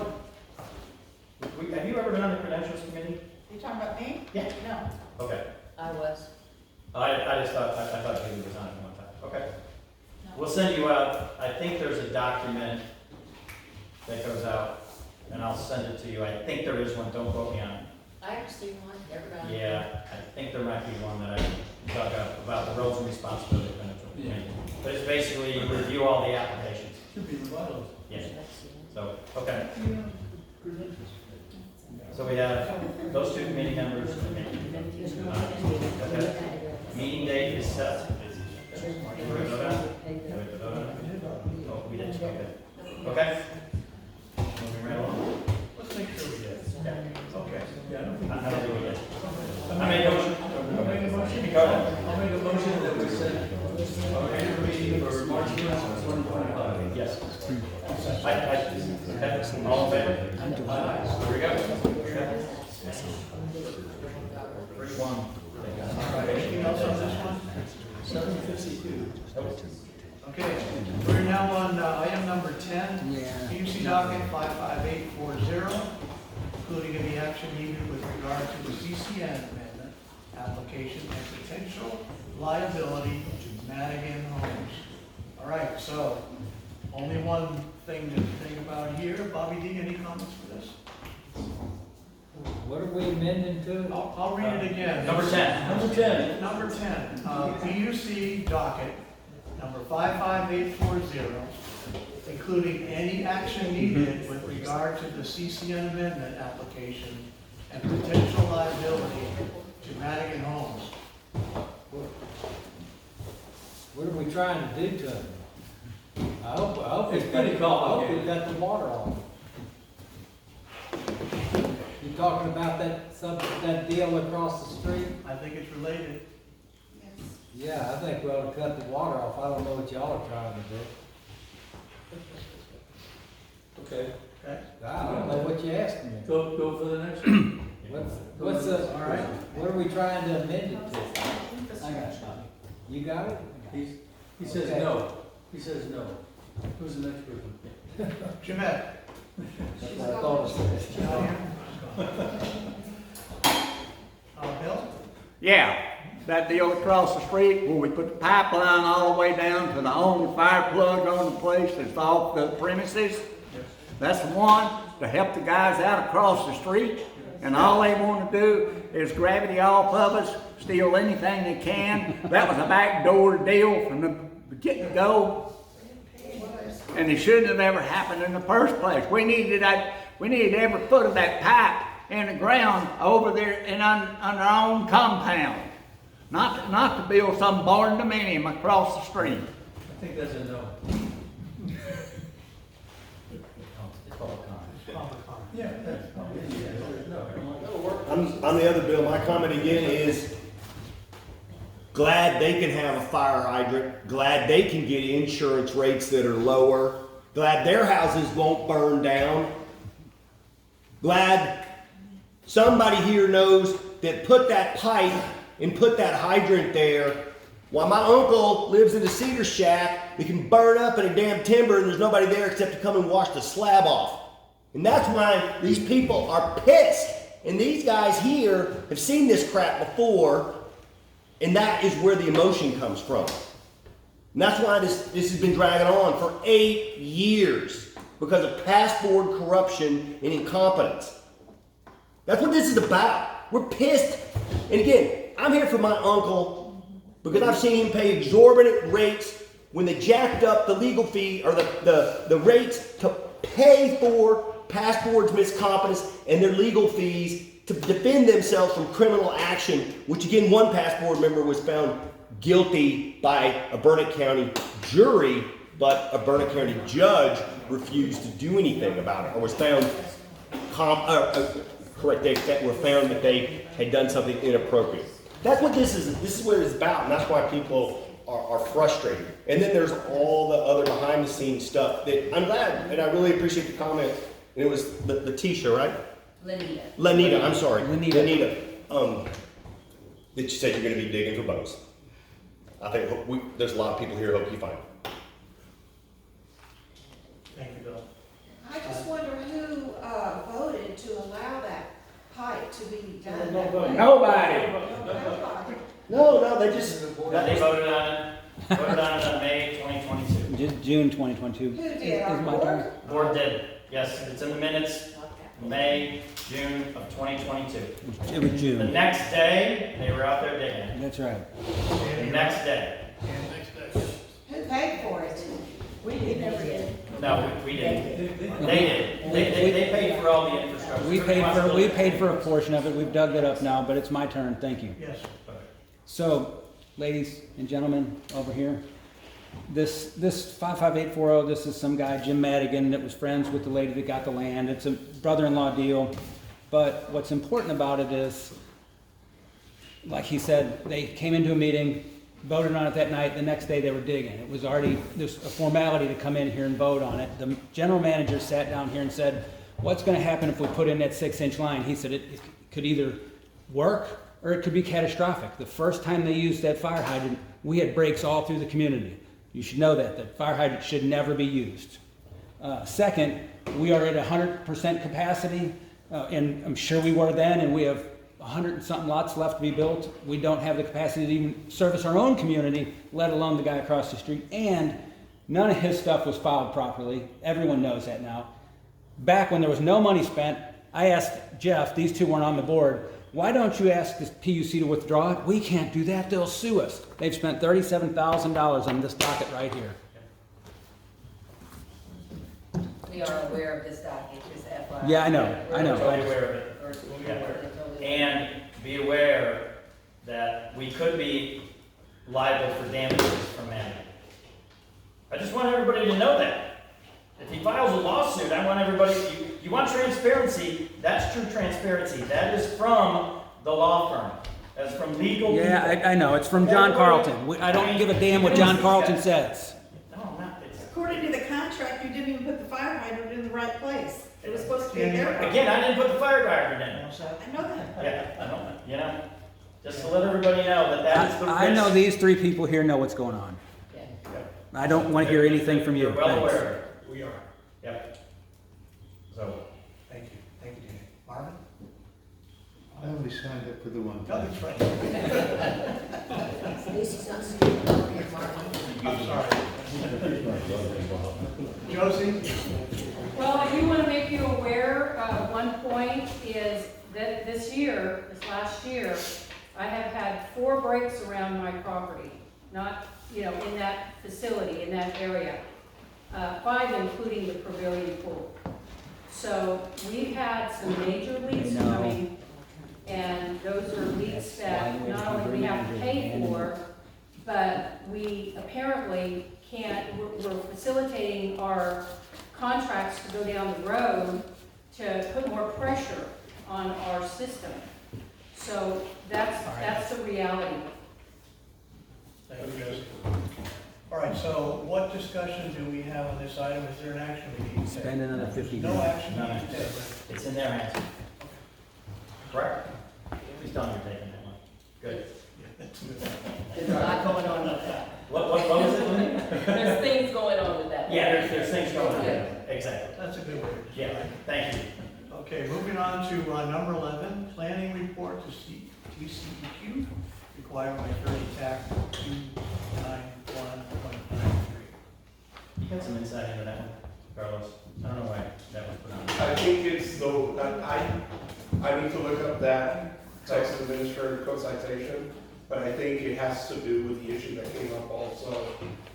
Have you ever been on the credentials committee? You talking about me? Yeah. No. Okay. I was. I just thought, I thought Julie was on it one time. Okay. We'll send you out, I think there's a document that goes out, and I'll send it to you. I think there is one, don't quote me on it. I haven't seen one, never done. Yeah, I think there might be one that I can talk about the roles and responsibilities of the credentials committee. But it's basically, you review all the applications. Should be the bylaws. Yes. So, okay. So we have those two committee members. Okay. Meeting date is set. Do we vote on it? Oh, we didn't, okay. Okay? Moving right along. Let's make sure we get it. Yeah. Okay. Yeah, I don't think. I don't think we did. I made a motion. I'll make a motion. Go ahead. I'll make a motion that we set our annual meeting for March 1st, 2025. Yes. Okay. All in favor? Here we go. Which one? Anything else on this one? 752. Okay, we're now on item number 10. PUC docket 55840, including any action needed with regard to the CCN amendment application and potential liability to Madigan Homes. All right, so only one thing to think about here. Bobby D, any comments for this? What are we amending to? I'll read it again. Number 10. Number 10. Number 10, PUC docket number 55840, including any action needed with regard to the CCN amendment application and potential liability to Madigan Homes. What are we trying to do to them? I hope It's we pretty complicated. got the water on. You talking about that deal across the street? I think it's related. Yeah, I think we ought to cut the water off. I don't know what y'all are trying to do. Okay. Okay? I don't know what you're asking me. Go for the next one. What's the, all right, what are we trying to amend it to? I got it. You got it? He says Okay. no. He says no. Who's the next person? Jeanette? That's what I thought it was. Bill? Yeah, that deal across the street where we put the pipeline all the way down to the only fire plug on the place that's off the premises. That's the one to help the guys out across the street. And all they want to do is grab it off of us, steal anything they can. That was a backdoor deal from the get-go. And it shouldn't have ever happened in the first place. We needed every foot of that pipe in the ground over there and on our own compound. Not to build some barn dominium across the street. I think that's a no. Yeah. On the other bill, my comment again is glad they can have a fire hydrant, glad they can get insurance rates that are lower, glad their houses won't burn down, glad somebody here knows that put that pipe and put that hydrant there. While my uncle lives in a cedar shack that can burn up in a damn timber and there's nobody there except to come and wash the slab off. And that's why these people are pissed. And these guys here have seen this crap before, and that is where the emotion comes from. And that's why this has been dragging on for 8 years, because of past board corruption and incompetence. That's what this is about. We're pissed. And again, I'm here for my uncle because I've seen him pay exorbitant rates when they jacked up the legal fee or the rates to pay for past board's miscompetence and their legal fees to defend themselves from criminal action, which again, one past board member was found guilty by a Burnett County jury, but a Burnett County judge refused to do anything about it, or was found, they were found that they had done something inappropriate. That's what this is what it's about, and that's why people are frustrated. And then there's all the other behind the scenes stuff that I'm glad, and I really appreciate the comment. And it was Letitia, right? Lenita, I'm sorry. Lenita. That you said you're going to be digging for bones. I think there's a lot of people here who hope you find them. Thank you, Bill. I just wonder who voted to allow that pipe to be done. Nobody. No, they just... They voted on it. Voted on it on May 2022. June 2022. Who did? Is Our my board? turn? Board did. Yes, it's in the minutes. May, June of 2022. It was The June. next day, they were out there digging. That's right. The next day. Who paid for it? We never did. No, we didn't. They did. They paid for all the infrastructure. We paid for a portion of it. We've dug that up now, but it's my turn. Thank you. Yes. So, ladies and gentlemen over here, this 55840, this is some guy, Jim Madigan, that was friends with the lady that got the land. It's a brother-in-law deal. But what's important about it is, like he said, they came into a meeting, voted on it that night. The next day they were digging. It was already, there's a formality to come in here and vote on it. The general manager sat down here and said, what's going to happen if we put in that 6-inch line? He said it could either work or it could be catastrophic. The first time they used that fire hydrant, we had breaks all through the community. You should know that fire hydrant should never be used. Second, we are at 100% capacity, and I'm sure we were then, and we have 100 and something lots left to be built. We don't have the capacity to even service our own community, let alone the guy across the street. And none of his stuff was filed properly. Everyone knows that now. Back when there was no money spent, I asked Jeff, these two weren't on the board, why don't you ask this PUC to withdraw it? We can't do that, they'll sue us. They've spent $37,000 on this docket right here. We are aware of this docket, just FYI. Yeah, I know. Totally aware of it. Yeah. And be aware that we could be liable for damages from that. I just want everybody to know that. If he files a lawsuit, I want everybody, you want transparency, that's true transparency. That is from the law firm. That's from legal people. Yeah, I know, it's from John Carlton. I don't give a damn what John Carlton says. No, not this. According to the contract, you didn't even put the fire hydrant in the right place. It was supposed to be there. Again, I didn't put the fire hydrant in. I know that. Yeah, I don't, you know, just to let everybody know that that is the risk. I know these three people here know what's going on. I don't want to hear anything from you. You're well Thanks. aware. We are. Yep. So. Thank you, Danny. Marvin? I only signed up for the one. No, that's right. Lucy's not speaking over here, Marvin. I'm sorry. Josie? Well, I do want to make you aware, one point is that this last year, I have had 4 breaks around my property, not, in that facility, in that area. 5 including the pavilion pool. So we've had some major leaks coming, and those are leaks that not only we have to pay for, but we apparently we're facilitating our contracts to go down the road to put more pressure on our system. So that's the reality. Thank you, Josie. All right, so what discussion do we have on this item? Is there an action we need to take? Spend another 50 No grand. action No, needed to take. it's in their hands. Correct? Please tell me you're taking that one. Good. There's a lot going on with that. What was it? There's things going on with that. Yeah, there's things going on. Exactly. That's a good way to describe Yeah, it. thank you. Okay, moving on to number 11, planning report to TCEQ, required by 30 TAC 291.93. You got some insight into that one, Carlos? I don't know why that was put on. I think it's though, I need to look up that Texas Administrative Code citation, but I think it has to do with the issue that came up also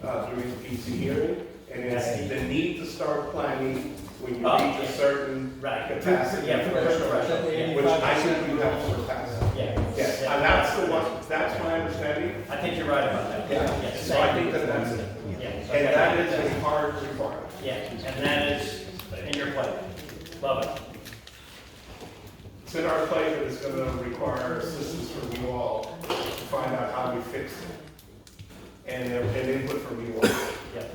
during the PC hearing, and it's the need to start planning when you reach a certain capacity. Yeah, for threshold, which I think you have to surpass. Yeah. Yes, and that's the one, that's my understanding. I think you're right about that. Yeah, Yes. so I think that's it. Yeah. And that is a hard requirement. Yeah, and that is in your plate. Love it. It's in our plate, but it's gonna require assistance from you all to find out how we fix it. And input from you all. Yeah.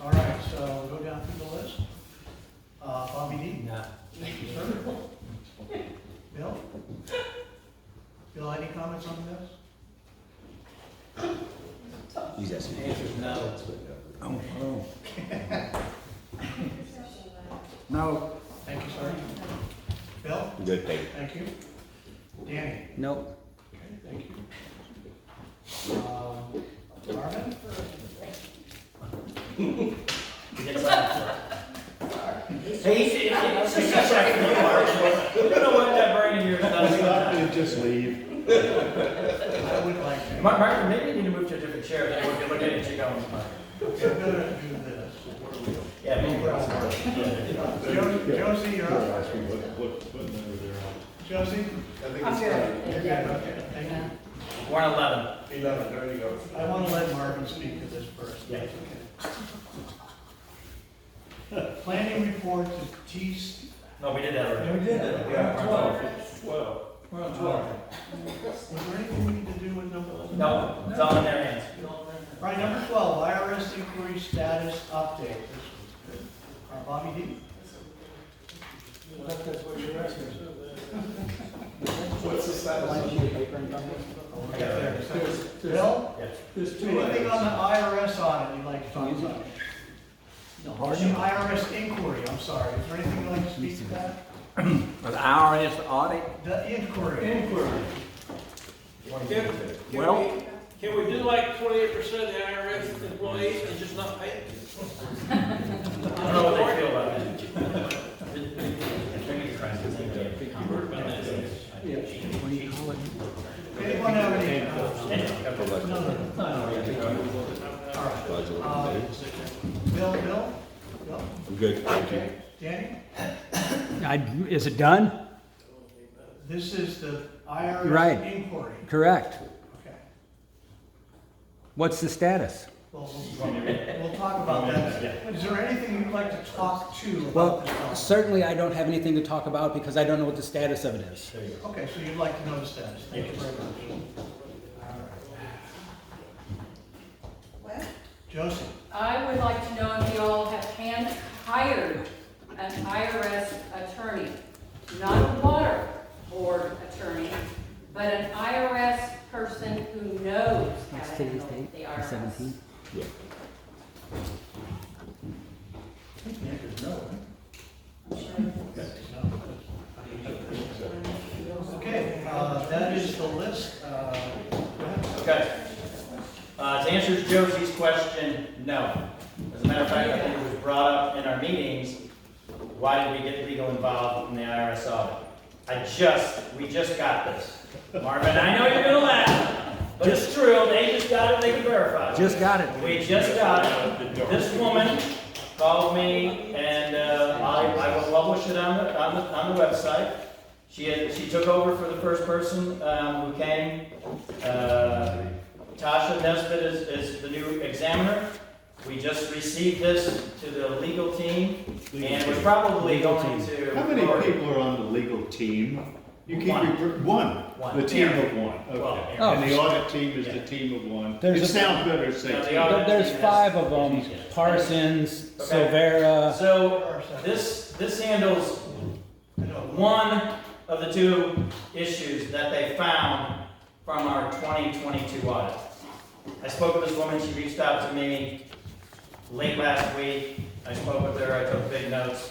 All right, so go down through the list. Bobby D? Nah. Thank you, sir. Bill? Bill, any comments on this? He's asking. Answer's no. Oh. No. Thank you, sir. Bill? Good, thank you. Thank you. Danny? Nope. Okay, thank you. Marvin? Hey, you don't know what that brain of yours does. Just leave. I would like to. Mark, maybe you need to move to a different chair, then we can look at you going. Okay, I'm gonna do this. Yeah, maybe. Josie, you're up. What number they're on? Josie? I think I'm it's good. done. Yeah, okay, thank you. We're on 11. 11, there you go. I want to let Marvin speak to this first. Yeah. Okay. Planning report to T. No, we did that already. We did that. Yeah. 12. We're on 12. Was there anything we need to do with number 11? No, it's all in their hands. All right, number 12, IRS inquiry status update. This was good. Bobby D? That's what you're asking. What's the status? Bill? There's two Anything items. on the IRS audit you'd like to talk about? Pardon me, IRS inquiry, I'm sorry. Is there anything you'd like to speak to that? The IRS audit? The inquiry. Can we do like 28% of the IRS employees and just not pay it? I don't know what they feel about that. What do you call it? Anyone have any? All right. Bill? I'm good, thank you. Okay. Danny? Is it done? This is the IRS Right. inquiry. Correct. Okay. What's the status? We'll talk about that. Is there anything you'd like to talk to about Well, this topic? certainly I don't have anything to talk about because I don't know what the status of it is. Okay, so you'd like to know the status. Thank you very much. Well, Josie? I would like to know if you all have hired an IRS attorney, not a water board attorney, but an IRS person who knows how What's to today's handle date? the The IRS. 17th? Yeah. I think the answer is no, right? Okay, that is the list. Go ahead. Okay. To answer Josie's question, no. As a matter of fact, I think it was brought up in our meetings, why did we get legal involved in the IRS audit? We just got this. Marvin, I know you're gonna laugh, but it's true, they just got it, they can verify. Just got it. We just got it. This woman called me, and I will publish it on the website. She took over for the first person who came. Tasha Nesbitt is the new examiner. We just received this to the legal team, and we're probably going to. How many people are on the legal team? You keep one. One. The team Yeah. of one. Okay. Well, And the audit team is the team of one. There's It a- sounds better to say No, the team. audit- There's 5 of them, Parsons, Silvera. So this handles one of the 2 issues that they found from our 2022 audit. I spoke with this woman, she reached out to me late last week. I spoke with her, I took big notes.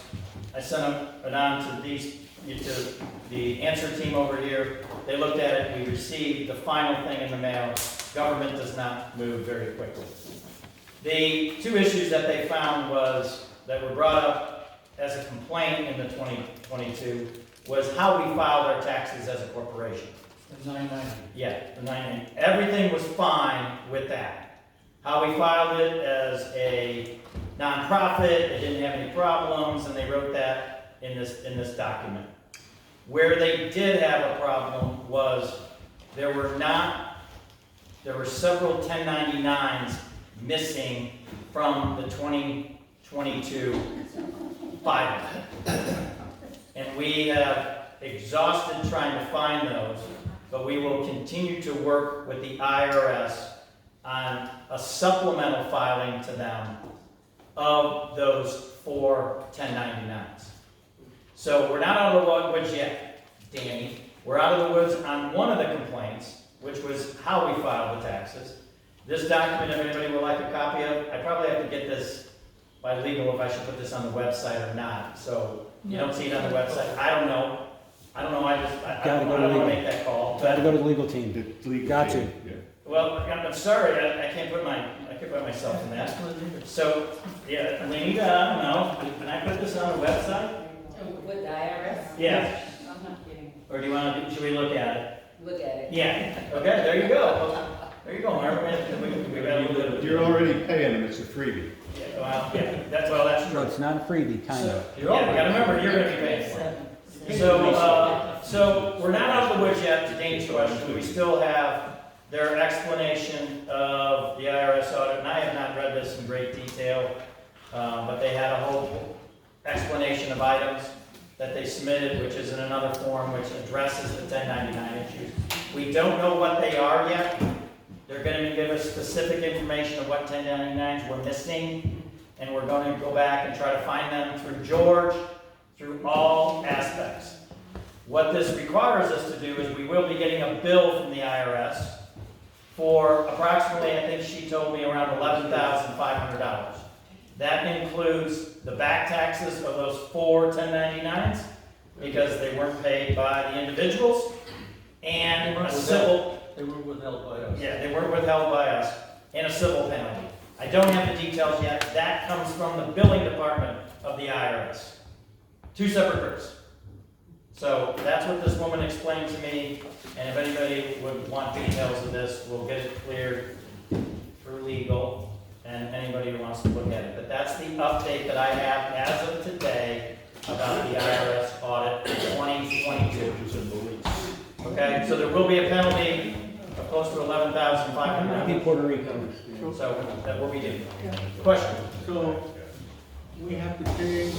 I sent it on to the answer team over here. They looked at it, we received the final thing in the mail. Government does not move very quickly. The 2 issues that they found that were brought up as a complaint in the 2022 was how we filed our taxes as a corporation. The 990. Yeah, the 990. Everything was fine with that. How we filed it as a nonprofit, it didn't have any problems, and they wrote that in this document. Where they did have a problem was there were several 1099s missing from the 2022 filing. And we have exhausted trying to find those, but we will continue to work with the IRS on a supplemental filing to them of those 4 1099s. So we're not out of the woods yet, Danny. We're out of the woods on one of the complaints, which was how we filed the taxes. This document, if anybody would like a copy of, I probably have to get this by legal if I should put this on the website or not. So you don't see it on the website. I don't know. I don't Gotta go to want to legal. make that call. Gotta go to the legal team. The legal Got team, you. yeah. Well, I'm sorry, I can't put myself in that. So, yeah, Lenita, I don't know, can I put this on the website? With the IRS? Yeah. I'm not kidding. Or do you want to, should we look at it? Look at it. Yeah, okay, there you go. There you go, Marvin. We got a little bit of. You're already paying them, it's a freebie. Yeah, well, that's No, true. it's not a freebie, kind of. Yeah, you gotta remember, you're gonna be paying for it. So we're not out of the woods yet, to Dane's question. We still have their explanation of the IRS audit, and I have not read this in great detail, but they had a whole explanation of items that they submitted, which is in another form, which addresses the 1099 issues. We don't know what they are yet. They're gonna give us specific information of what 1099s we're missing, and we're gonna go back and try to find them through George, through all aspects. What this requires us to do is we will be getting a bill from the IRS for approximately, I think she told me, around $11,500. That includes the back taxes of those 4 1099s, because they weren't paid by the individuals, and a civil. They were withheld by us. Yeah, they weren't withheld by us, and a civil penalty. I don't have the details yet. That comes from the billing department of the IRS. 2 separate groups. So that's what this woman explained to me, and if anybody would want details of this, we'll get it cleared through legal, and anybody who wants to look at it. But that's the update that I have as of today about the IRS audit 2022. Okay, so there will be a penalty, of close to $11,500. In Puerto Rico. So that will be due. Question? So we have to pay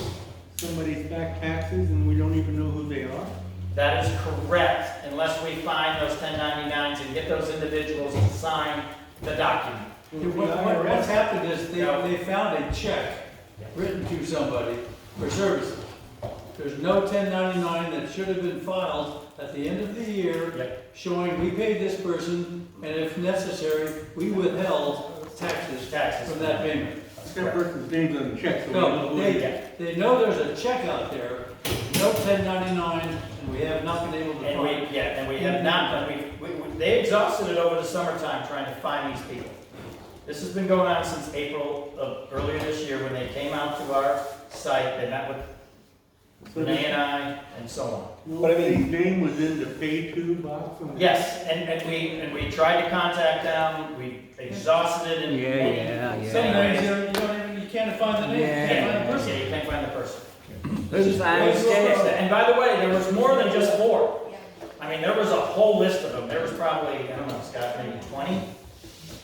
somebody's back taxes and we don't even know who they are? That is correct, unless we find those 1099s and get those individuals to sign the document. What's happened is they found a check written to somebody for services. There's no 1099 that should have been filed at the end of the year showing we paid this person, and if necessary, we withheld taxes from that payment. That person's name's on the check. So No, we don't know. they know there's a check out there, no 1099, and we have not been able to find. And we have not, they exhausted it over the summertime trying to find these people. This has been going on since April of earlier this year when they came out to our site, they met with René and I, and so on. But I mean, his name was in the pay to box? Yes, and we tried to contact them, we exhausted it in Some names, you can't find the name, you can't find the person. Yeah, you can't find the person. Who's And by the way, there was more than just 4. I mean, there was a whole list of them. There was probably, I don't know, Scott, maybe 20?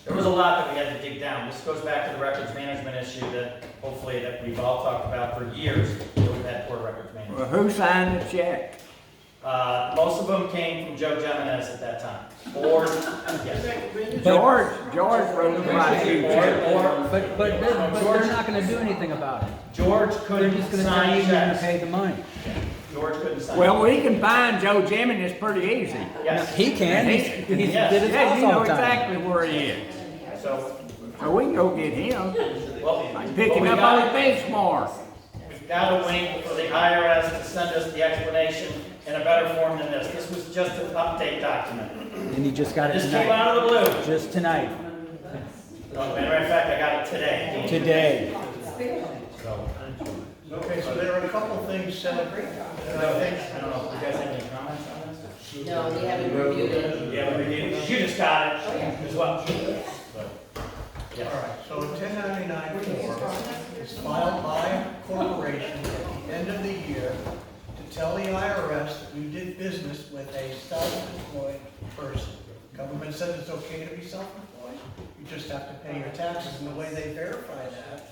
There was a lot that we had to dig down. This goes back to the records management issue that hopefully that we've all talked about for years, that we've had poor records management. Well, who signed the check? Most of them came from Joe Jimenez at that time. Or, yes. George wrote quite a few checks. But they're not gonna do anything about it. George They're couldn't just gonna tell sign you you're gonna checks. pay the money. George couldn't sign. Well, we can find Joe Jimenez pretty easy. Yes. He can, he Yes. did his Yeah, house you all know the time. exactly where he is. So, So we can go get him. well, Pick him up on the benchmark. we've got to wait for the IRS to send us the explanation in a better form than this. This was just an update document. And you just got it This came tonight. out of the blue. Just tonight. Matter of fact, I got it today. Today. Okay, so there are a couple of things said that I think, I don't know, you guys have any comments on this? No, we haven't reviewed it. Yeah, we reviewed it. You just got it as well. all right, so a 1099 form is filed by a corporation at the end of the year to tell the IRS that you did business with a self-employed person. Government says it's okay to be self-employed, you just have to pay your taxes, and the way they verify that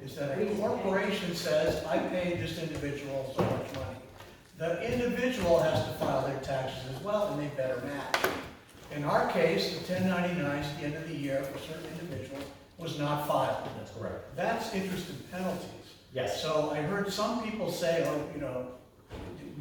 is that a corporation says, I paid this individual so much money. The individual has to file their taxes as well, and they better match. In our case, the 1099s at the end of the year for certain individuals was not filed. That's correct. That's interest and penalties. Yes. So I heard some people say, oh,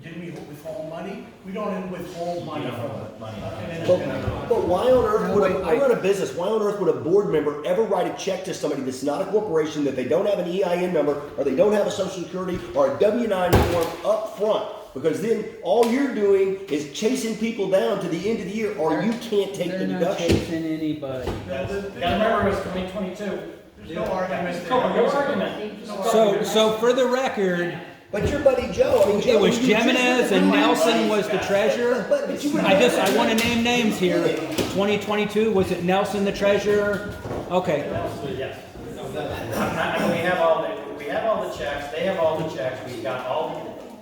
didn't we withhold money? We don't withhold money from an independent. But why on earth would I run a business, why on earth would a board member ever write a check to somebody that's not a corporation, that they don't have an EIN number, or they don't have a social security, or a W-9 form up front? Because then all you're doing is chasing people down to the end of the year, or you can't take the They're not deduction. chasing anybody. You gotta remember, it was 2022. There's no argument there. No argument. So for the record, But your buddy Joe, I mean, it was you just Jimenez said- and Nelson was the treasurer. But you would I want to name names here. 2022, was it Nelson the treasurer? Okay. Yes. We have all the checks, they have all the checks, we've got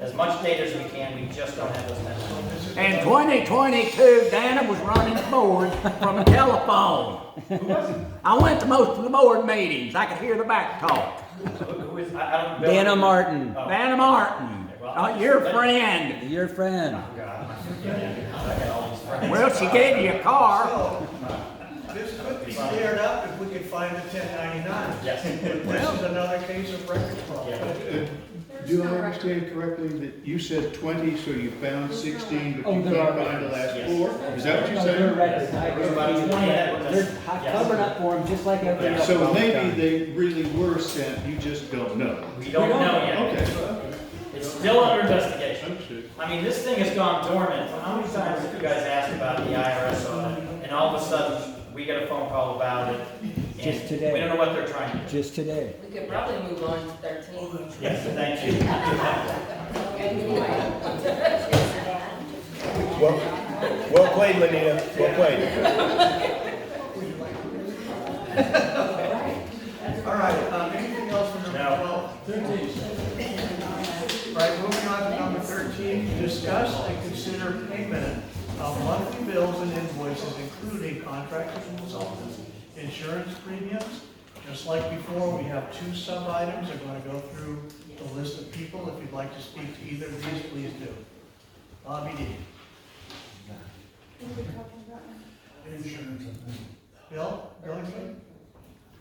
as much data as we can, we just don't have those numbers. In 2022, Dana was running the board from a telephone. I went to most of the board meetings. I could hear the back talk. Who is, I don't. Dana Martin. Oh. Dana Martin, your friend. Your friend. I got all these friends. Well, she gave you a car. So, this could be cleared up if we could find the 1099. Yes. This is another case of record fraud. Do I understand correctly that you said 20, so you found 16, but you there can't are find the last Yes. 4? Is that what you're No, they're saying? records. I There's about 20 that were missing. They're Yes. covering up for them just like everybody else. So has maybe done. they really were sent, you just don't know. We don't know yet. Okay. It's still under investigation. Understood. I mean, this thing has gone dormant. How many times have you guys asked about the IRS audit? And all of a sudden, we get a phone call about it. and Just today. We don't know what they're trying to do. Just today. We could probably move on to 13. Yes, thank you. Well played, Lenita, well played. All right, anything else for number 12? 13. Right, moving on to number 13, discuss and consider payment of monthly bills and invoices, including contractors and consultants, insurance premiums. Just like before, we have 2 sub-items. I'm going to go through the list of people. If you'd like to speak to either of these, please do. Bobby D. Insurance. Bill? Billingsley?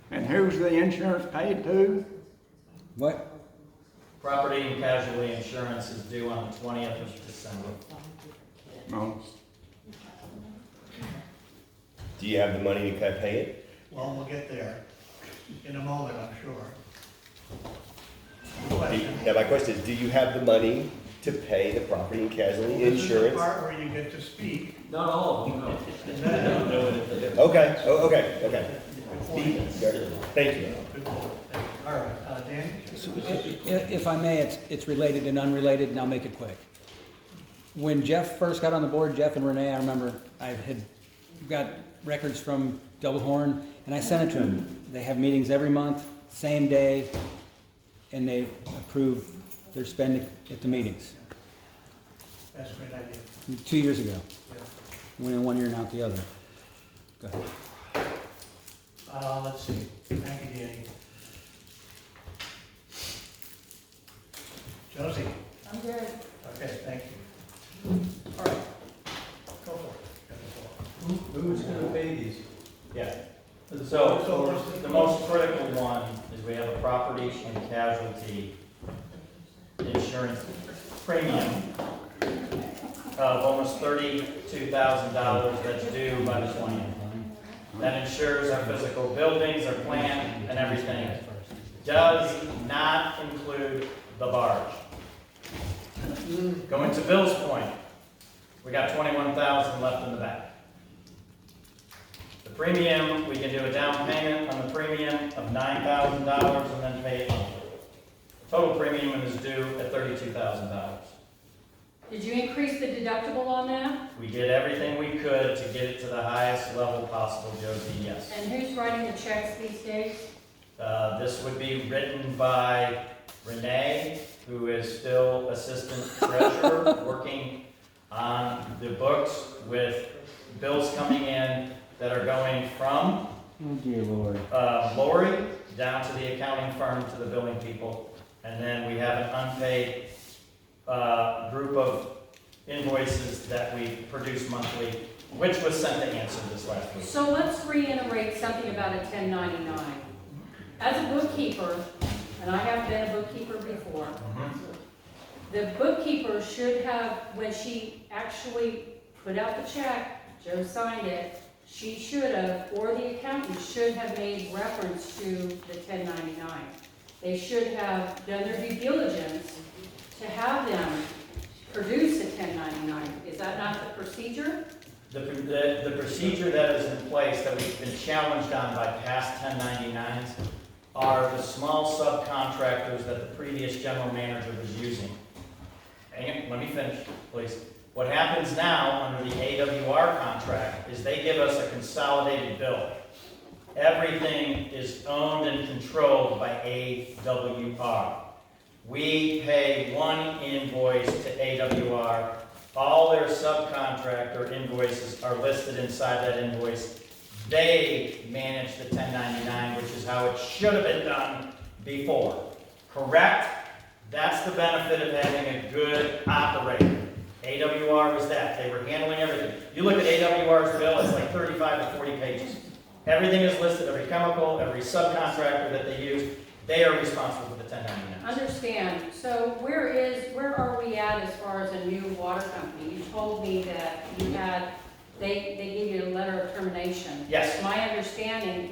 And who's the insurance paid to? What? Property and casualty insurance is due on the 20th of December. No. Do you have the money to pay it? Well, we'll get there in a moment, I'm sure. Now my question is, do you have the money to pay the property and casualty This is the insurance? part where you get to speak. Not all of them, no. Okay, okay. Thank you. All right, Dan? If I may, it's related and unrelated, and I'll make it quick. When Jeff first got on the board, Jeff and Renee, I remember I had got records from Double Horn, and I sent it to them. They have meetings every month, same day, and they approve their spending at the meetings. That's a great idea. 2 years ago. Went in one ear and out the other. Go ahead. Let's see. Thank you, Danny. Josie? I'm good. Okay, thank you. All right. Go for it. Who's gonna pay these? Yeah. So the most critical one is we have a property and casualty insurance premium of almost $32,000 that's due by the 20th. That insures our physical buildings, our plant, and everything. Does not include the barge. Going to Bill's point, we got $21,000 left in the back. The premium, we can do a down payment on the premium of $9,000 and then pay it monthly. Total premium is due at $32,000. Did you increase the deductible on that? We did everything we could to get it to the highest level possible, Josie, yes. And who's writing the checks these days? This would be written by Renee, who is still assistant treasurer, working on the books with bills coming in that are going from Oh dear Lord. Lori down to the accounting firm to the billing people. And then we have an unpaid group of invoices that we produce monthly, which was sent to answer this last week. So let's reiterate something about a 1099. As a bookkeeper, and I have been a bookkeeper before, the bookkeeper should have, when she actually put out the check, Joe signed it, she should have, or the accountant should have made reference to the 1099. They should have done their due diligence to have them produce a 1099. Is that not the procedure? The procedure that is in place that we've been challenged on by past 1099s are the small subcontractors that the previous general manager was using. Hang on, let me finish, please. What happens now under the AWR contract is they give us a consolidated bill. Everything is owned and controlled by AWR. We pay one invoice to AWR. All their subcontractor invoices are listed inside that invoice. They manage the 1099, which is how it should have been done before. Correct? That's the benefit of having a good operator. AWR was that. They were handling everything. You look at AWR's bill, it's like 35 to 40 pages. Everything is listed, every chemical, every subcontractor that they use, they are responsible for the 1099. Understand. So where are we at as far as a new water company? You told me that you had, they gave you a letter of termination. Yes. My understanding,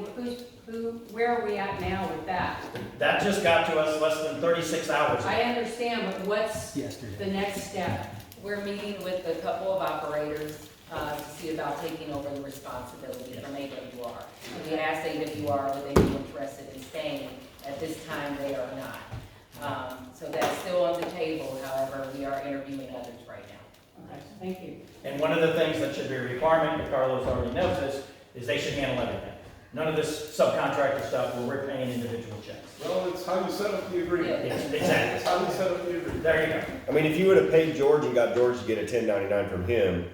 where are we at now with that? That just got to us less than 36 hours ago. I understand, but what's Yesterday. the next step? We're meeting with a couple of operators to see about taking over the responsibility from AWR. We asked AWR would they be interested in staying. At this time, they are not. So that's still on the table. However, we are interviewing others right now. Okay, thank you. And one of the things that should be a requirement, and Carlos already knows this, is they should handle everything. None of this subcontractor stuff where we're paying individual checks. Well, it's how you set up the agreement. Yes, exactly. It's how you set up the agreement. There you go. I mean, if you would have paid George and got George to get a 1099 from him,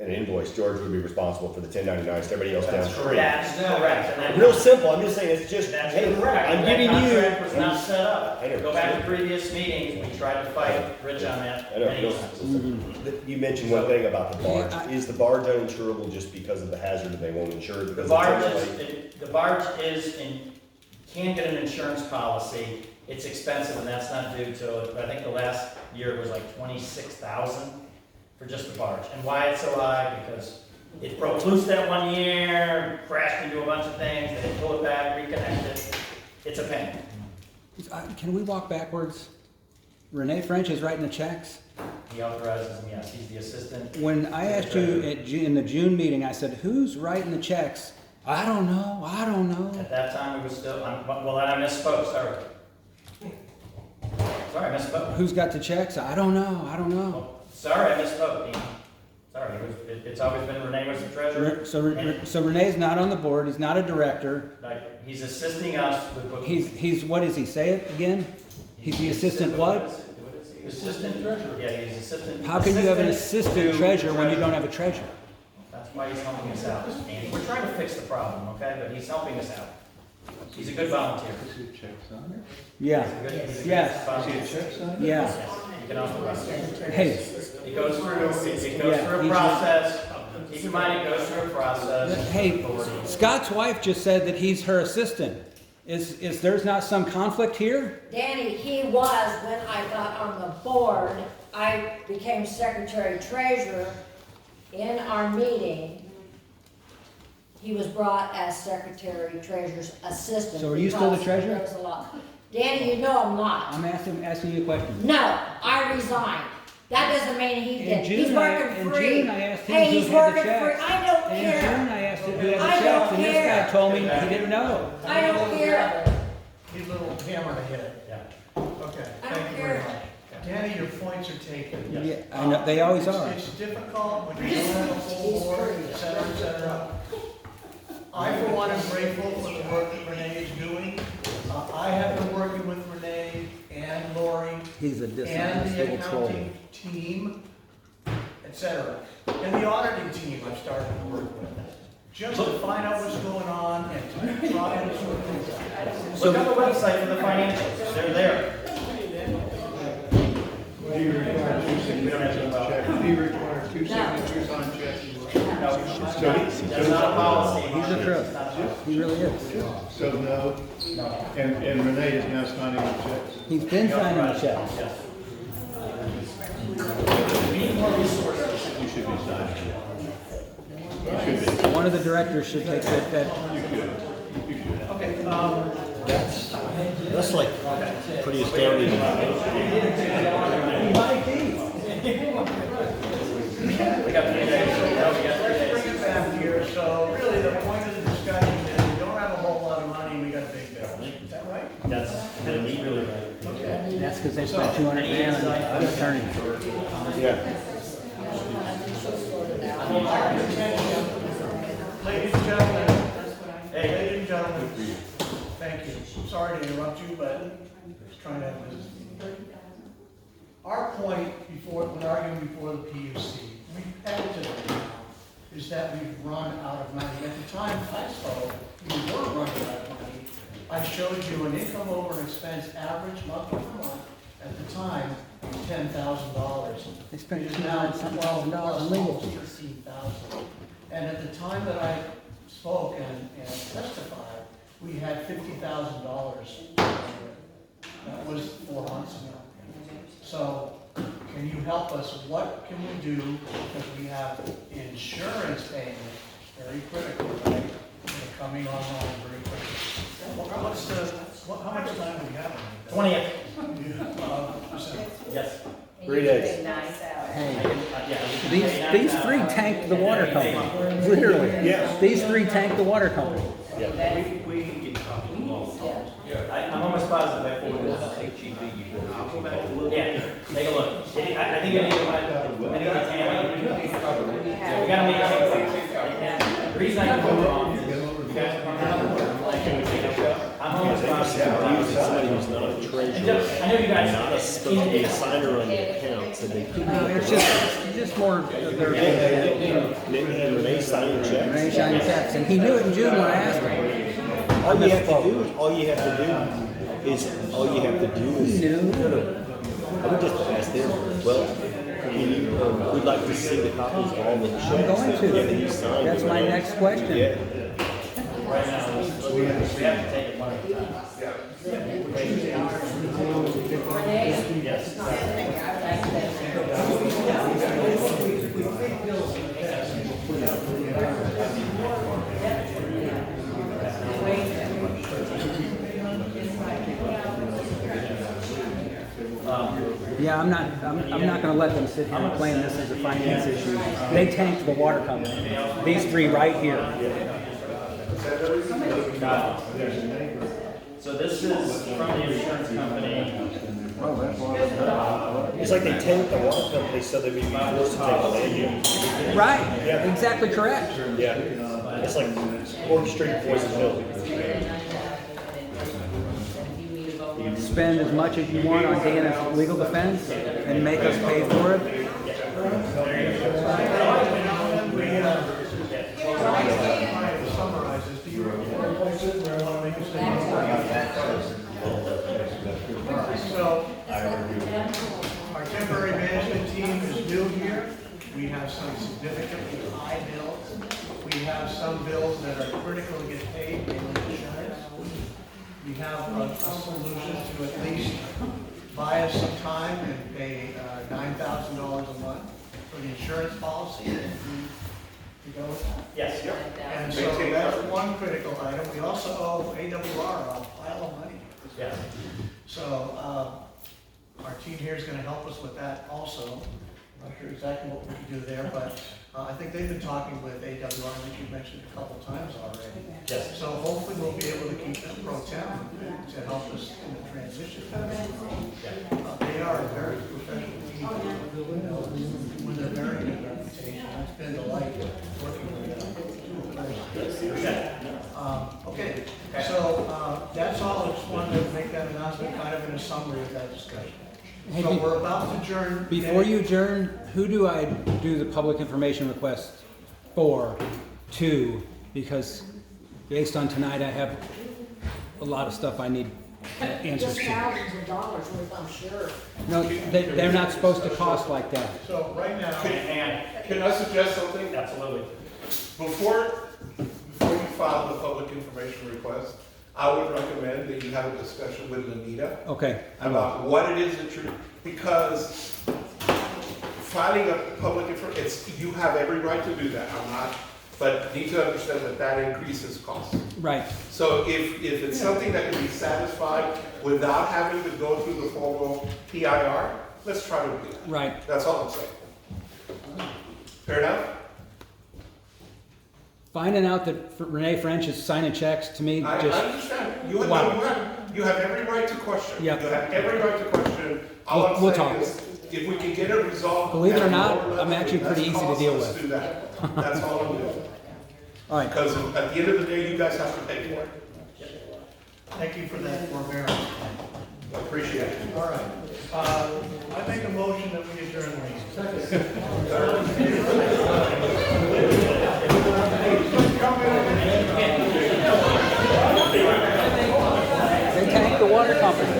an invoice, George would be responsible for the 1099s, everybody else downstream. That's correct. And that- Real simple, I'm just saying, it's just, That's hey, correct. I'm That giving you. contract was not set up. I know. Go back to previous meetings, we tried to fight Rich on that I know, many Bill, times. you mentioned one thing about the barge. Is the barge uninsurable just because of the hazard and they won't insure it? The because barge it's is, the barge is, can get an insurance policy. It's expensive and that's not due to, I think the last year it was like 26,000 for just the barge. And why it's so high? Because it broke loose that one year, crashed into a bunch of things, they had to pull it back, reconnect it. It's a pain. Can we walk backwards? René Ffrench is writing the checks? He authorizes them, yes, he's the assistant. When I asked you in the June meeting, I said, who's writing the checks? I don't know. At that time, we were still, well, then I misspoke, sorry. Sorry, I misspoke. Who's got the checks? I don't know. Sorry, I misspoke, Dean. Sorry, it's always been René was the treasurer. So René's not on the board, he's not a director. Like, he's assisting us with bookkeeping. He's, what does he say it again? He's the assistant what? Assistant treasurer. Yeah, he's assistant. How can you have an assistant treasurer when you don't have a treasurer? That's why he's helping us out, Andy. We're trying to fix the problem, okay, but he's helping us out. He's a good volunteer. Yeah. He's a good Yes. volunteer. Yeah. Yes. He can also run. Hey. It goes through a process. Keep in mind, it goes through a process. Hey, Scott's wife just said that he's her assistant. Is there's not some conflict here? Danny, he was, when I got on the board, I became secretary treasurer. In our meeting, he was brought as secretary treasurer's assistant. So are you still the because treasurer? there was a lot. Danny, you know I'm not. I'm asking you a question. No, I resigned. That doesn't mean he In did. He's June, working free. I asked him Hey, who he's had the working free. checks. I don't And in June, care. I asked him who had the I checks, don't and this care. guy told me he didn't know. I don't care. Need a little hammer to hit. Yeah. Okay, I thank don't you very care. much. Danny, your points are taken. Yeah, I know, they always are. It's difficult when you don't have a full board, et cetera, et cetera. I, for one, am grateful for the work that René is doing. I have been working with René and Lori He's a and dishonest the little troll. accounting team, et cetera, and the auditing team I've started to work with, just to find out what's going on and to try and sort things out. Look on the website for the financials. They're there. Do you require two signatures on checks? Do you require two signatures on checks? No, that's not a policy. He's a trust. He really is. So no, and René is now signing the checks. He's been signing the checks. Yes. We need more resources. You should be signing it. You should be. One of the directors should take that. You should. You should. Okay, That's like pretty astounding. We got 3 days. let's bring it back here. So really, the point of the discussion is we don't have a whole lot of money, we got a big bill. Is that right? That's really right. Okay. That's because they spent 200 grand on an attorney. Yeah. Ladies and gentlemen, ladies and gentlemen, thank you. Sorry to interrupt you, but just trying to have business. Our point before, when arguing before the PUC, repetitively, is that we've run out of money. At the time I spoke, we were running out of money. I showed you an income over an expense average month over month at the time, $10,000. They spent It is now $200,000 on legal fees. $16,000. And at the time that I spoke and testified, we had $50,000. That was 4 months ago. So, can you help us? What can we do? Because we have insurance payments, very critical, right? They're coming online very quickly. How much time do we have? 20th. Yeah, Yes. 3 days. Hey, these three tanked the water company. Literally. Yeah. These three tanked the water company. Yeah. I'm almost positive that we will. Yeah, take a look. I think I need to we gotta make a the reason I can go wrong. I'm almost positive. confused that somebody who's not a treasurer, I know you guys. not supposed to be a signer on the account, so they couldn't. It's just more, they're. And Renee signing checks. Renee signing checks, and he knew it in June when I asked him. All you have to do is, I would just ask them, well, we'd like to see the copies of all the checks. I'm going that you to. signed. That's my next question. Yeah. Right now, we have to take it one at a time. Yeah, I'm not gonna let them sit here and claim this as a finance issue. They tanked the water company. These three right here. So this is from the insurance company. It's like they tanked the water company so they'd be forced to take a land use. Right, exactly correct. Yeah, it's like Orange Street, Poison Hill. Spend as much as you want on Dana's legal defense and make us pay for it. So, our temporary management team is new here. We have some significantly high bills. We have some bills that are critical to get paid, mainly insurance. We have a solution to at least buy us some time and pay $9,000 a month for the insurance policy. You go with that? Yes. And so that's one critical item. We also owe AWR a pile of money. Yes. So our team here is going to help us with that also. I'm not sure exactly what we can do there, but I think they've been talking with AWR, I think you mentioned a couple times already. Yes. So hopefully we'll be able to keep them pro tem to help us in the transition. They are a very professional team, with a very good reputation. It's been a delight working with them. Okay, so that's all. I just wanted to make that announcement, kind of in a summary of that discussion. Hey, So we're about to adjourn. Before you adjourn, who do I do the public information request for, to? Because based on tonight, I have a lot of stuff I need answers Just to. thousands of dollars worth, I'm sure. No, they're not supposed to cost like that. So right now, Can I suggest something? Absolutely. Before you file the public information request, I would recommend that you have a discussion with Lenita Okay, I will. about what it is that because filing a public information, you have every right to do that, I'm not, but need to understand that that increases costs. Right. So if it's something that can be satisfied without having to go through the formal PIR, let's try to do that. Right. That's all I'm saying. Fair enough? Finding out that René Ffrench is signing checks to me I just. understand. You have, Wow. you have every right to question. Yep. You have every right to question. All I'm We'll saying talk. is, if we can get it resolved. Believe it or at a not, lower I'm level, actually that's pretty easy to cost, deal let's with. do that. That's all I'm doing. All right. Because at the end of the day, you guys have to pay for it. thank you for that forbearance. I appreciate it. All right. I make a motion that we adjourn the meeting. They tanked the water company.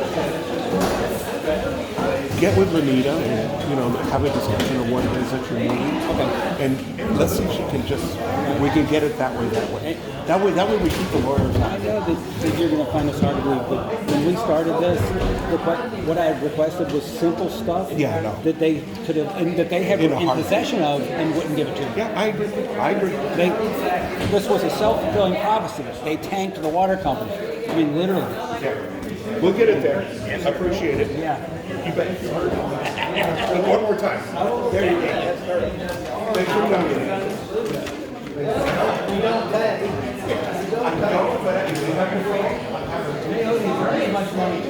Get with Lenita and, you know, have a discussion of what it is that you're needing. Okay. And let's see if she can just, we can get it that way. That way we keep the lawyers I out. know that you're going to find this hard to believe, but when we started this, what I had requested was simple stuff. Yeah, I know. That they could have, and that they have In a in heartbeat. possession of and wouldn't give it to me. Yeah, I agree. I agree. This was a self-fulfilling prophecy. They tanked the water company. I mean, literally. Yeah. We'll get it there. I appreciate it. Yeah. You bet. And one more time. There you go. Thanks for coming. They owe me very much money.